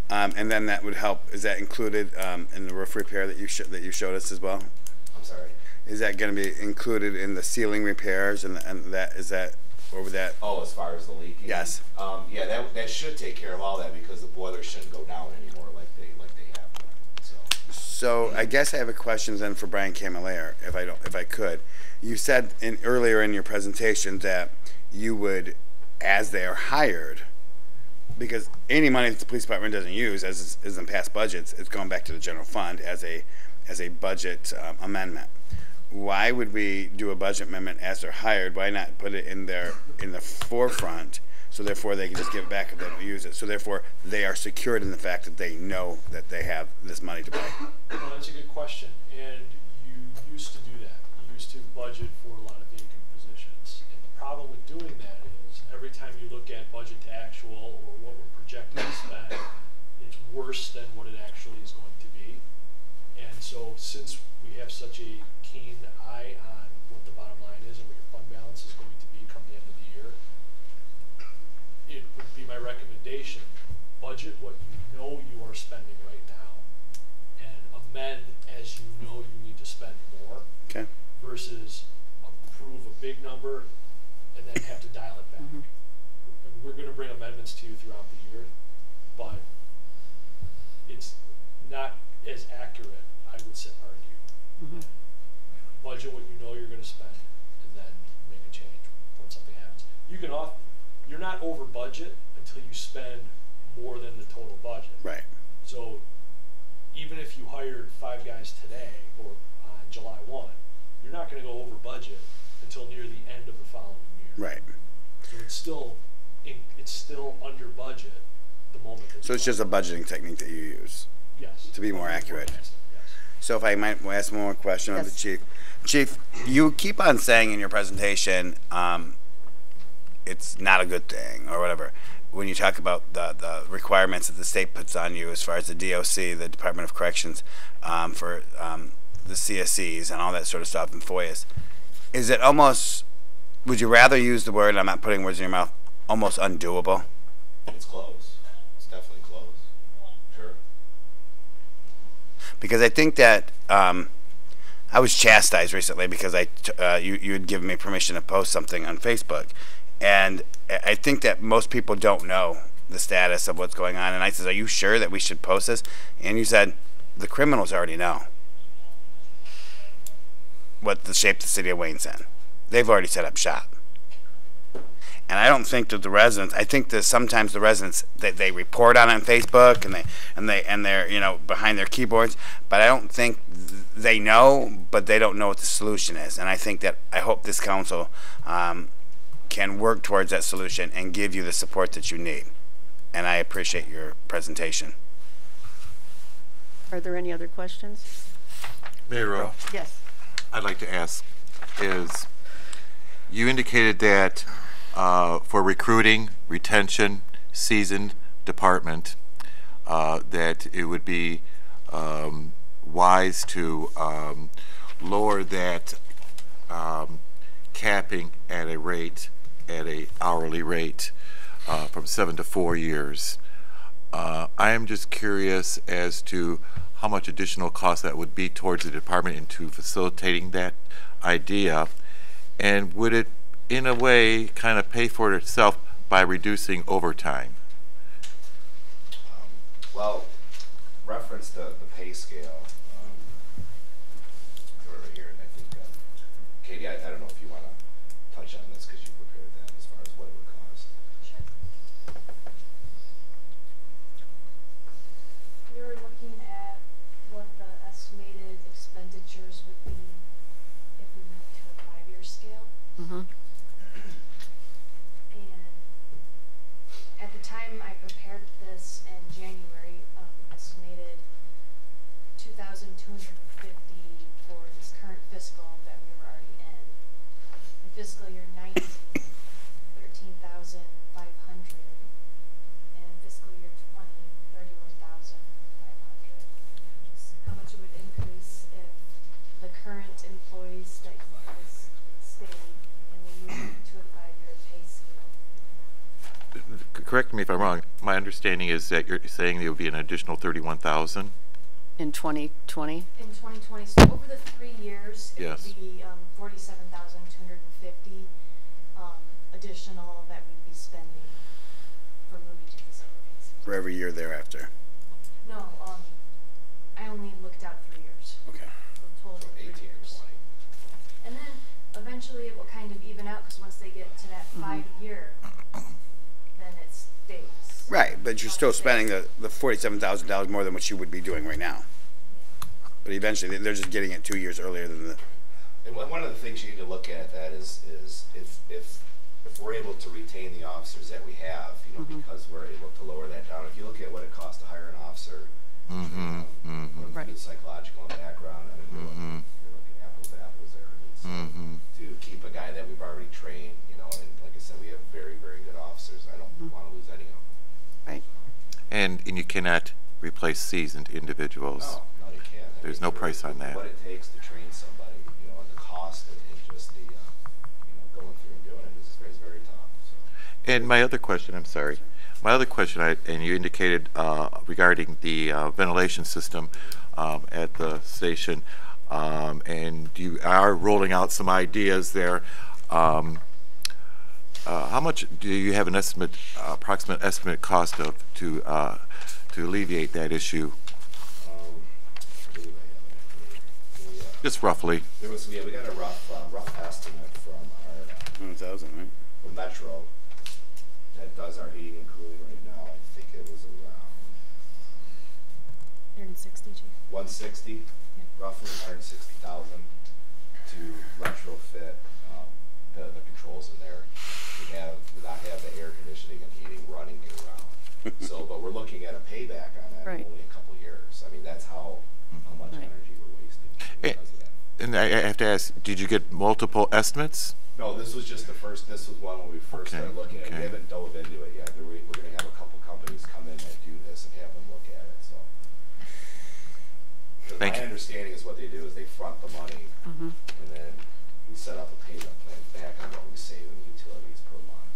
And then that would help. Is that included in the roof repair that you showed us as well? I'm sorry? Is that going to be included in the ceiling repairs and that is that over that? Oh, as far as the leaking? Yes. Yeah, that should take care of all that because the boilers shouldn't go down anymore like they have been. So I guess I have a question then for Brian Camilleri, if I could. You said earlier in your presentation that you would, as they are hired, because any money that the police department doesn't use, as is in past budgets, is going back to the general fund as a budget amendment. Why would we do a budget amendment as they're hired? Why not put it in the forefront, so therefore they can just give it back if they don't use it? So therefore they are secured in the fact that they know that they have this money to pay. Well, that's a good question, and you used to do that. You used to budget for a lot of vacant positions, and the problem with doing that is every time you look at budget to actual or what we're projecting to spend, it's worse than what it actually is going to be. And so since we have such a keen eye on what the bottom line is and what your fund balance is going to be come the end of the year, it would be my recommendation, budget what you know you are spending right now and amend as you know you need to spend more. Okay. Versus approve a big number and then have to dial it back. Mm-hmm. We're going to bring amendments to you throughout the year, but it's not as accurate, I would say, argue. Mm-hmm. Budget what you know you're going to spend and then make a change when something happens. You're not over budget until you spend more than the total budget. Right. So even if you hired 5 guys today or on July 1, you're not going to go over budget until near the end of the following year. Right. So it's still under budget the moment that So it's just a budgeting technique that you use. Yes. To be more accurate. Yes. So if I might ask one more question of the chief. Chief, you keep on saying in your presentation it's not a good thing or whatever when you talk about the requirements that the state puts on you as far as the DOC, the Department of Corrections, for the CSEs and all that sort of stuff and FOIAs. Is it almost, would you rather use the word, I'm not putting words in your mouth, almost undoable? It's close. It's definitely close. Sure. Because I think that I was chastised recently because you had given me permission to post something on Facebook, and I think that most people don't know the status of what's going on. And I said, "Are you sure that we should post this?" And you said, "The criminals already know what the shape the city of Wayne's in. They've already set up shop." And I don't think that the residents. I think that sometimes the residents they report on it on Facebook and they're behind their keyboards, but I don't think they know. But they don't know what the solution is. And I think that I hope this council can work towards that solution and give you the support that you need. And I appreciate your presentation. Are there any other questions? Mayor Rowe. Yes. I'd like to ask is, you indicated that for recruiting, retention, seasoned department, that it would be wise to lower that capping at a hourly rate from 7 to 4 years. I am just curious as to how much additional cost that would be towards the department into facilitating that idea, and would it in a way kind of pay for itself by reducing overtime? Well, reference the pay scale over here, and I think Katie, I don't know if you want to touch on this because you prepared that as far as what it would cost. Sure. We were looking at what the estimated expenditures would be if we went to a 5-year scale. Mm-hmm. And at the time I prepared this in January, estimated $2,250 for this current fiscal that we were already in. In fiscal year 19, $13,500, and in fiscal year 20, $31,500. How much it would increase if the current employees that you guys stayed and we moved to a 5-year pay scale. Correct me if I'm wrong. My understanding is that you're saying there would be an additional 31,000 in 2020. In 2020, so over the 3 years, it Yes. would be 47,250 additional that we'd be spending for moving to facilities. For every year thereafter. No, I only looked out 3 years. Okay. So total 3 years. And then eventually it will kind of even out because once they get to that 5-year, then it stays. Right, but you're still spending the $47,000 more than what you would be doing right now. But eventually, they're just getting it 2 years earlier than the. And one of the things you need to look at that is if we're able to retain the officers that we have, you know, because we're able to lower that down. If you look at what it costs to hire an officer, Right. it's psychological in the background. I mean, you're looking apples to apples there. It's, to keep a guy that we've already trained, you know, and like I said, we have very, very good officers. I don't want to lose any of them. Right. And you cannot replace seasoned individuals. No, you can't. There's no price on that. What it takes to train somebody, you know, and the cost and just the, you know, going through and doing it is very tough. So. And my other question, I'm sorry. My other question, and you indicated regarding the ventilation system at the station, and you are rolling out some ideas there. How much do you have an estimate, approximate estimate cost of to alleviate that issue? Just roughly. There was, we got a rough estimate from our 100,000, right? From Metro that does our heating and cooling right now. I think it was around 160, G. 160, roughly 160,000 to retrofit the controls in there. We not have the air conditioning and heating running year round. So, but we're looking at a payback on that in only a couple years. I mean, that's how much energy we're wasting because of that. And I have to ask, did you get multiple estimates? No, this was just the first. This was one when we first started looking at it. We haven't dove into it yet. We're going to have a couple companies come in that do this and have them look at it. So, my understanding is what they do is they front the money, and then we set up a payment plan back on what we save in utilities per month.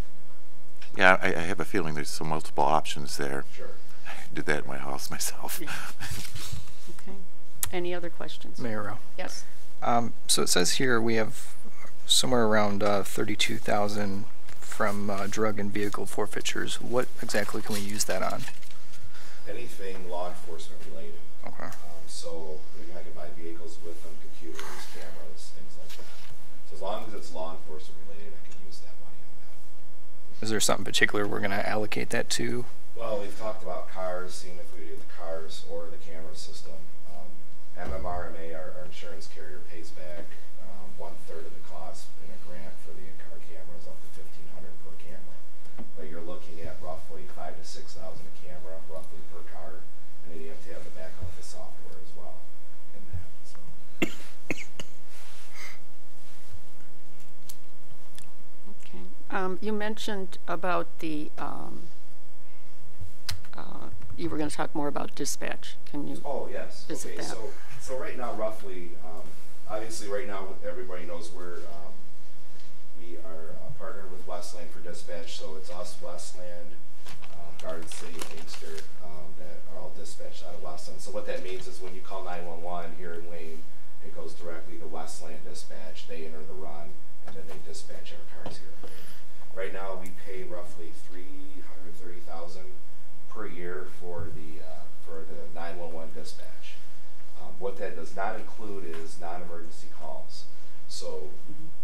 Yeah, I have a feeling there's some multiple options there. Sure. I did that in my house myself. Okay. Any other questions? Mayor Rowe. Yes. So it says here we have somewhere around 32,000 from drug and vehicle forfeitures. What exactly can we use that on? Anything law enforcement related. Okay. So I can buy vehicles with them, computers, cameras, things like that. So as long as it's law enforcement related, I can use that money on that. Is there something particular we're going to allocate that to? Well, we've talked about cars, seeing if we do the cars or the camera system. MMRMA, our insurance carrier, pays back 1/3 of the cost in a grant for the in-car cameras, up to $1,500 per camera. But you're looking at roughly $5,000 to $6,000 a camera, roughly per car, and then you have to have the back office software as well in that. So. Okay. You mentioned about the you were going to talk more about dispatch. Can you Oh, yes. visit Okay, that? so right now, roughly, obviously right now, everybody knows we are partnered with Westland for dispatch, so it's us, Westland, Garden City, Inkster, that are all dispatched out of Westland. So what that means is when you call 911 here in Wayne, it goes directly to Westland Dispatch. They enter the run, and then they dispatch our cars here. Right now, we pay roughly $330,000 per year for the 911 dispatch. What that does not include is non-emergency calls. So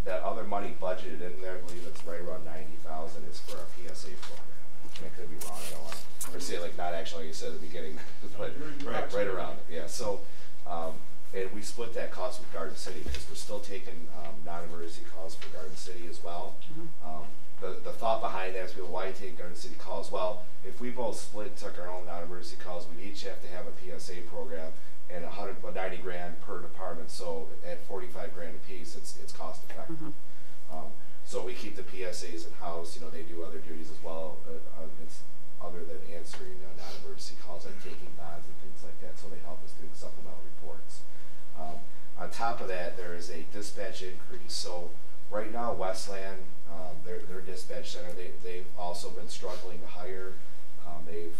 that other money budgeted in there, I believe it's right around $90,000, is for our PSA program. And I could be wrong, I don't want to say like not actually like you said at the beginning, but right around it. Yeah. So and we split that cost with Garden City because we're still taking non-emergency calls for Garden City as well. The thought behind that is, well, why take Garden City calls? Well, if we both took our own non-emergency calls, we'd each have to have a PSA program and $90 grand per department. So at 45 grand a piece, it's cost effective. So we keep the PSAs in house. You know, they do other duties as well. It's other than answering non-emergency calls, like taking bonds and things like that. So they help us do the supplemental reports. On top of that, there is a dispatch increase. So right now, Westland, their dispatch center, they've also been struggling to hire. They've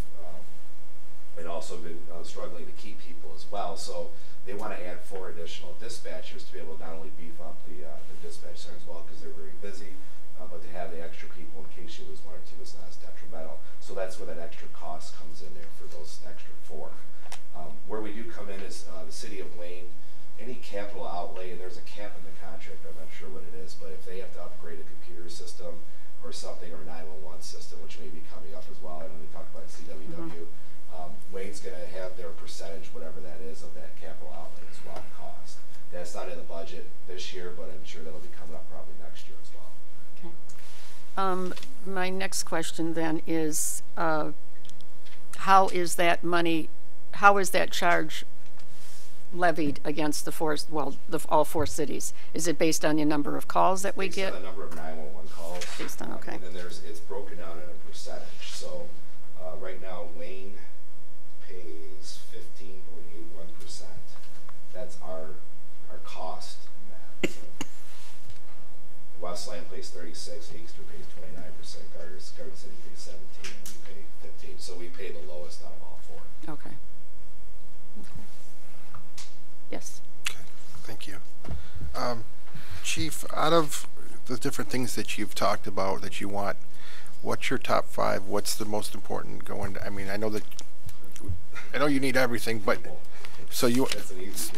also been struggling to keep people as well. So they want to add 4 additional dispatchers to be able to not only beef up the dispatch center as well, because they're very busy, but to have the extra people in case you lose 1 or 2 is not as detrimental. So that's where that extra cost comes in there for those extra 4. Where we do come in is the city of Wayne. Any capital outlay, and there's a cap in the contract, I'm not sure what it is, but if they have to upgrade a computer system or something, or 911 system, which may be coming up as well, I know we talked about CWW, Wayne's going to have their percentage, whatever that is, of that capital outlay as well, cost. That's not in the budget this year, but I'm sure that'll be coming up probably next year as well. Okay. My next question then is, how is that charge levied against all 4 cities? Is it based on the number of calls that we get? Based on the number of 911 calls. Based on, okay. And then it's broken down in a percentage. So right now, Wayne pays 15.81%. That's our cost in that. So, Westland pays 36, Inkster pays 29%, Garden City pays 17, and we pay 15. So we pay the lowest out of all 4. Okay. Yes. Okay, thank you. Chief, out of the different things that you've talked about that you want, what's your top 5? What's the most important going to, I mean, I know you need everything, but so you, that's an easy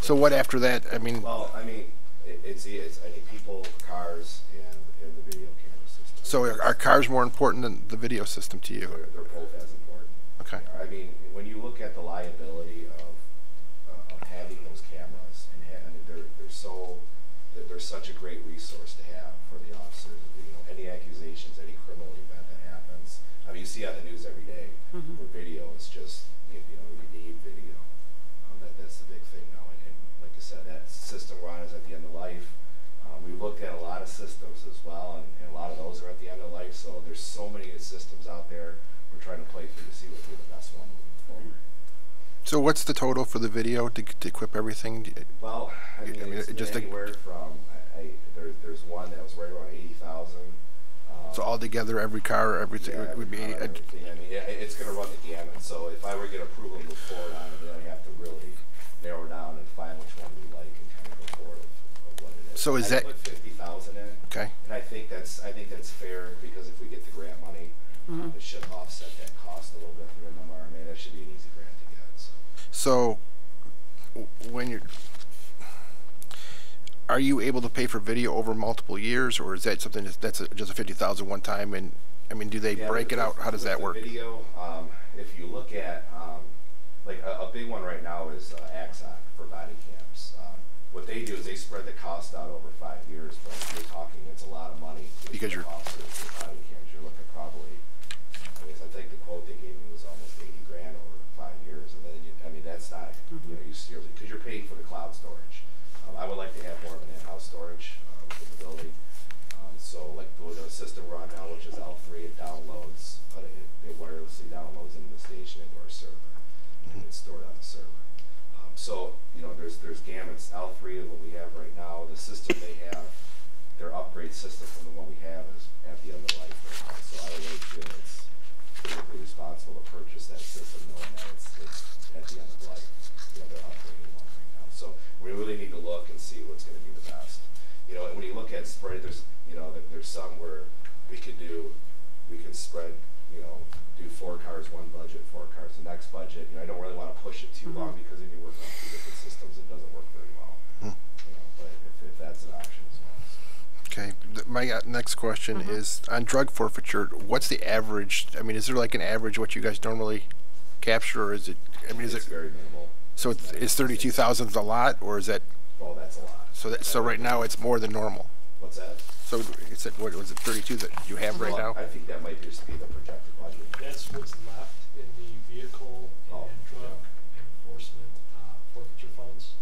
so what after that? I mean, well, I mean, it's I need people, cars, and the video camera system. So are cars more important than the video system to you? They're both as important. Okay. I mean, when you look at the liability of having those cameras, and they're such a great resource to have for the officers. You know, any accusations, any criminal event that happens. I mean, you see on the news every day where video is just, you need video. That's the big thing now. And like I said, that system we're on is at the end of life. We looked at a lot of systems as well, and a lot of those are at the end of life. So there's so many systems out there. We're trying to play through to see what would be the best one moving forward. So what's the total for the video to equip everything? Well, I mean it's just anywhere from there's one that was right around 80,000. So altogether, every car, everything would be. Everything. I mean, it's going to run the gamut. So if I were to get approval to move forward on it, then I have to really narrow down and find which one we like and kind of go forward of what it is. So is that put 50,000 in? Okay. And I think that's fair because if we get the grant money, it should offset that cost a little bit for MMR. I mean, that should be an easy grant to get. So when are you able to pay for video over multiple years, or is that something that's just a 50,000 one time? And I mean, do they break it out? How does that work? Video, if you look at like a big one right now is Axon for body cams. What they do is they spread the cost out over 5 years, but you're talking it's a lot of money because you're officers with body cams. You're looking probably, I think the quote they gave me was almost 80 grand over 5 years, and then that's not you seriously because you're paying for the cloud storage. I would like to have more of an in-house storage within the building. So like the system we're on now, which is L3, it downloads, it wirelessly downloads into the station into our server, and it's stored on the server. So, you know, there's gamuts. L3 is what we have right now. The system they have, their upgrade system from the one we have is at the end of life right now. So I really feel it's politically responsible to purchase that system knowing that it's at the end of life. You know, they're upgrading one right now. So we really need to look and see what's going to be the best. You know, and when you look at spread, there's, you know, there's some where we could spread, you know, do 4 cars one budget, 4 cars the next budget. You know, I don't really want to push it too long because if you're working on 2 different systems, it doesn't work very well. You know, but if that's an option as well. Okay. My next question is on drug forfeiture. What's the average? I mean, is there like an average what you guys normally capture, or is it? I mean, is it's it very minimal? So is 32,000 a lot, or is that? Well, that's a lot. So right now it's more than normal. What's that? So is it, what was it, 32 that you have right now? I think that might just be the projected budget. That's what's left in the vehicle and drug enforcement forfeiture funds.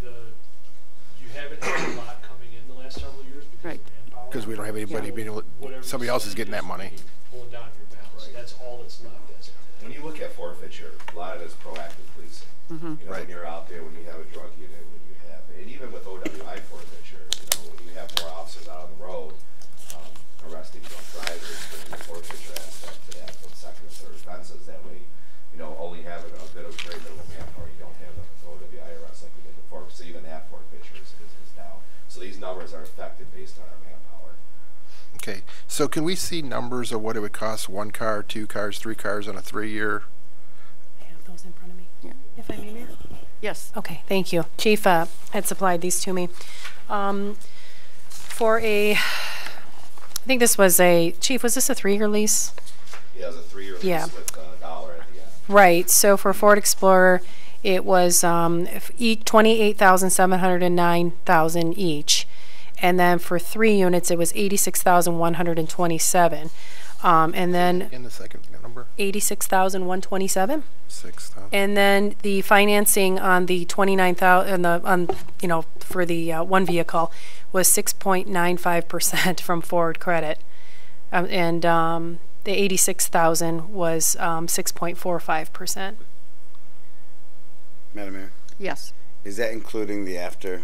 You haven't had a lot coming in the last several years because of manpower. Because we don't have anybody being able to, somebody else is getting that money. Pulling down your balance. Right. That's all that's left as of today. When you look at forfeiture, a lot of it is proactive policing. You know, when you're out there, when you have a drug unit, when you have, and even with OWI forfeiture, you know, when you have more officers out on the road arresting drunk drivers, there's a forfeiture aspect to that from second and third offenses. That way, you know, only having a bit of very little manpower, you don't have the OWI arrest like we did before. So even that forfeiture is down. So these numbers are affected based on our manpower. Okay. So can we see numbers of what it would cost 1 car, 2 cars, 3 cars on a 3-year? I have those in front of me. Yeah. If I may, Mayor? Yes. Okay, thank you. Chief had supplied these to me. For a, I think this was a, Chief, was this a 3-year lease? Yeah, it was a 3-year lease with $1 at the end. Right. So for Ford Explorer, it was $28,709,000 each, and then for 3 units, it was $86,127, and then In the second number? $86,127. 6,000. And then the financing on the 29,000 you know, for the one vehicle was 6.95% from Ford Credit, and the 86,000 was 6.45%. Madam Mayor? Yes. Is that including the after?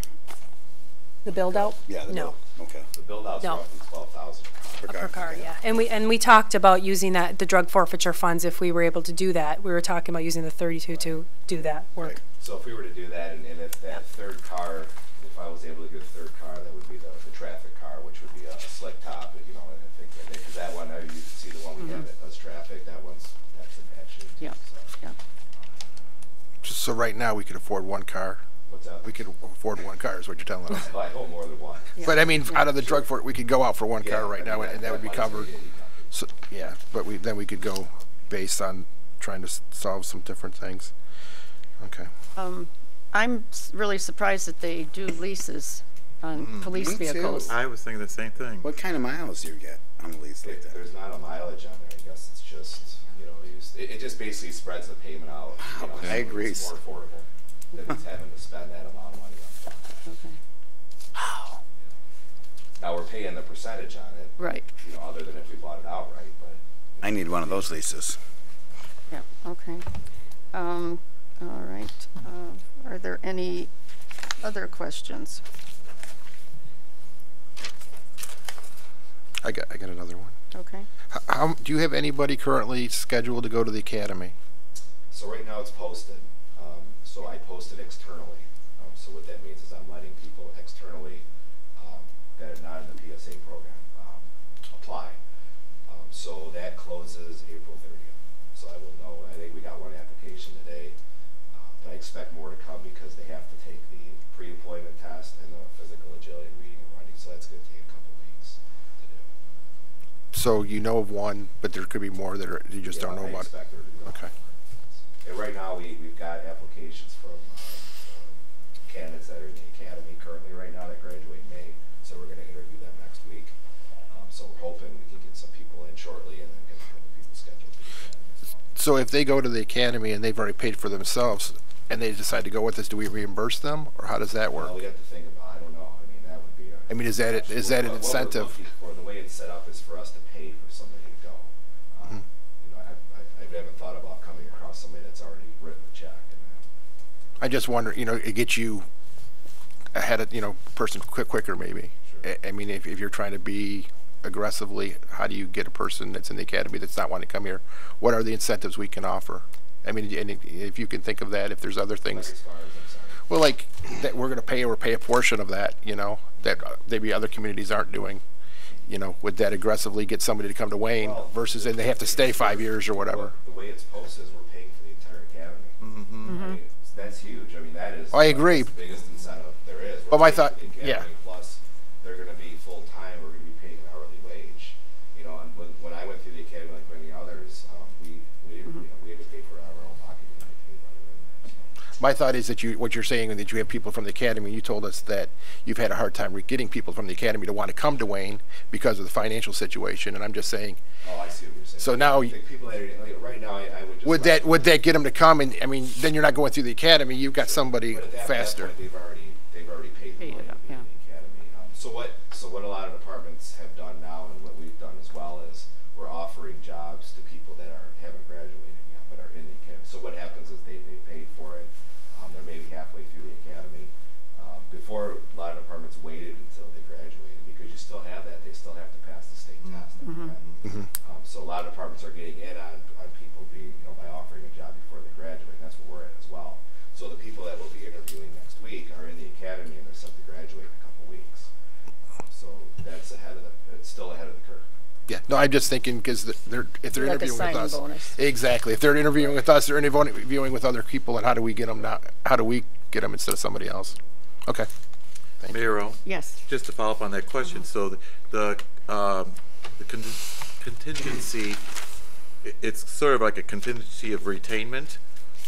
The build out? Yeah, the No. build. Okay. The build out's No. roughly 12,000 Per car, yeah. And we talked about using that, the drug forfeiture funds, if we were able to do that. We were talking about using the 32 to do that work. Right. So if we were to do that, and if that third car, if I was able to get a third car, that would be the traffic car, which would be a slick top, you know, and I think that, because that one, you can see the one we have that does traffic, that's in bad shape. Yeah. So. Yeah. So right now we could afford 1 car. What's that? We could afford 1 car is what you're telling us. Well, I hope more than one. Yeah. But I mean, out of the drug for we could go out for 1 car right now, and that would be covered. So yeah, but then we could go based on trying to solve some different things. Okay. I'm really surprised that they do leases on police Me too. vehicles. I was thinking the same thing. What kind of miles do you get on a lease like that? There's not a mileage on there. I guess it's just, you know, it just basically spreads the payment out. You know, I agree. It's more affordable than it's having to spend that amount of money up front. Okay. Wow. Now we're paying the percentage on it. Right. You know, other than if we bought it outright, but. I need one of those leases. Yeah. Okay. All right. Are there any other questions? I got another one. Okay. How do you have anybody currently scheduled to go to the academy? So right now it's posted. So I posted externally. So what that means is I'm letting people externally that are not in the PSA program apply. So that closes April 30th. So I will know. I think we got 1 application today, but I expect more to come because they have to take the pre-employment test and the physical agility, reading and writing. So that's going to take a couple weeks to do. So you know of 1, but there could be more that you just don't know about. Okay. And right now we've got applications from candidates that are in the academy currently right now that graduate in May. So we're going to interview them next week. So we're hoping we can get some people in shortly and then get a couple people scheduled for the academy. So if they go to the academy and they've already paid for themselves and they decide to go with us, do we reimburse them, or how does that work? Well, we have to think about. I don't know. I mean, that would be a I mean, is that an What we're incentive? looking for, the way it's set up is for us to pay for somebody to go. You know, I haven't thought about coming across somebody that's already written a check. I just wonder, you know, it gets you ahead of, you know, person quicker maybe. Sure. I mean, if you're trying to be aggressively, how do you get a person that's in the academy that's not wanting to come here? What are the incentives we can offer? I mean, and if you can think of that, if there's other things. Like as far as, I'm sorry. Well, like that we're going to pay or pay a portion of that, you know, that maybe other communities aren't doing. You know, would that aggressively get somebody to come to Wayne versus and they have to stay 5 years or whatever? The way it's posted is we're paying for the entire academy. I mean, that's huge. I mean, that is. I agree. That's the biggest incentive there is. Well, We're I paying thought, for the academy, yeah. Plus, they're going to be full time. We're going to be paying an hourly wage. You know, and when I went through the academy, like many others, we didn't, you know, we had to pay for our own pocket money to run it in there. So. My thought is that what you're saying is that you have people from the academy. You told us that you've had a hard time getting people from the academy to want to come to Wayne because of the financial situation. And I'm just saying. Oh, I see what you're saying. So now, I think people that are, like, right now, I would just. would that get them to come? And I mean, then you're not going through the academy. You've got somebody But at that faster. point, they've already paid the money in the academy. So what a lot of departments have done now, and what we've done as well, is we're offering jobs to people that haven't graduated yet but are in the academy. So what happens is they paid for it. They're maybe halfway through the academy. Before, a lot of departments waited until they graduated because you still have that. They still have to pass the state test. So a lot of departments are getting in on people by offering a job before they graduate. And that's where we're at as well. So the people that will be interviewing next week are in the academy and they're set to graduate in a couple weeks. So that's it's still ahead of the curve. Yeah, no, I'm just thinking because if they're Like a interviewing with signing us, bonus. exactly. If they're interviewing with us, they're interviewing with other people, and how do we get them now? How do we get them instead of somebody else? Okay. Mayor O? Yes. Just to follow up on that question, so the contingency, it's sort of like a contingency of retainment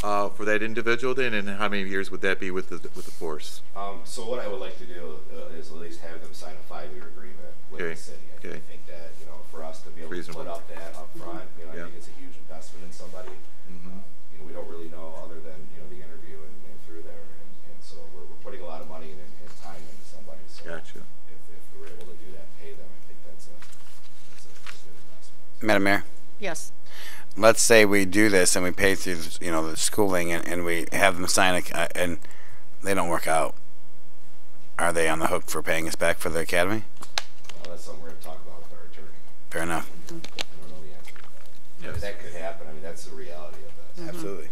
for that individual then, and how many years would that be with the force? So what I would like to do is at least have them sign a 5-year agreement with the city. I think that, for us to be able to put up that up front, I think it's a huge investment in somebody. We don't really know other than, the interview and through there. And so we're putting a lot of money and time into somebody. So Gotcha. if we're able to do that and pay them, I think that's a good investment. Madam Mayor, Yes. let's say we do this and we pay through, the schooling and we have them sign and they don't work out. Are they on the hook for paying us back for the academy? Well, that's something we're going to talk about with our attorney. Fair enough. I don't know the answer to that. But that could happen. I mean, that's the reality of this. Absolutely.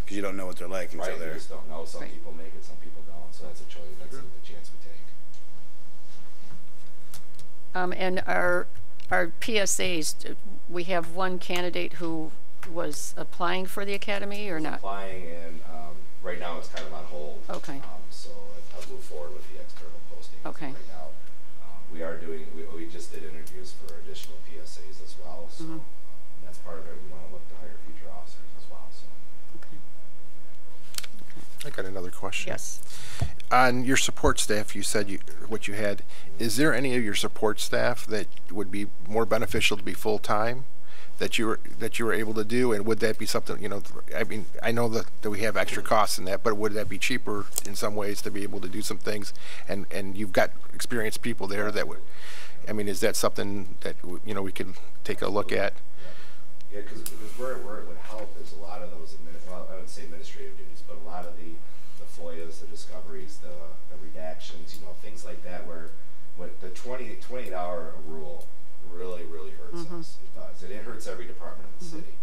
Because you don't know what they're like until Right, you they're. just don't know. Some people make it, some people don't. So that's a choice. That's a chance we take. And our PSAs, we have one candidate who was applying for the academy or not? Applying, and right now it's kind of on hold. Okay. So I'll move forward with the external posting. Okay. Right now, we are doing. We just did interviews for additional PSAs as well. So that's part of it. We want to look to hire future officers as well. So. I got another question. Yes. On your support staff, you said what you had. Is there any of your support staff that would be more beneficial to be full time, that you were able to do? And would that be something? I mean, I know that we have extra costs in that, but would that be cheaper in some ways to be able to do some things? And you've got experienced people there that would. I mean, is that something that we can take a look at? Yeah, because where it would help is a lot of those, I wouldn't say administrative duties, but a lot of the FOIAs, the discoveries, the redactions, things like that, where the 28-hour rule really hurts us. It does. And it hurts every department in the city.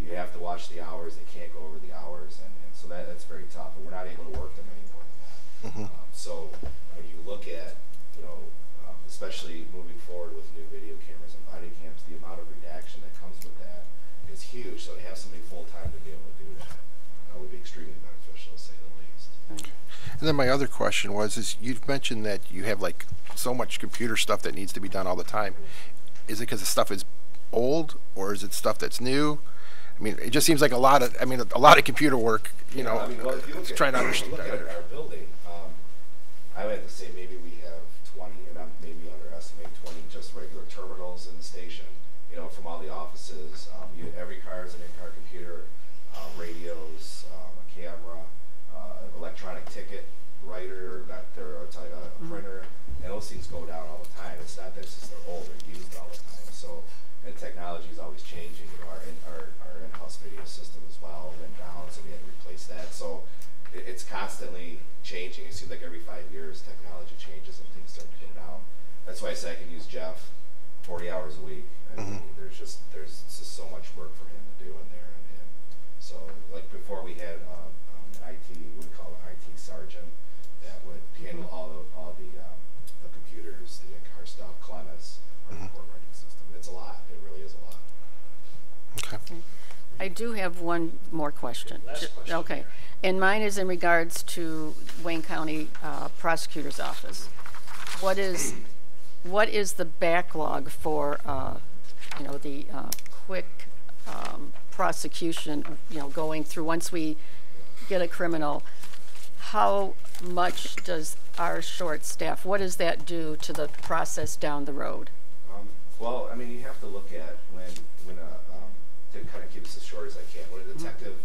You have to watch the hours. They can't go over the hours, and so that's very tough. And we're not able to work them any more than that. So when you look at, especially moving forward with new video cameras and body cams, the amount of redaction that comes with that is huge. So to have somebody full time to be able to do that would be extremely beneficial, to say the least. And then my other question is you've mentioned that you have like so much computer stuff that needs to be done all the time. Is it because the stuff is old, or is it stuff that's new? I mean, it just seems like a lot of computer work. If you look trying to understand. Look at our building. I would have to say maybe we have 20, and I'm maybe underestimating 20 just regular terminals in the station. From all the offices. Every car is an in-car computer, radios, a camera, electronic ticket writer, or a printer. things go down all the time. It's not that it's just they're old, they're used all the time. So, and technology is always changing. You know, our in-house video system as well went down, so we had to replace that. So it's constantly changing. It seems like every 5 years technology changes and things start to go down. That's why I say I can use Jeff 40 hours a week. I mean, there's just so much work for him to do in there. And so, like before, we had an IT, we call it IT sergeant, that would handle all the computers, our stuff. Clemens, our report writing system. It's a lot. It really is a lot. Okay. I do have one more question. Last question. Okay. And mine is in regards to Wayne County Prosecutor's Office. What is the backlog for you know, the quick prosecution, you know, going through once we get a criminal? How much does our short staff, what does that do to the process down the road? Well, I mean, you have to look at when to kind of keep this as short as I can. When a detective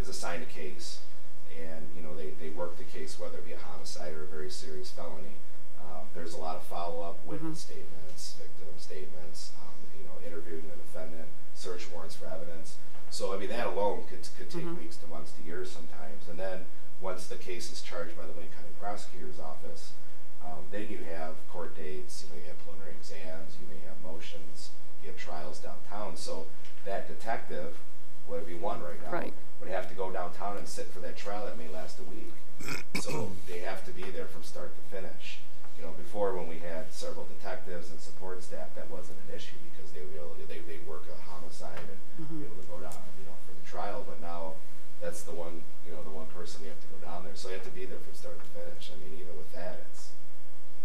is assigned a case, and you know they work the case, whether it be a homicide or a very serious felony, there's a lot of follow-up, witness statements, victim statements, you know, interviewing the defendant, search warrants for evidence. So I mean, that alone could take weeks to months to years sometimes. And then once the case is charged by the Wayne County Prosecutor's Office, then you have court dates, you know, you have preliminary exams, you may have motions, you have trials downtown. So that detective, whatever you want right now, would have to go downtown and sit for that trial that may last a week. So they have to be there from start to finish. You know, before when we had several detectives and support staff, that wasn't an issue because they would be able to, they'd work a homicide and be able to go down, you know, for the trial. But now that's the one, you know, the one person we have to go down there. So you have to be there from start to finish. I mean, even with that, it's,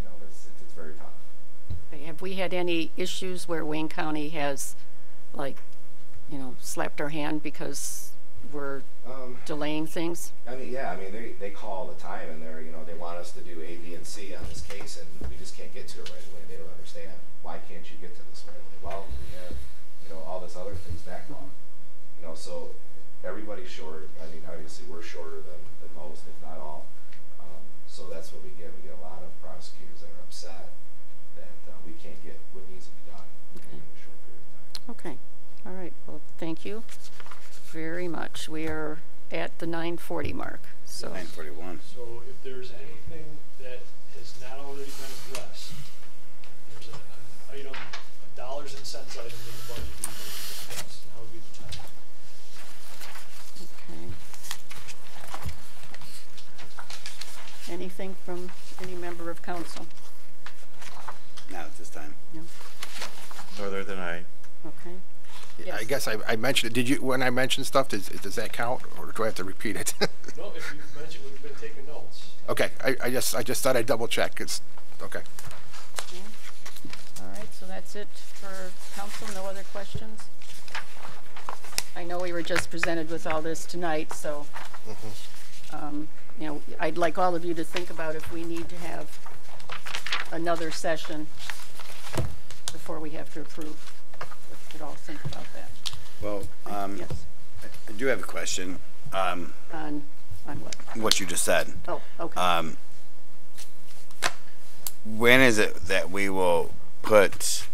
you know, it's very tough. Have we had any issues where Wayne County has, like, you know, slapped our hand because we're delaying things? I mean, yeah, I mean, they call all the time, and they're, you know, they want us to do A, B, and C on this case, and we just can't get to it right away. They don't understand. Why can't you get to this right away? Well, we have, you know, all this other things backlog. You know, so everybody's short. I mean, obviously, we're shorter than most, if not all. So that's what we get. We get a lot of prosecutors that are upset that we can't get what needs to be done in a short period of time. Okay. All right. Well, thank you very much. We are at the 9:40 mark. So 9:41. So if there's anything that has not already been addressed, there's an item, a dollars and cents item in the budget we need to discuss. Now would be the time. Okay. Anything from any member of council? Not at this time. No. Further than I. Okay. Yeah, I guess I mentioned it. Did you, when I mentioned stuff, does that count, or do I have to repeat it? No, if you've mentioned, we've been taking notes. Okay, I just thought I'd double check. It's okay. Okay. All right, so that's it for council. No other questions? I know we were just presented with all this tonight, so you know, I'd like all of you to think about if we need to have another session before we have to approve. We could all think about that. Well, yes. I do have a question. On what? What you just said. Oh, okay. When is it that we will put,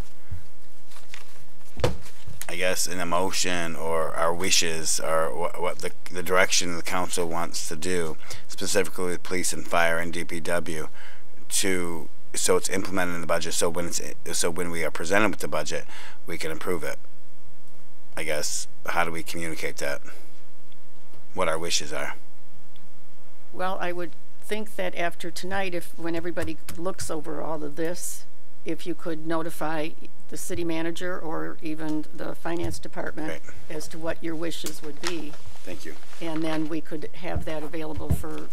I guess, an emotion or our wishes or what the direction the council wants to do, specifically with police and fire and DPW, so it's implemented in the budget, so when we are presented with the budget, we can approve it. I guess, how do we communicate that? What our wishes are? Well, I would think that after tonight, when everybody looks over all of this, if you could notify the city manager or even the finance department as to what your wishes would be. Thank you. And then we could have that available for,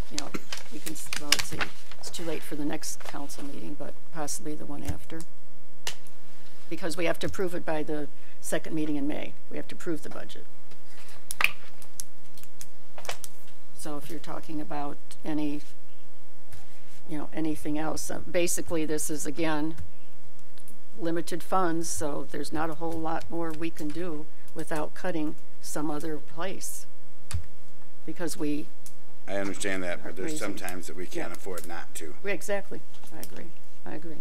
you know, we can, well, let's see, it's too late for the next council meeting, but possibly the one after. Because we have to approve it by the second meeting in May. We have to approve the budget. So if you're talking about any, you know, anything else, basically this is, again, limited funds, so there's not a whole lot more we can do without cutting some other place. Because I understand that, but there's sometimes that we can't afford not to. Exactly. I agree. I agree.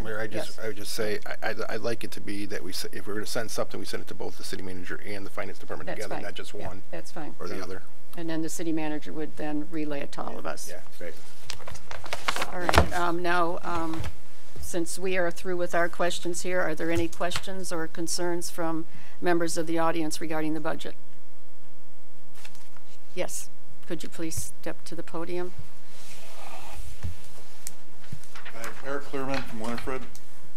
Mayor, Yes. I would just say, I'd like it to be that if we were to send something, we send it to both the city manager and the finance department That's together, fine. not just Yeah, one that's fine. or the other. And then the city manager would then relay it to all of us. Yeah, great. All right, now, since we are through with our questions here, are there any questions or concerns from members of the audience regarding the budget? Yes, could you please step to the podium? Eric Clearman from Winifred.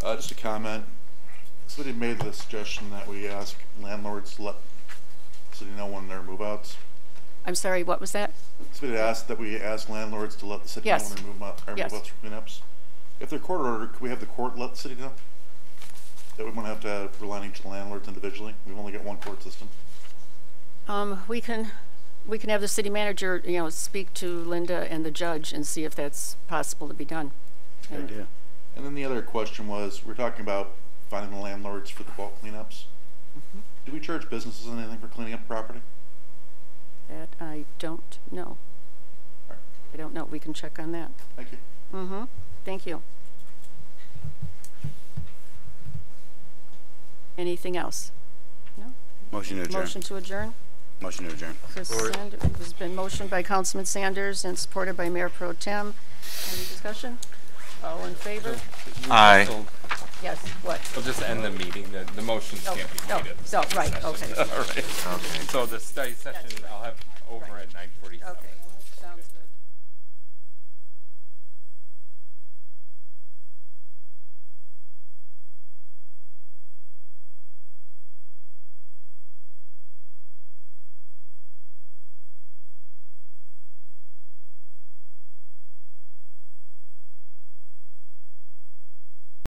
Just a comment. Somebody made the suggestion that we ask landlords to let the city know when they're move-outs. I'm sorry, what was that? Somebody asked that we ask landlords to let the city know when they're move-outs for cleanups. If they're court ordered, could we have the court let the city know? That we wouldn't have to rely on each landlords individually. We've only got one court system. We can have the city manager, speak to Linda and the judge and see if that's possible to be done. Good idea. And then the other question was, we're talking about finding the landlords for the bulk cleanups. Mm-hmm. Do we charge businesses anything for cleaning up property? That I don't know. Right. I don't know. We can check on that. Thank you. Mm-hmm. Thank you. Anything else? No? Motion to adjourn. Motion to adjourn? Motion to adjourn. It has been motioned by Councilman Sanders and supported by Mayor Pro Tem. Any discussion? All in favor? Aye. Yes, what? We'll just end the meeting. The motions can't be No, made. so, right, okay. All right. Okay. So the study session I'll have over at 9:47. Okay.